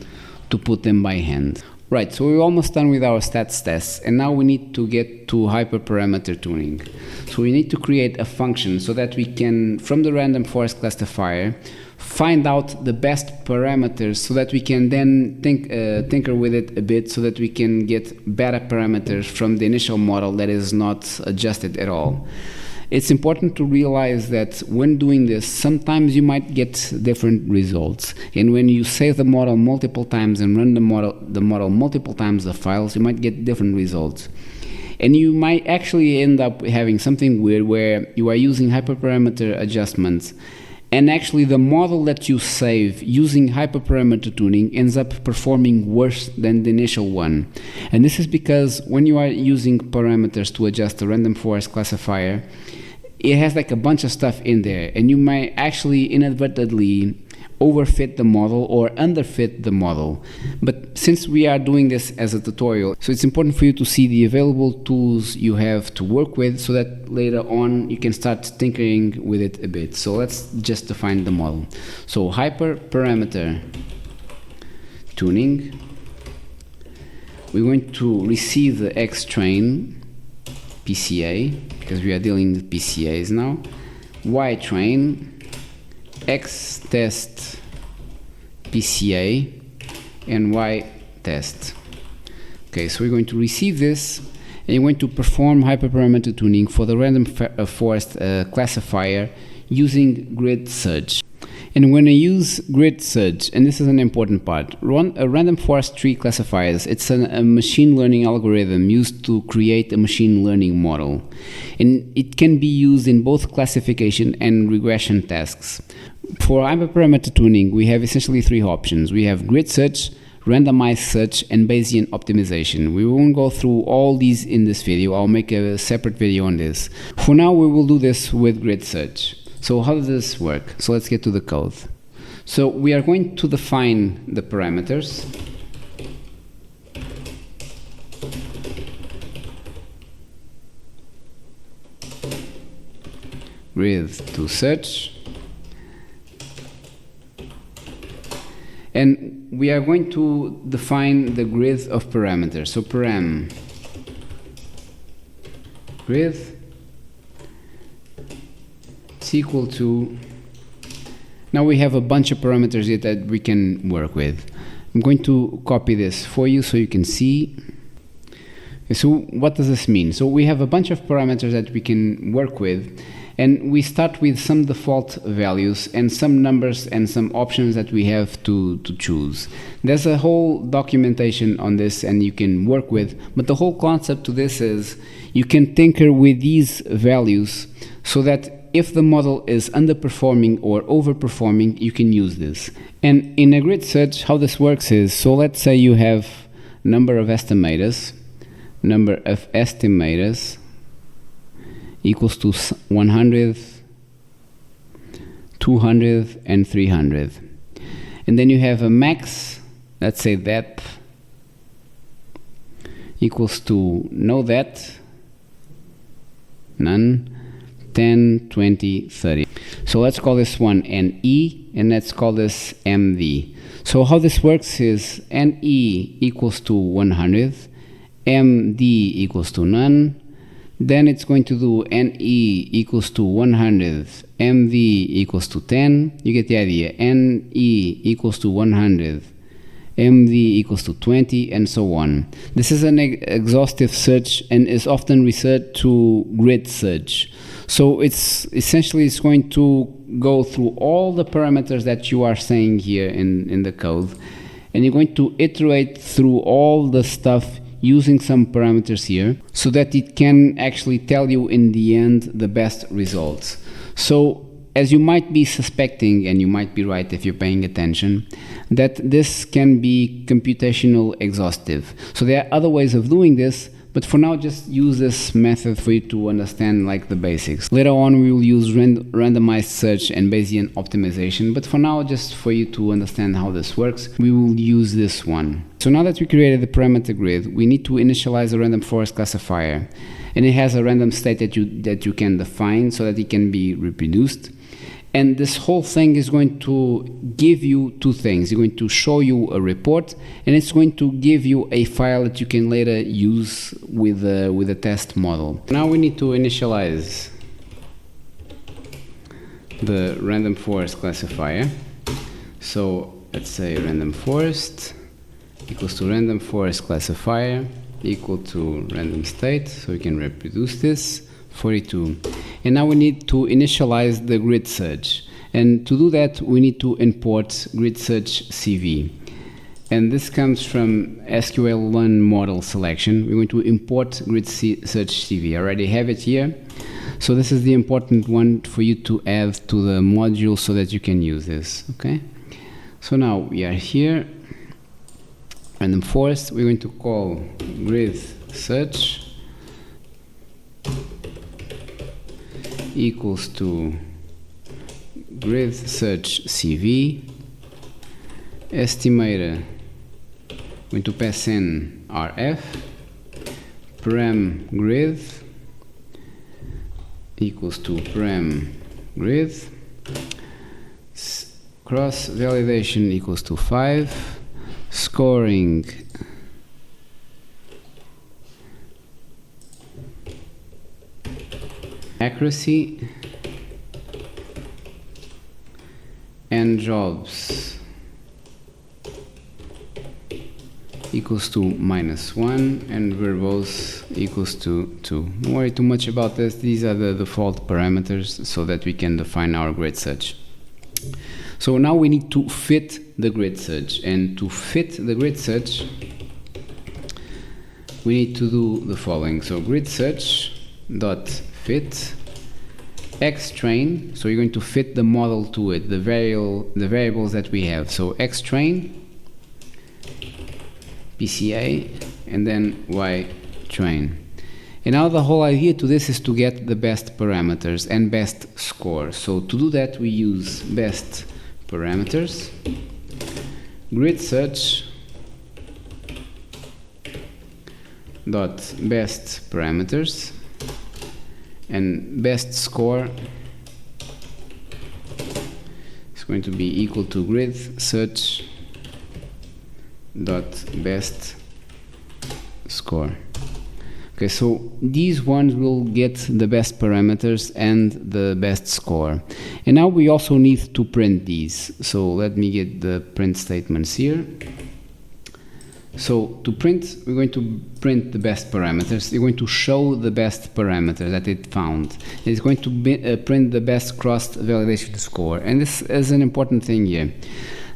put them by hand. Right, so we're almost done with our stats tests, and now we need to get to hyperparameter tuning. So we need to create a function so that we can, from the random forest classifier, find out the best parameters so that we can then tinker with it a bit so that we can get better parameters from the initial model that is not adjusted at all. It's important to realize that when doing this, sometimes you might get different results. And when you save the model multiple times and run the model multiple times the files, you might get different results. And you might actually end up having something weird where you are using hyperparameter adjustments, and actually the model that you save using hyperparameter tuning ends up performing worse than the initial one. And this is because when you are using parameters to adjust the random forest classifier, it has like a bunch of stuff in there, and you might actually inadvertently overfit the model or underfit the model. But since we are doing this as a tutorial, so it's important for you to see the available tools you have to work with so that later on you can start tinkering with it a bit. So let's just define the model. So hyperparameter tuning, we're going to receive the X-train PCA, because we are dealing with PCAs now, Y-train, X-test PCA, and Y-test. Okay, so we're going to receive this, and we're going to perform hyperparameter tuning for the random forest classifier using grid search. And when I use grid search, and this is an important part, a random forest tree classifiers, it's a machine learning algorithm used to create a machine learning model. And it can be used in both classification and regression tasks. For hyperparameter tuning, we have essentially three options. We have grid search, randomized search, and Bayesian optimization. We won't go through all these in this video. I'll make a separate video on this. For now, we will do this with grid search. So how does this work? So let's get to the code. So we are going to define the parameters. Grid to search. And we are going to define the grid of parameters. So param grid is equal to, now we have a bunch of parameters here that we can work with. I'm going to copy this for you so you can see. So what does this mean? So we have a bunch of parameters that we can work with, and we start with some default values and some numbers and some options that we have to choose. There's a whole documentation on this and you can work with, but the whole concept to this is you can tinker with these values so that if the model is underperforming or overperforming, you can use this. And in a grid search, how this works is, so let's say you have number of estimators equals to 100, 200, and 300. And then you have a max, let's say depth equals to no depth, none, 10, 20, 30. So let's call this one NE, and let's call this MD. So how this works is NE equals to 100, MD equals to none, then it's going to do NE equals to 100, MD equals to 10, you get the idea, NE equals to 100, MD equals to 20, and so on. This is an exhaustive search and is often referred to grid search. So it's essentially it's going to go through all the parameters that you are saying here in the code, and you're going to iterate through all the stuff using some parameters here so that it can actually tell you in the end the best results. So as you might be suspecting, and you might be right if you're paying attention, that this can be computational exhaustive. So there are other ways of doing this, but for now just use this method for you to understand like the basics. Later on we will use randomized search and Bayesian optimization, but for now just for you to understand how this works, we will use this one. So now that we created the parameter grid, we need to initialize a random forest classifier, and it has a random state that you can define so that it can be reproduced. And this whole thing is going to give you two things. It's going to show you a report, and it's going to give you a file that you can later use with a test model. Now we need to initialize the random forest classifier. So let's say random forest equals to random forest classifier equal to random state, so we can reproduce this. 42. And now we need to initialize the grid search, and to do that we need to import grid search CV, and this comes from SQL1 model selection. We're going to import grid search CV. I already have it here, so this is the important one for you to add to the module so that you can use this. Okay, so now we are here, random forest, we're going to call grid search equals to grid search CV, estimator, going to pass in RF, param grid equals to param grid, cross validation equals to 5, scoring accuracy, and jobs equals to -1, and verbose equals to 2. Don't worry too much about this. These are the default parameters so that we can define our grid search. So now we need to fit the grid search, and to fit the grid search we need to do the following. So grid search dot fit xtrain, so you're going to fit the model to it, the variables that we have. So xtrain, PCA, and then ytrain. And now the whole idea to this is to get the best parameters and best score. So to do that we use best parameters, grid search dot best parameters, and best score is going to be equal to grid search dot best score. Okay, so these ones will get the best parameters and the best score. And now we also need to print these. So let me get the print statements here. So to print, we're going to print the best parameters. You're going to show the best parameter that it found. It's going to print the best cross-validation score. And this is an important thing here.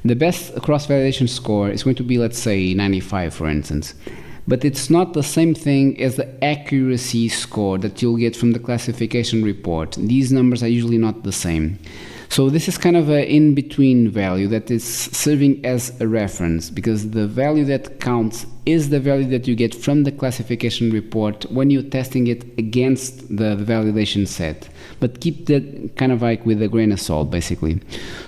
The best cross-validation score is going to be, let's say, 95, for instance. But it's not the same thing as the accuracy score that you'll get from the classification report. These numbers are usually not the same. So this is kind of an in-between value that is serving as a reference, because the value that counts is the value that you get from the classification report when you're testing it against the validation set. But keep that kind of like with a grain of salt, basically.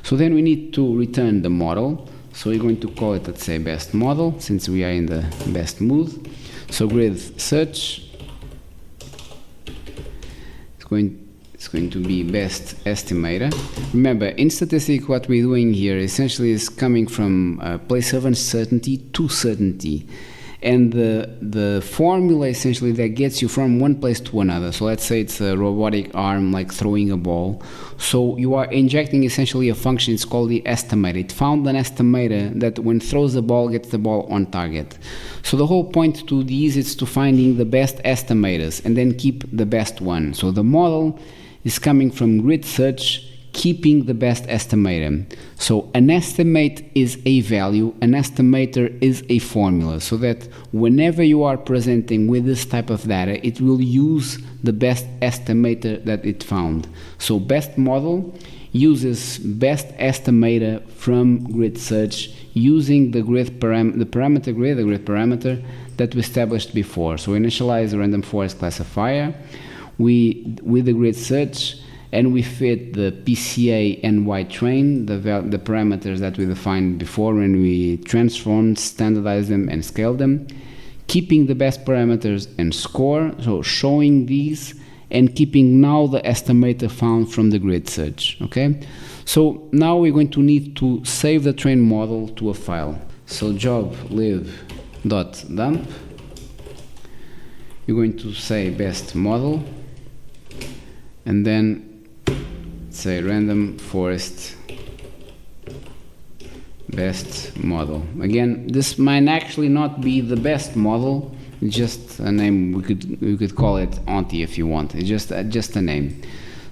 So then we need to return the model. So we're going to call it, let's say, best model, since we are in the best mood. So grid search. It's going to be best estimator. Remember, in Statistical, what we're doing here essentially is coming from a place of uncertainty to certainty. And the formula essentially that gets you from one place to another. So let's say it's a robotic arm like throwing a ball. So you are injecting essentially a function, it's called the estimator. It found an estimator that when throws the ball, gets the ball on target. So the whole point to these is to finding the best estimators and then keep the best one. So the model is coming from grid search, keeping the best estimator. So an estimate is a value, an estimator is a formula, so that whenever you are presenting with this type of data, it will use the best estimator that it found. So best model uses best estimator from grid search using the grid parameter grid, the grid parameter that we established before. So initialize the random forest classifier with the grid search, and we fit the PCA and Y train, the parameters that we defined before when we transformed, standardized them, and scaled them, keeping the best parameters and score, so showing these, and keeping now the estimator found from the grid search. Okay, so now we're going to need to save the train model to a file. So job live.dump, you're going to say best model, and then say random forest best model. Again, this might actually not be the best model, just a name. We could call it Auntie if you want. It's just a name.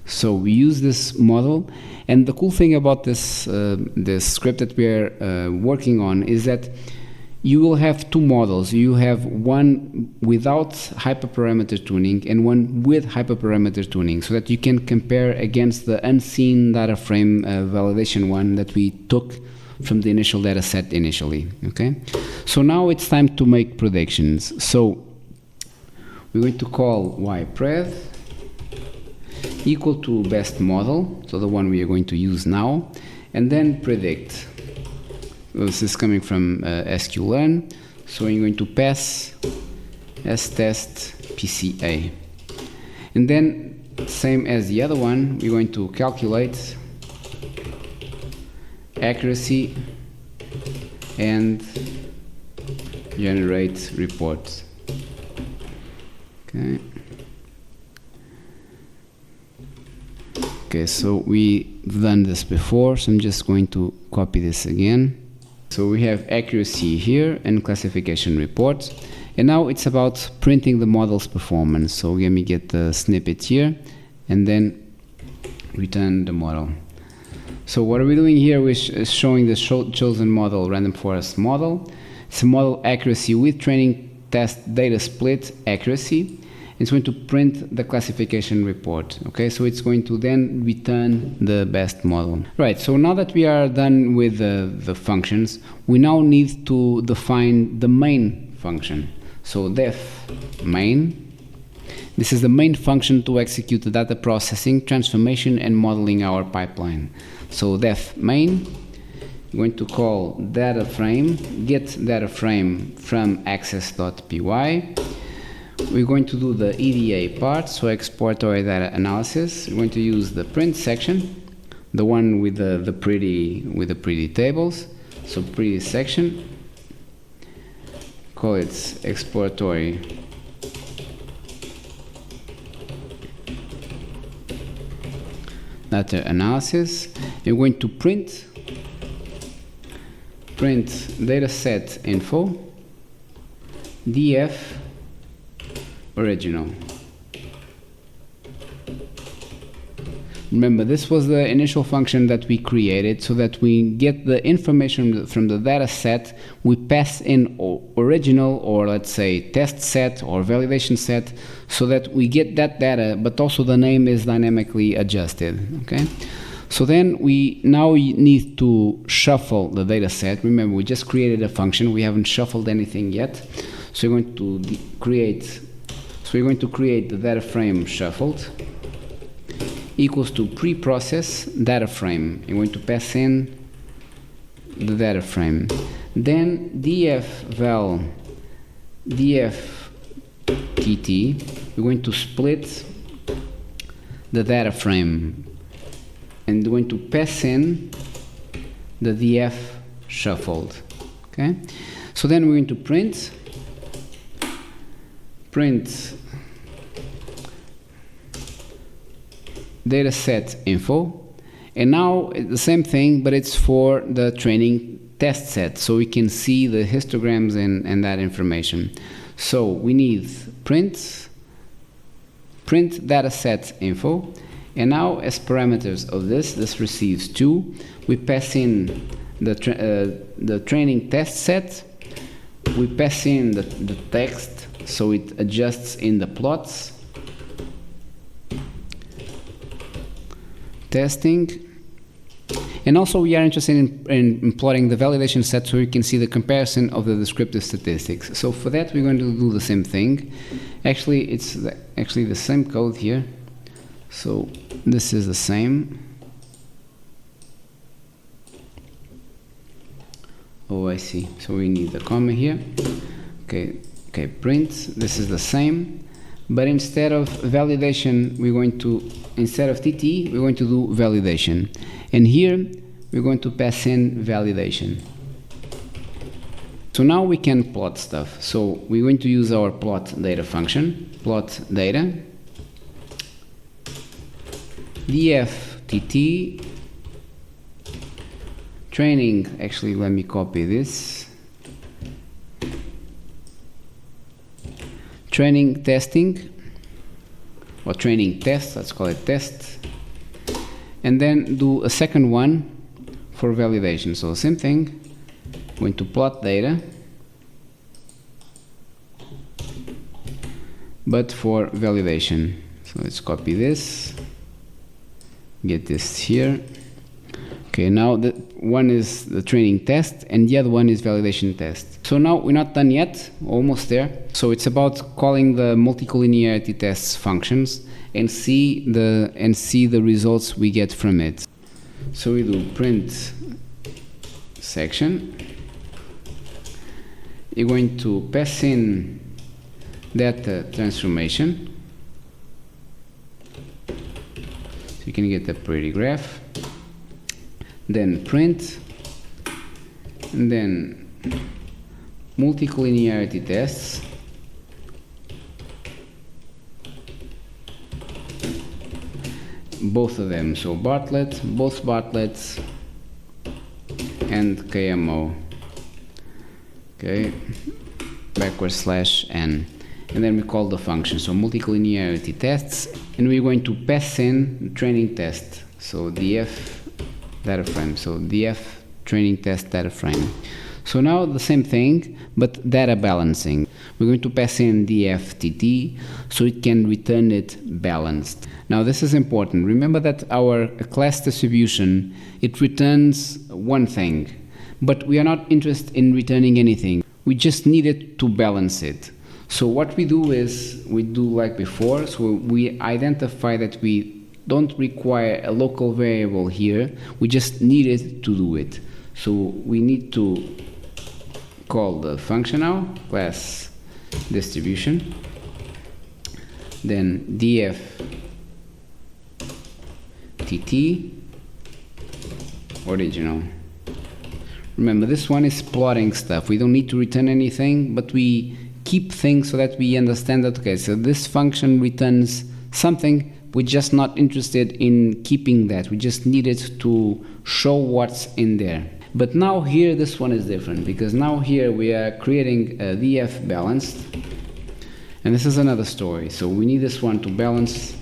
So we use this model, and the cool thing about this this script that we are working on is that you will have two models. You have one without hyperparameter tuning and one with hyperparameter tuning, so that you can compare against the unseen data frame validation one that we took from the initial data set initially. Okay, so now it's time to make predictions. So we're going to call ypred equal to best model, so the one we are going to use now, and then predict. This is coming from sklearn, so you're going to pass stest PCA. And then, same as the other one, we're going to calculate accuracy and generate reports. Okay. Okay, so we've done this before, so I'm just going to copy this again. So we have accuracy here and classification reports, and now it's about printing the model's performance. So let me get the snippet here and then return the model. So what are we doing here? We're showing the chosen model, random forest model. It's a model accuracy with training test data split accuracy. It's going to print the classification report. Okay, so it's going to then return the best model. Right, so now that we are done with the functions, we now need to define the main function. So def main, this is the main function to execute the data processing, transformation, and modeling our pipeline. So def main, we're going to call data frame, get data frame from access.py. We're going to do the EDA part, so exploratory data analysis. We're going to use the print section, the one with the pretty tables. So pretty section, call it exploratory data analysis. You're going to print dataset info df original. Remember, this was the initial function that we created so that we get the information from the data set. We pass in original, or let's say test set or validation set, so that we get that data, but also the name is dynamically adjusted. Okay. So then we now need to shuffle the data set. Remember, we just created a function. We haven't shuffled anything yet. So we're going to create the data frame shuffled equals to pre-process data frame. You're going to pass in the data frame. Then df val df tt, we're going to split the data frame and we're going to pass in the df shuffled. Okay, so then we're going to print dataset info, and now the same thing, but it's for the training test set, so we can see the histograms and that information. So we need print dataset info, and now as parameters of this receives 2. We pass in the training test set. We pass in the text, so it adjusts in the plots. Testing, and also we are interested in plotting the validation set so we can see the comparison of the descriptive statistics. So for that we're going to do the same thing. Actually, it's actually the same code here. So this is the same. Oh, I see. So we need the comma here. Okay, print. This is the same. But instead of validation, instead of TT, we're going to do validation. And here, we're going to pass in validation. So now we can plot stuff. So we're going to use our plot data function, plot data, df TT, training, actually let me copy this, training testing, or training test, let's call it test, and then do a second one for validation. So same thing, going to plot data, but for validation. So let's copy this, get this here. Okay, now the one is the training test and the other one is validation test. So now we're not done yet, almost there. So it's about calling the multicollinearity tests functions and see the results we get from it. So we do print section. You're going to pass in data transformation. So you can get a pretty graph. Then print, and then multicollinearity tests, both of them, so Bartlett, both Bartletts, and KMO, okay, /n, and then we call the function, so multicollinearity tests, and we're going to pass in training test, so df data frame, so df training test data frame. So now the same thing, but data balancing. We're going to pass in df_tt so it can return it balanced. Now this is important. Remember that our class distribution, it returns one thing, but we are not interested in returning anything. We just need it to balance it. So what we do is, we do like before, so we identify that we don't require a local variable here, we just need it to do it. So we need to call the function now, class distribution, then df tt original. Remember, this one is plotting stuff. We don't need to return anything, but we keep things so that we understand that, okay, so this function returns something, we're just not interested in keeping that. We just needed to show what's in there. But now here, this one is different, because now here we are creating a df balanced, and this is another story. So we need this one to balance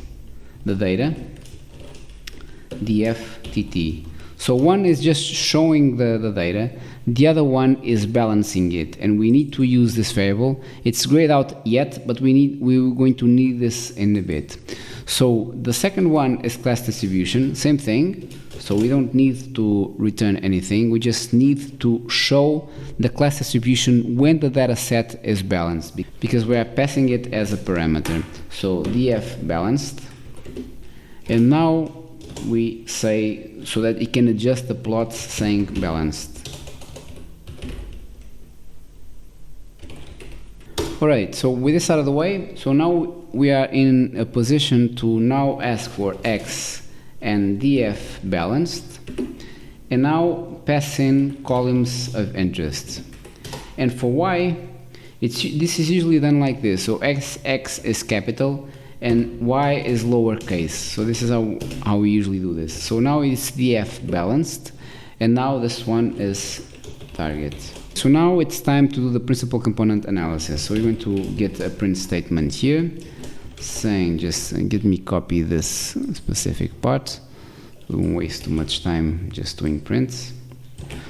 the data, df-tt. So one is just showing the data, the other one is balancing it, and we need to use this variable. It's grayed out yet, but we're going to need this in a bit. So the second one is class distribution, same thing. So we don't need to return anything, we just need to show the class distribution when the data set is balanced, because we are passing it as a parameter. So df balanced, and now we say, so that it can adjust the plots saying balanced. Alright, so with this out of the way, so now we are in a position to now ask for x and df balanced, and now pass in columns of interest. And for y, this is usually done like this. So x is capital and y is lowercase. So this is how we usually do this. So now it's df balanced, and now this one is target. So now it's time to do the principal component analysis. So we're going to get a print statement here saying, just get me copy this specific part. We won't waste too much time just doing prints.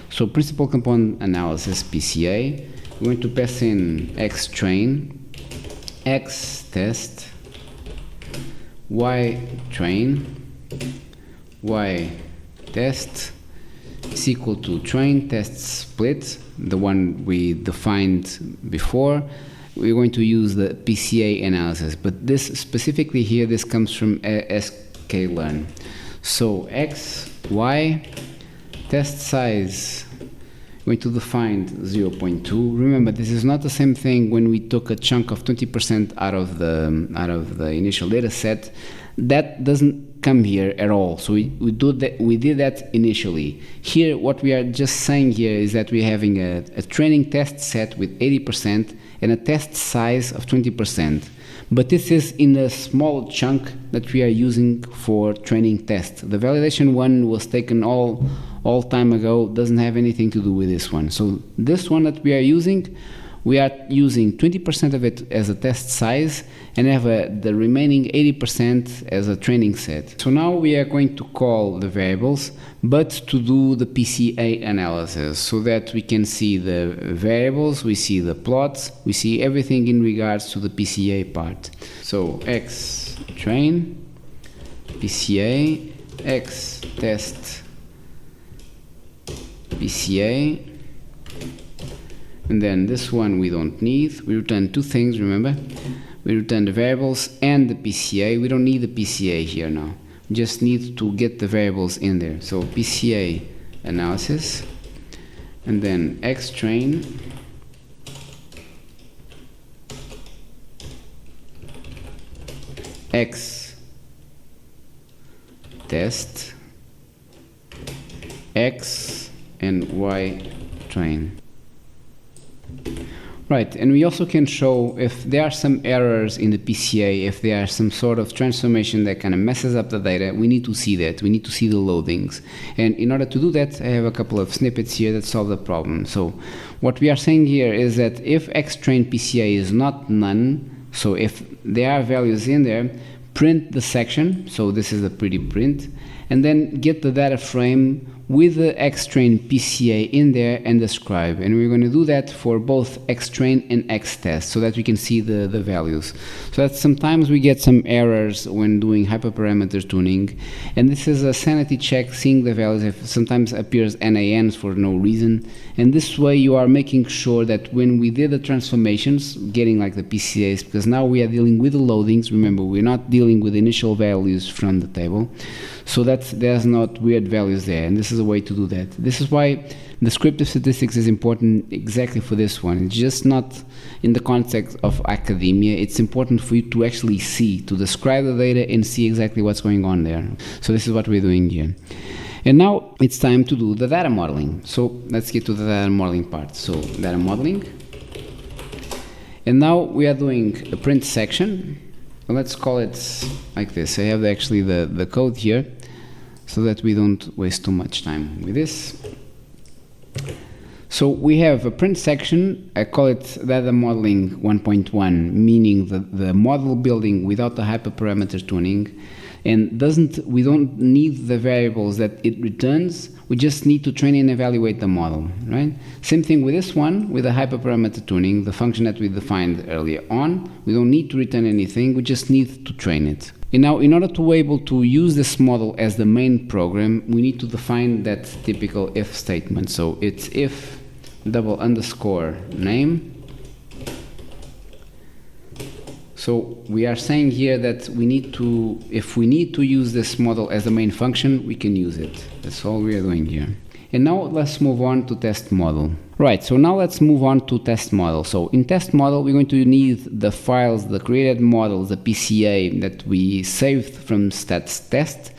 So principal component analysis, PCA, we're going to pass in x train, x test, y train, y test is equal to train test split, the one we defined before. We're going to use the PCA analysis, but this specifically here, this comes from sklearn. So x, y, test size, going to define 0.2. Remember, this is not the same thing when we took a chunk of 20% out of the initial data set. That doesn't come here at all. So we did that initially. Here, what we are just saying here is that we're having a training test set with 80% and a test size of 20%. But this is in a small chunk that we are using for training tests. The validation one was taken all time ago, doesn't have anything to do with this one. So this one that we are using 20% of it as a test size and have the remaining 80% as a training set. So now we are going to call the variables, but to do the PCA analysis so that we can see the variables, we see the plots, we see everything in regards to the PCA part. So x train, PCA, x test, PCA, and then this one we don't need. We return two things, remember? We return the variables and the PCA. We don't need the PCA here now. We just need to get the variables in there. So PCA analysis, and then x train, x test, x and y train. Right, and we also can show if there are some errors in the PCA, if there are some sort of transformation that kind of messes up the data, we need to see that. We need to see the loadings. And in order to do that, I have a couple of snippets here that solve the problem. So what we are saying here is that if xtrain PCA is not none, so if there are values in there, print the section, so this is a pretty print, and then get the data frame with the xtrain PCA in there and describe. And we're going to do that for both xtrain and xtest so that we can see the values. So that sometimes we get some errors when doing hyperparameter tuning, and this is a sanity check, seeing the values. If sometimes appears NANs for no reason, and this way you are making sure that when we did the transformations, getting like the PCAs, because now we are dealing with the loadings. Remember, we're not dealing with initial values from the table, so that there's not weird values there, and this is a way to do that. This is why descriptive statistics is important exactly for this one. It's just not in the context of academia. It's important for you to actually see, to describe the data and see exactly what's going on there. So this is what we're doing here. And now it's time to do the data modeling. So let's get to the data modeling part. So data modeling. And now we are doing a print section. let's call it like this. I have actually the code here so that we don't waste too much time with this. So we have a print section. I call it data modeling 1.1, meaning the model building without the hyperparameter tuning, and we don't need the variables that it returns. We just need to train and evaluate the model, right? Same thing with this one, with the hyperparameter tuning, the function that we defined earlier on. We don't need to return anything, we just need to train it. And now, in order to be able to use this model as the main program, we need to define that typical if statement. So it's if _name. So we are saying here that if we need to use this model as the main function, we can use it. That's all we are doing here. And now let's move on to test model. Right, so now let's move on to test model. So in test model, we're going to need the files, the created models, the PCA that we saved from stats test.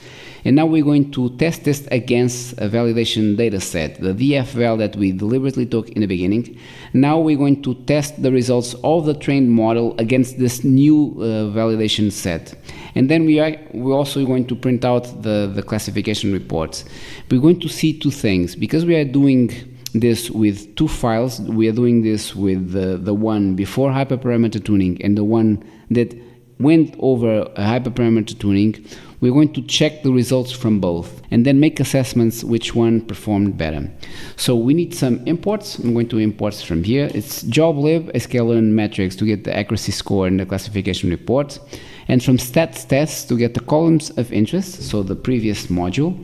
And now we're going to test this against a validation data set, the VFVal that we deliberately took in the beginning. Now we're going to test the results of the trained model against this new validation set. And then we're also going to print out the classification reports. We're going to see two things. Because we are doing this with two files, we are doing this with the one before hyperparameter tuning and the one that went over a hyperparameter tuning. We're going to check the results from both and then make assessments which one performed better. So we need some imports. I'm going to import from here. It's joblib, sklearn metrics to get the accuracy score and the classification report. And from stats tests to get the columns of interest, so the previous module.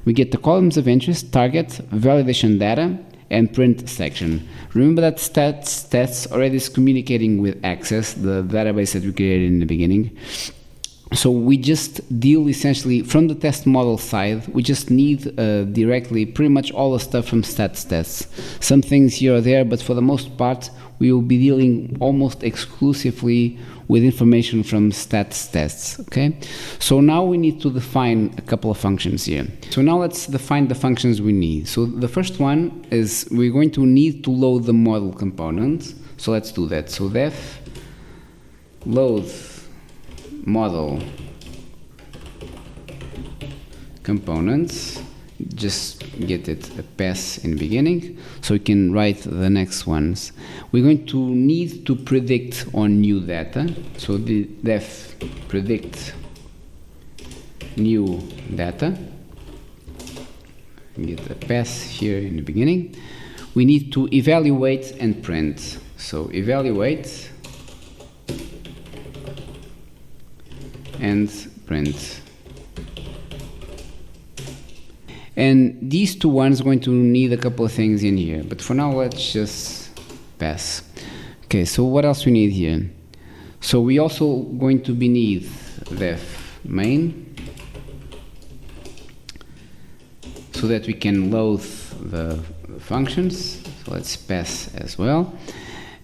We get the columns of interest, target, validation data, and print section. Remember that stats tests already is communicating with access, the database that we created in the beginning. So we just deal essentially from the test model side. We just need directly pretty much all the stuff from stats tests. Some things here or there, but for the most part, we will be dealing almost exclusively with information from stats tests, okay? So now we need to define a couple of functions here. So now let's define the functions we need. So the first one is we're going to need to load the model component. So let's do that. So def load model components, just get it a pass in the beginning so we can write the next ones. We're going to need to predict on new data, so the def predict new data, get a pass here in the beginning. We need to evaluate and print, so evaluate and print. And these two ones are going to need a couple of things in here, but for now let's just pass. Okay, so what else we need here? So we also going to be need def main so that we can load the functions. So let's pass as well.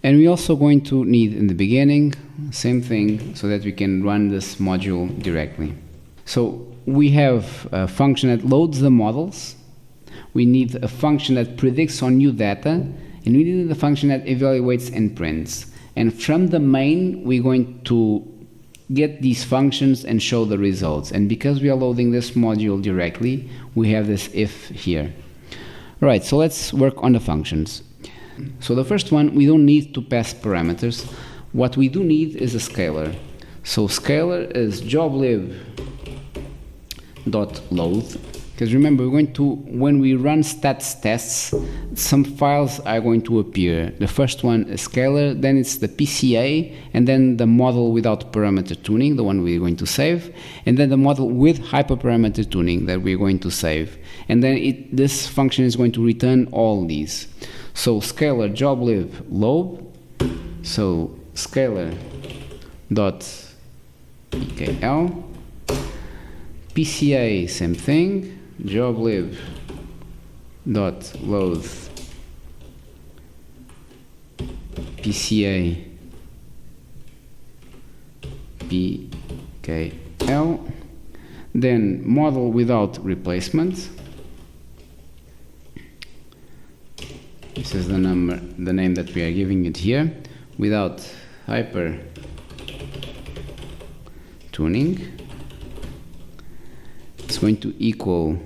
And we also going to need in the beginning same thing so that we can run this module directly. So we have a function that loads the models, we need a function that predicts on new data, and we need a function that evaluates and prints. And from the main, we're going to get these functions and show the results. And because we are loading this module directly, we have this if here. All right, so let's work on the functions. So the first one, we don't need to pass parameters. What we do need is a scalar. So scalar is joblib .load, because remember, we're going to, when we run stats tests, some files are going to appear. The first one is scalar, then it's the PCA, and then the model without parameter tuning, the one we're going to save, and then the model with hyperparameter tuning that we're going to save. And then this function is going to return all these. So scalar joblib load, so scalar dot pkl, PCA same thing, joblib dot load PCA pkl, then model without replacement. This is the name that we are giving it here, without hyper tuning. It's going to equal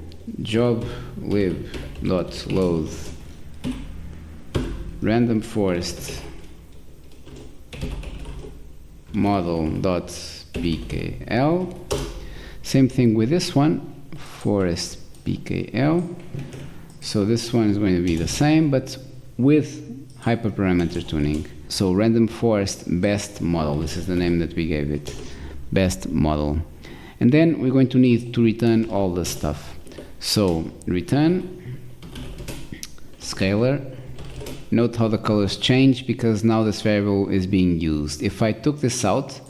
job lib dot load random forest model dot pkl. Same thing with this one, forest pkl. So this one is going to be the same, but with hyperparameter tuning. So random forest best model, this is the name that we gave it, best model. And then we're going to need to return all this stuff. So return scalar. Note how the colors change because now this variable is being used. If I took this out,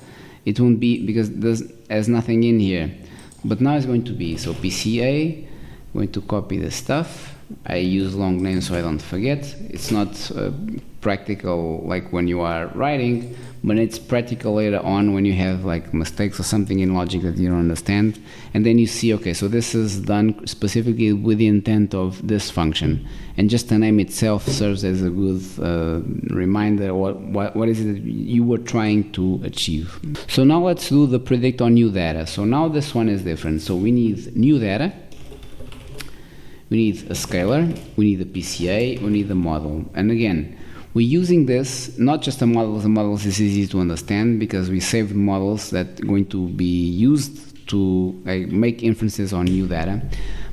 it won't be, because there's nothing in here. But now it's going to be, so PCA, I'm going to copy the stuff. I use long names so I don't forget. It's not practical like when you are writing, but it's practical later on when you have like mistakes or something in logic that you don't understand. And then you see, okay, so this is done specifically with the intent of this function. And just the name itself serves as a good reminder what is it that you were trying to achieve. So now let's do the predict on new data. So now this one is different. So we need new data. We need a scalar, we need a PCA, we need a model. And again, we're using this, not just the models is easy to understand because we saved models that are going to be used to make inferences on new data.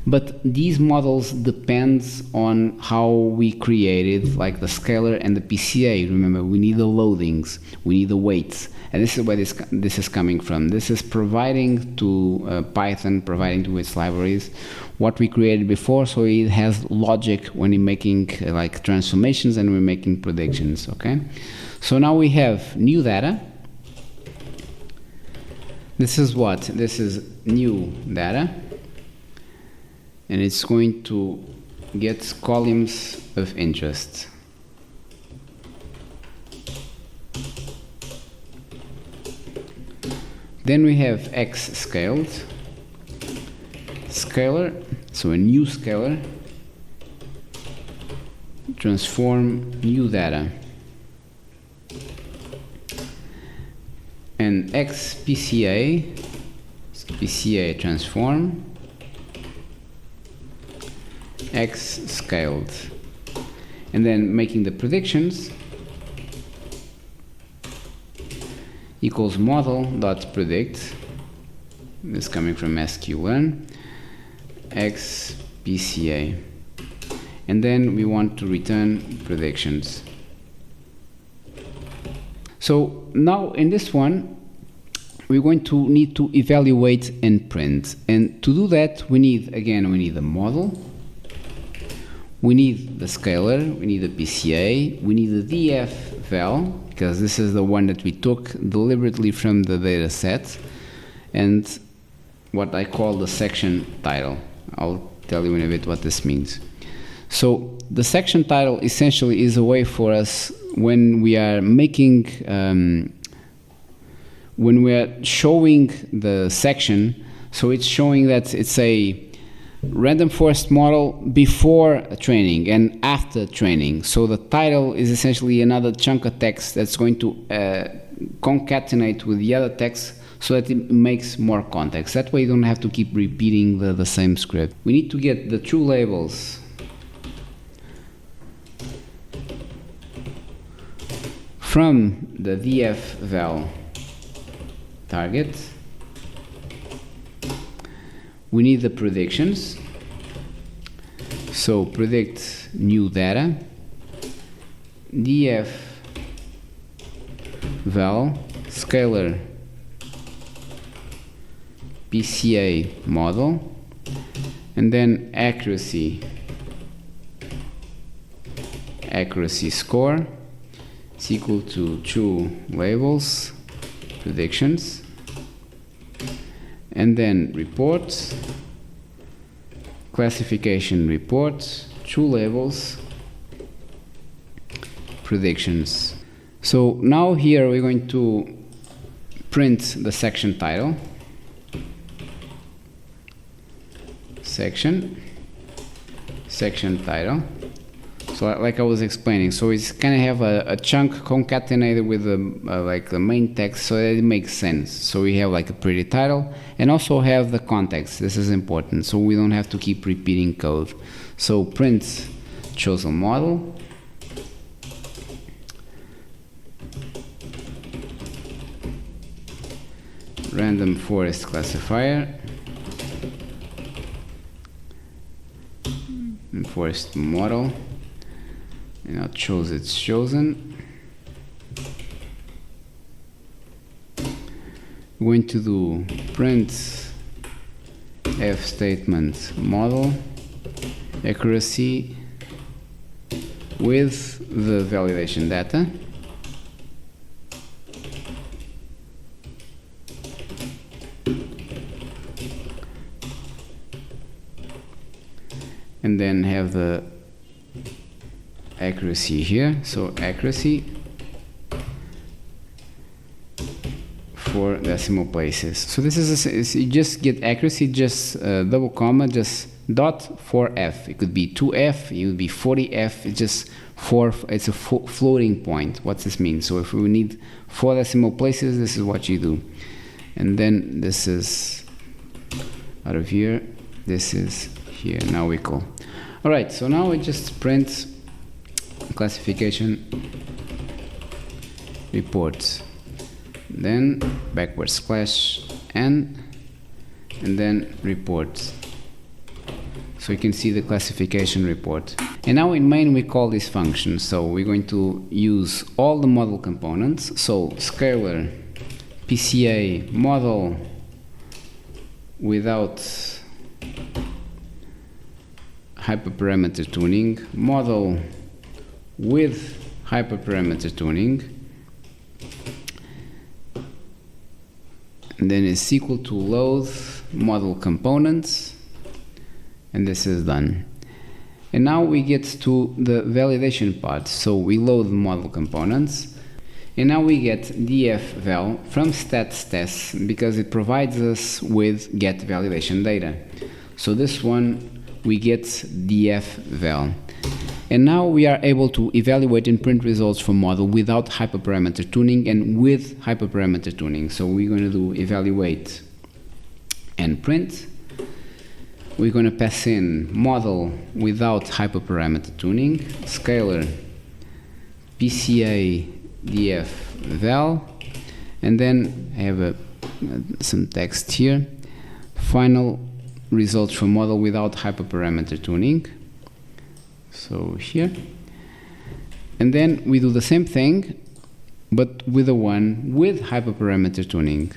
But these models depends on how we created like the scalar and the PCA. Remember, we need the loadings, we need the weights. And this is where this is coming from. This is providing to Python, providing to its libraries what we created before, so it has logic when we're making like transformations and we're making predictions, okay? So now we have new data. This is what? This is new data. And it's going to get columns of interest. Then we have X scaled, scalar, so a new scalar, transform new data, and X PCA, PCA transform, X scaled, and then making the predictions equals model dot predict, this coming from sklearn, X PCA, and then we want to return predictions. So now in this one we're going to need to evaluate and print, and to do that we need the model, we need the scalar, we need the PCA, we need the df val, because this is the one that we took deliberately from the data set, and what I call the section title. I'll tell you in a bit what this means. So the section title essentially is a way for us when we are making, when we are showing the section, so it's showing that it's a random forest model before training and after training. So the title is essentially another chunk of text that's going to concatenate with the other text so that it makes more context. That way you don't have to keep repeating the same script. We need to get the true labels from the df val target. We need the predictions. So predict new data, df val scalar PCA model, and then accuracy score is equal to true labels predictions, and then reports, classification reports, true labels, predictions. So now here we're going to print the section title, section title. So So like I was explaining, so it's kind of have a chunk concatenated with like the main text, so that it makes sense. So we have like a pretty title, and also have the context. This is important, so we don't have to keep repeating code. So print chosen model, random forest classifier, and forest model, and I'll choose it's chosen. I'm going to do print f statement model accuracy with the validation data. And then have the accuracy here. So accuracy for decimal places. So this is you just get accuracy, just double comma, just dot for f. It could be 2f, it would be 40f. It's just it's a floating point. What's this mean? So if we need 4 decimal places, this is what you do. And then this is out of here. This is here. Now we call. All right. So now we just print classification reports. Then backward slash n, and then reports. So you can see the classification report. And now in main we call this function. So we're going to use all the model components. So scalar, PCA, model without hyperparameter tuning, model with hyperparameter tuning, and then it's equal to load model components, and this is done. And now we get to the validation part. So we load the model components, and now we get df-val from stats tests because it provides us with get validation data. So this one we get df-val. And now we are able to evaluate and print results from model without hyperparameter tuning and with hyperparameter tuning. So we're going to do evaluate and print. We're going to pass in model without hyperparameter tuning, scalar, PCA, df, val, and then I have some text here. Final results from model without hyperparameter tuning. So here, and then we do the same thing, but with the one with hyperparameter tuning.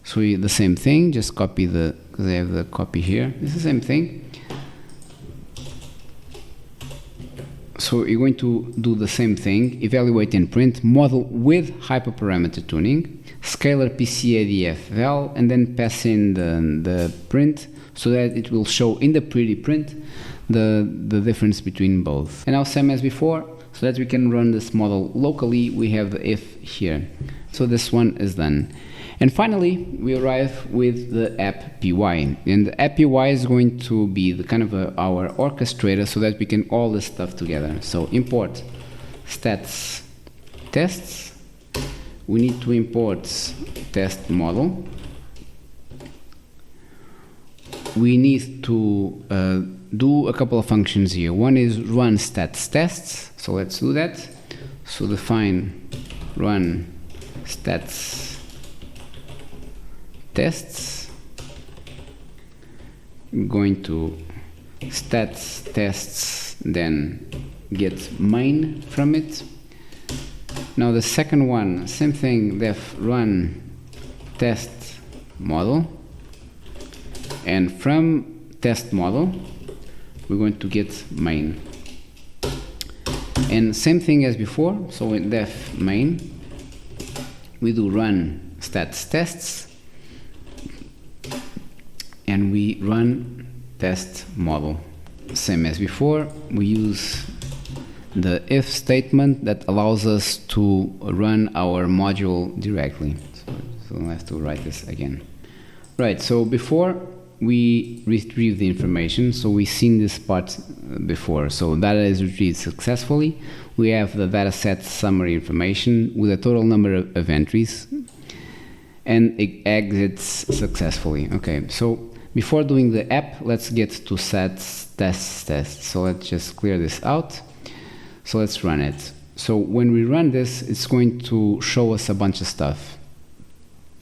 So the same thing, just copy because I have the copy here. It's the same thing. So you're going to do the same thing, evaluate and print model with hyperparameter tuning, scalar PCADF val, and then pass in the print so that it will show in the pretty print the difference between both. And now same as before, so that we can run this model locally, we have the if here. So this one is done. And finally, we arrive with the app PY. And the app PY is going to be the kind of our orchestrator so that we can all this stuff together. So import stats tests. We need to import test model. We need to do a couple of functions here. One is run stats tests. So let's do that. So define run stats tests. I'm going to stats tests, then get main from it. Now the second one, same thing, def run test model, and from test model we're going to get main. And same thing as before, so in def main we do run stats tests, and we run test model. Same as before, we use the if statement that allows us to run our module directly. So I don't have to write this again. Right, so before we retrieve the information. So we've seen this part before. So data is retrieved successfully. We have the dataset summary information with a total number of entries, and it exits successfully. Okay, so before doing the app, let's get to test. So let's just clear this out. So let's run it. So when we run this, it's going to show us a bunch of stuff.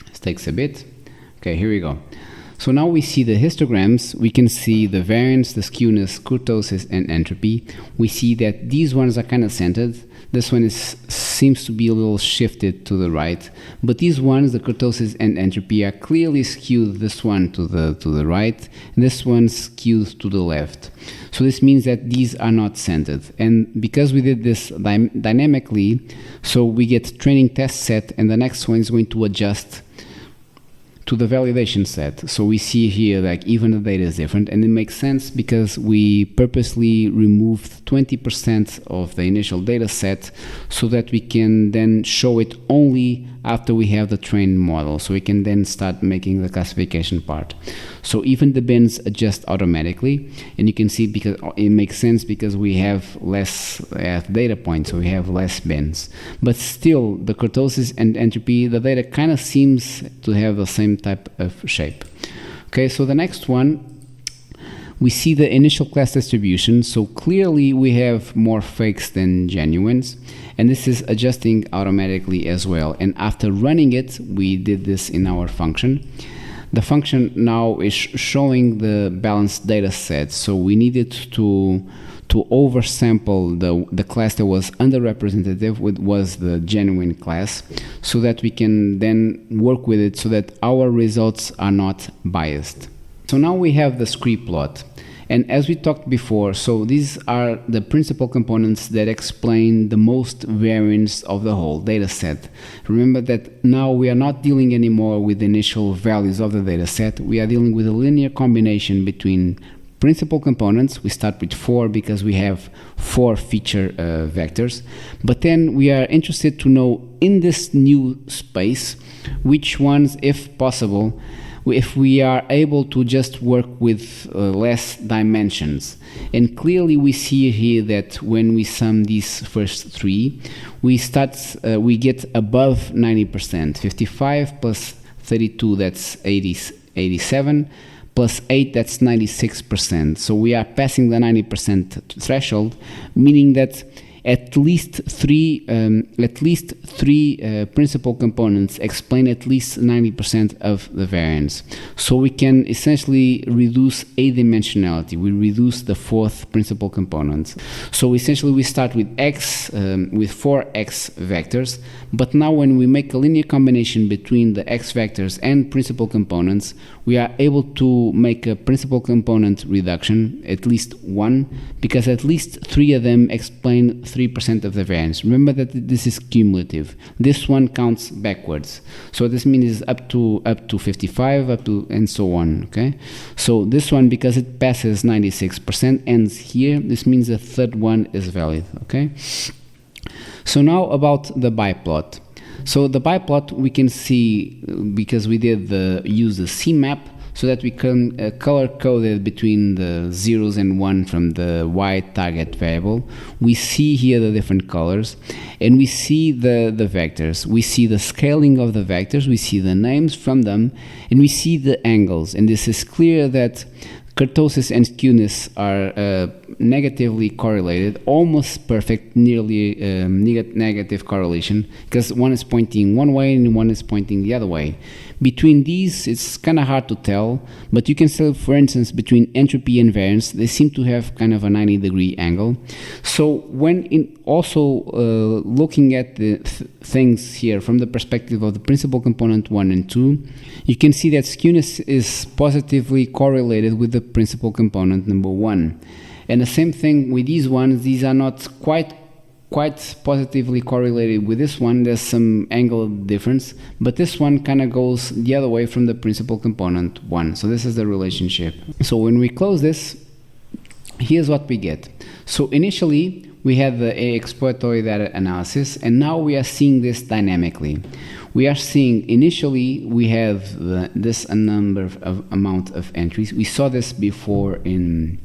This takes a bit. Okay, here we go. So now we see the histograms. We can see the variance, the skewness, kurtosis, and entropy. We see that these ones are kind of centered. This one seems to be a little shifted to the right, but these ones, the kurtosis and entropy, are clearly skewed. This one to the right, and this one skewed to the left. So this means that these are not centered. And because we did this dynamically, so we get training test set, and the next one is going to adjust to the validation set. So we see here like even the data is different, and it makes sense because we purposely removed 20% of the initial data set so that we can then show it only after we have the trained model, so we can then start making the classification part. So even the bins adjust automatically, and you can see because it makes sense because we have less data points, so we have less bins. But still, the kurtosis and entropy, the data kind of seems to have the same type of shape. Okay, so the next one, we see the initial class distribution. So clearly we have more fakes than genuines, and this is adjusting automatically as well. And after running it, we did this in our function. The function now is showing the balanced data set. So we needed to oversample the class that was underrepresented, which was the genuine class, so that we can then work with it so that our results are not biased. So now we have the scree plot. And as we talked before, so these are the principal components that explain the most variance of the whole data set. Remember that now we are not dealing anymore with the initial values of the data set. We are dealing with a linear combination between principal components. We start with 4 because we have 4 feature vectors. But then we are interested to know in this new space which ones, if possible, if we are able to just work with less dimensions. And clearly we see here that when we sum these first 3, we get above 90%. 55 plus 32, that's 87, plus 8, that's 96%. So we are passing the 90% threshold, meaning that at least three principal components explain at least 90% of the variance. So we can essentially reduce adimensionality. We reduce the 4th principal component. So essentially we start with x, with 4 x vectors, but now when we make a linear combination between the x vectors and principal components, we are able to make a principal component reduction, at least 1, because at least 3 of them explain 3% of the variance. Remember that this is cumulative. This one counts backwards. So this means it's up to 55, and so on. Okay. So this one, because it passes 96%, ends here. This means the 3rd one is valid. Okay. So now about the biplot. So the biplot we can see because we did use the CMap, so that we can color code it between the 0s and 1 from the Y target variable. We see here the different colors, and we see the vectors. We see the scaling of the vectors, we see the names from them, and we see the angles. And this is clear that kurtosis and skewness are negatively correlated, almost perfect, nearly negative correlation, because one is pointing one way and one is pointing the other way. Between these, it's kind of hard to tell, but you can say, for instance, between entropy and variance, they seem to have kind of a 90-degree angle. So when looking at the things here from the perspective of the principal component 1 and 2, you can see that skewness is positively correlated with the principal component number 1. And the same thing with these ones. These are not quite positively correlated with this one. There's some angle difference, but this one kind of goes the other way from the principal component 1. So this is the relationship. So when we close this, here's what we get. So initially we had the exploratory data analysis, and now we are seeing this dynamically. we are seeing initially we have this amount of entries. We saw this before in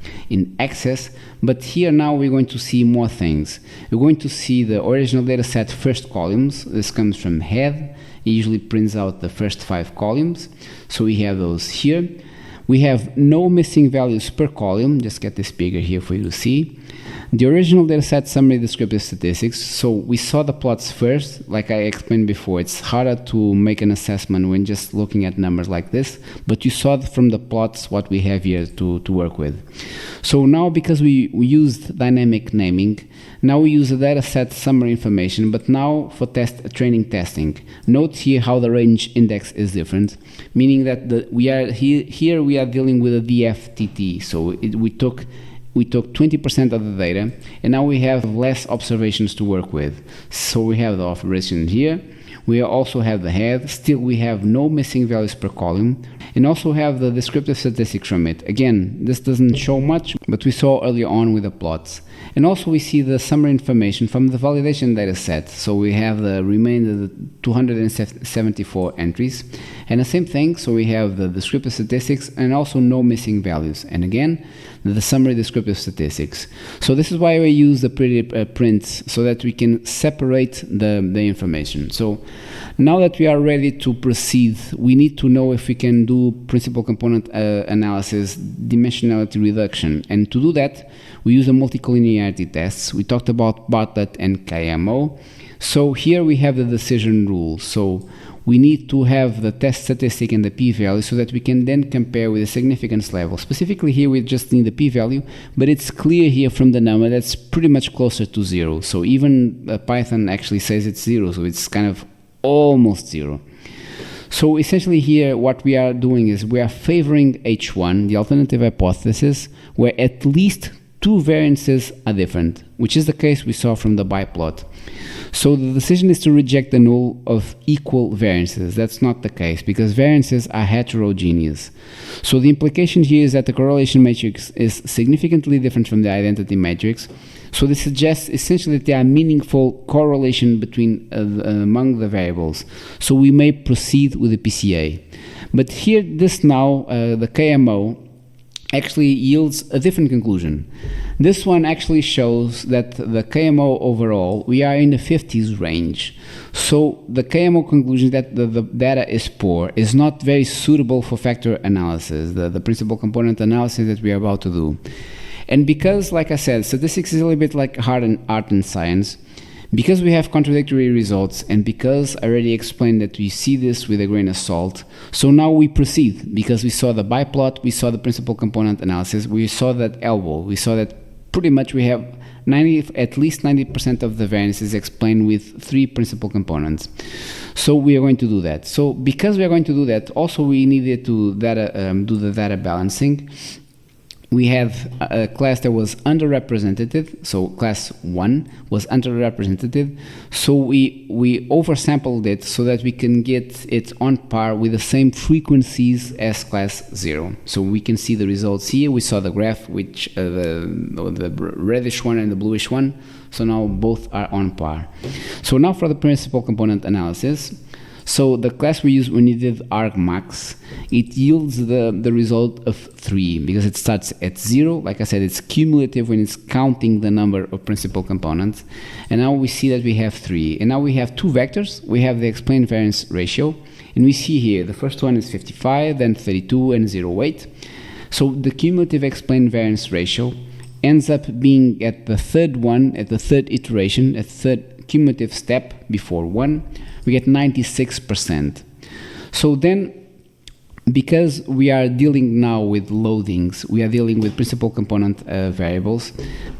access, but here now we're going to see more things. We're going to see the original data set first columns. This comes from head. It usually prints out the first 5 columns. So we have those here. We have no missing values per column. Just get this bigger here for you to see. The original dataset summary descriptive statistics. So we saw the plots first. Like I explained before, it's harder to make an assessment when just looking at numbers like this, but you saw from the plots what we have here to work with. So now, because we used dynamic naming, now we use the dataset summary information, but now for training testing. Note here how the range index is different, meaning that we are dealing with a DFTT. So we took 20% of the data, and now we have less observations to work with. So we have the operation here. We also have the head. Still, we have no missing values per column, and also have the descriptive statistics from it. Again, this doesn't show much, but we saw earlier on with the plots. And also we see the summary information from the validation data set. So we have the remainder, the 274 entries. And the same thing, so we have the descriptive statistics and also no missing values. And again, the summary descriptive statistics. So this is why we use the pretty prints, so that we can separate the information. So now that we are ready to proceed, we need to know if we can do principal component analysis, dimensionality reduction. And to do that, we use a multicollinearity tests. We talked about Bartlett and KMO. So here we have the decision rule. So we need to have the test statistic and the p-value so that we can then compare with the significance level. Specifically here we just need the p-value, but it's clear here from the number that's pretty much closer to 0. So even Python actually says it's 0, so it's kind of almost 0. So essentially here what we are doing is we are favoring H1, the alternative hypothesis, where at least 2 variances are different, which is the case we saw from the biplot. So the decision is to reject the null of equal variances. That's not the case, because variances are heterogeneous. So the implication here is that the correlation matrix is significantly different from the identity matrix. So this suggests essentially that there are meaningful correlation between among the variables. So we may proceed with the PCA. But here, the KMO actually yields a different conclusion. This one actually shows that the KMO overall, we are in the 50s range. So the KMO conclusion that the data is poor is not very suitable for factor analysis, the principal component analysis that we are about to do. And because, like I said, statistics is a little bit like art and science, because we have contradictory results, and because I already explained that we see this with a grain of salt, so now we proceed, because we saw the biplot, we saw the principal component analysis, we saw that elbow, we saw that pretty much we have at least 90% of the variances explained with 3 principal components. So we are going to do that. So because we are going to do that, also we needed to do the data balancing. We have a class that was underrepresented, so class 1 was underrepresented, so we oversampled it so that we can get it on par with the same frequencies as class 0. So we can see the results here. We saw the graph, which the reddish one and the bluish one, so now both are on par. So now for the principal component analysis. So the class we did argmax, it yields the result of 3, because it starts at 0. Like I said, it's cumulative when it's counting the number of principal components. And now we see that we have 3. And now we have 2 vectors. We have the explained variance ratio. And we see here, the first one is 55, then 32, and 0.8. So the cumulative explained variance ratio ends up being at the third one, at the third iteration, at the third cumulative step before 1. We get 96%. So then, because we are dealing now with loadings, we are dealing with principal component variables,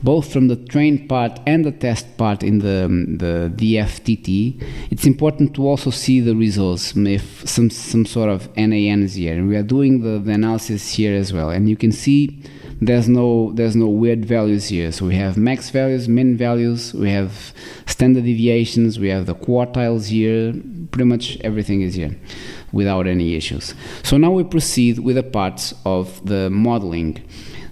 both from the train part and the test part in the DFTT, it's important to also see the results, if some sort of NANs here. And we are doing the analysis here as well. And you can see there's no weird values here. So we have max values, min values, we have standard deviations, we have the quartiles here, pretty much everything is here without any issues. So now we proceed with the parts of the modeling.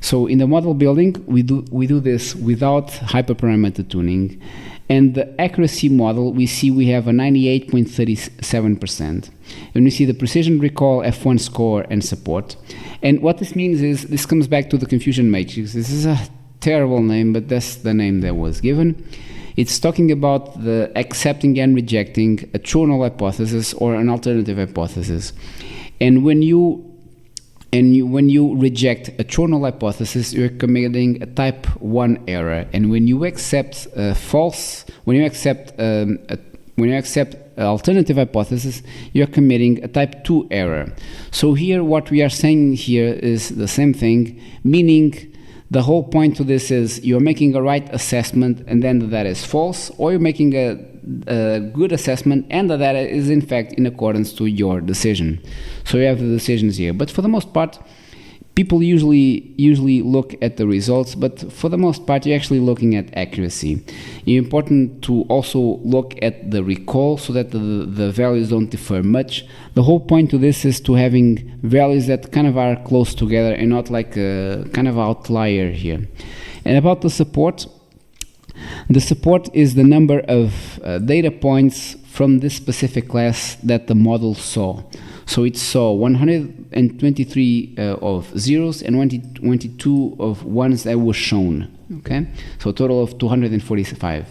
So in the model building, we do this without hyperparameter tuning. And the accuracy model, we see we have a 98.37%. And we see the precision recall, F1 score, and support. And what this means is, this comes back to the confusion matrix. This is a terrible name, but that's the name that was given. It's talking about the accepting and rejecting a true or null hypothesis or an alternative hypothesis. And when you reject a true or null hypothesis, you're committing a type 1 error. And when you accept when you accept alternative hypothesis, you're committing a type 2 error. So here, what we are saying here is the same thing, meaning the whole point to this is you're making a right assessment and then the data is false, or you're making a good assessment and the data is in fact in accordance to your decision. So you have the decisions here. But for the most part, people usually look at the results, but for the most part, you're actually looking at accuracy. It's important to also look at the recall so that the values don't differ much. The whole point to this is to having values that kind of are close together and not like a kind of outlier here. And about the support is the number of data points from this specific class that the model saw. So it saw 123 of zeros and 122 of ones that were shown. Okay, so a total of 245.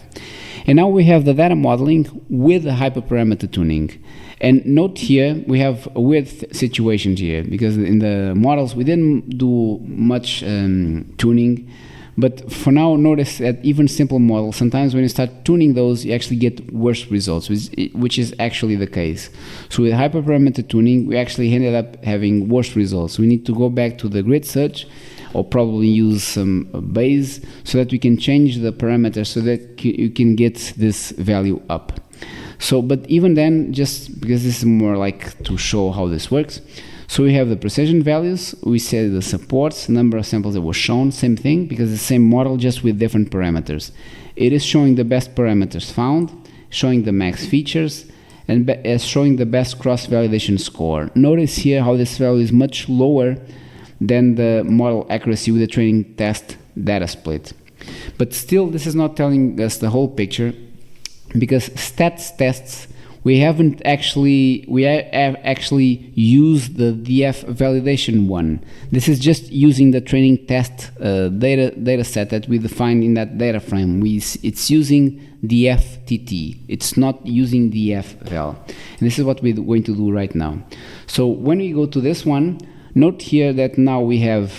And now we have the data modeling with the hyperparameter tuning. And note here, we have a weird situation here, because in the models we didn't do much tuning. But for now, notice that even simple models, sometimes when you start tuning those, you actually get worse results, which is actually the case. So with hyperparameter tuning, we actually ended up having worse results. We need to go back to the grid search, or probably use some Bayes, so that we can change the parameters so that you can get this value up. So, but even then, just because this is more like to show how this works, so we have the precision values, we say the supports, number of samples that were shown, same thing, because it's the same model just with different parameters. It is showing the best parameters found, showing the max features, and showing the best cross-validation score. Notice here how this value is much lower than the model accuracy with the training test data split. But still, this is not telling us the whole picture, because stats tests, we have actually used the DF validation one. This is just using the training test data set that we defined in that data frame. It's using DFTT. It's not using DF val. And this is what we're going to do right now. So when we go to this one, note here that now we have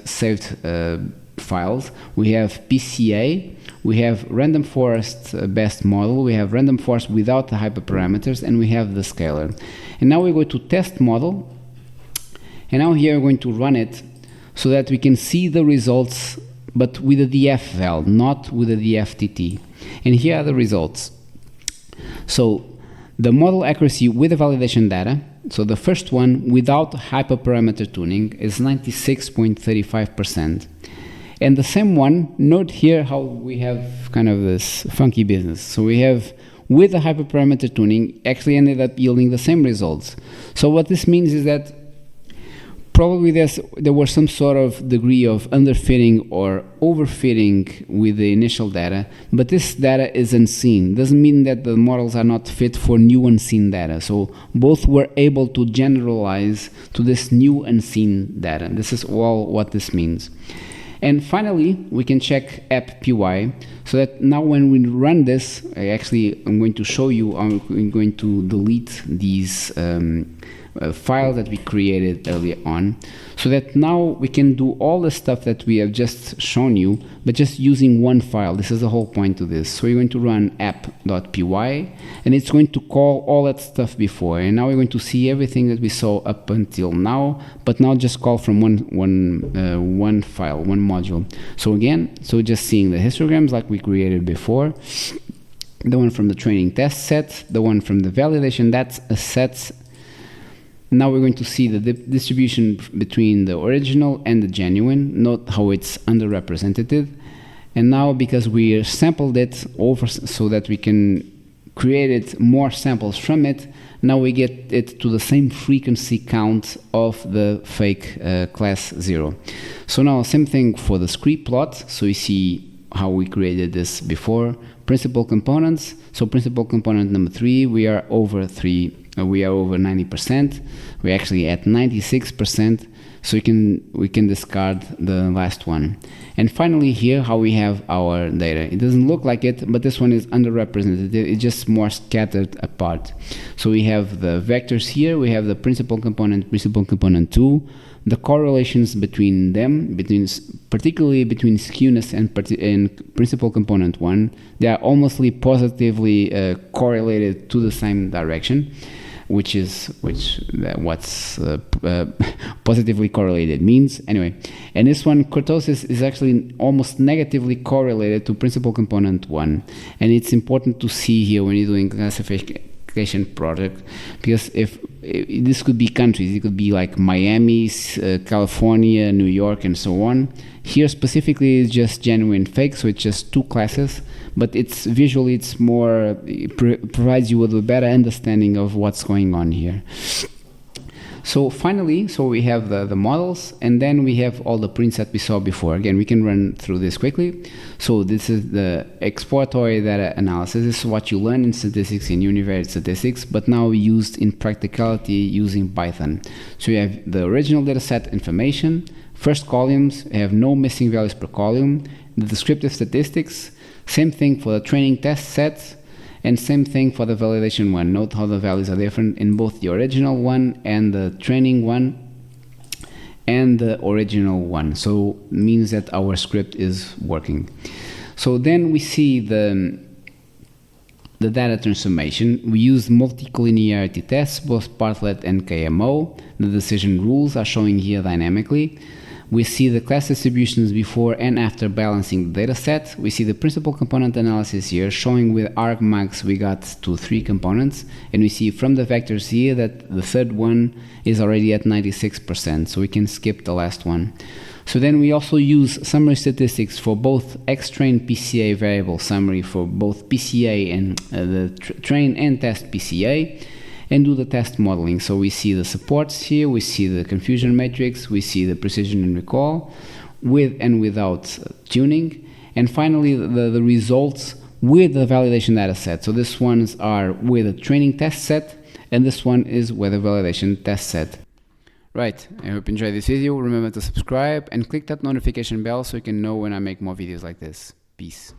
saved files. We have PCA. We have random forest best model, we have random forest without the hyperparameters, and we have the scalar. And now we go to test model, and now here we're going to run it so that we can see the results, but with the DF val, not with the DFTT. And here are the results. So the model accuracy with the validation data, so the first one without hyperparameter tuning is 96.35%. And the same one, note here how we have kind of this funky business. So we have, with the hyperparameter tuning, actually ended up yielding the same results. So what this means is that probably there was some sort of degree of underfitting or overfitting with the initial data, but this data is unseen. Doesn't mean that the models are not fit for new unseen data. So both were able to generalize to this new unseen data. This is all what this means. And finally, we can check app PY, so that now when we run this, I'm going to show you, I'm going to delete these files that we created earlier on, so that now we can do all the stuff that we have just shown you, but just using one file. This is the whole point to this. So we're going to run app.py, and it's going to call all that stuff before. And now we're going to see everything that we saw up until now, but now just call from one file, one module. So again, so just seeing the histograms like we created before, the one from the training test set, the one from the validation sets. Now we're going to see the distribution between the original and the genuine. Note how it's underrepresented. And now, because we sampled it over so that we can created more samples from it, now we get it to the same frequency count of the fake class 0. So now same thing for the script plot. So you see how we created this before. Principal components. So principal component number 3, we are over 90%. We're actually at 96%. So we can discard the last one. And finally here, how we have our data. It doesn't look like it, but this one is underrepresented. It's just more scattered apart. So we have the vectors here. We have the principal component 2. The correlations between them, particularly between skewness and principal component 1, they are almost positively correlated to the same direction. What's positively correlated means. Anyway, and this one, kurtosis, is actually almost negatively correlated to principal component 1. And it's important to see here when you're doing classification project, because if this could be countries, it could be like Miami, California, New York, and so on. Here specifically it's just genuine fake, so it's just 2 classes, but it's visually it's more, it provides you with a better understanding of what's going on here. So finally, we have the models, and then we have all the prints that we saw before. Again, we can run through this quickly. So this is the exploratory data analysis. This is what you learn in statistics, in univariate statistics, but now used in practicality using Python. So you have the original data set information, first columns have no missing values per column, the descriptive statistics, same thing for the training test sets, and same thing for the validation one. Note how the values are different in both the original one and the training one and the original one. So it means that our script is working. So then we see the data transformation. We use multicollinearity tests, both Bartlett and KMO. The decision rules are showing here dynamically. We see the class distributions before and after balancing the data set. We see the principal component analysis here, showing with argmax we got to 3 components. And we see from the vectors here that the third one is already at 96%, so we can skip the last one. So then we also use summary statistics for both X-train PCA variable summary for both PCA and the train and test PCA, and do the test modeling. So we see the supports here, we see the confusion matrix, we see the precision and recall with and without tuning, and finally the results with the validation data set. So these ones are with a training test set, and this one is with a validation test set. Right, I hope you enjoyed this video. Remember to subscribe and click that notification bell so you can know when I make more videos like this. Peace.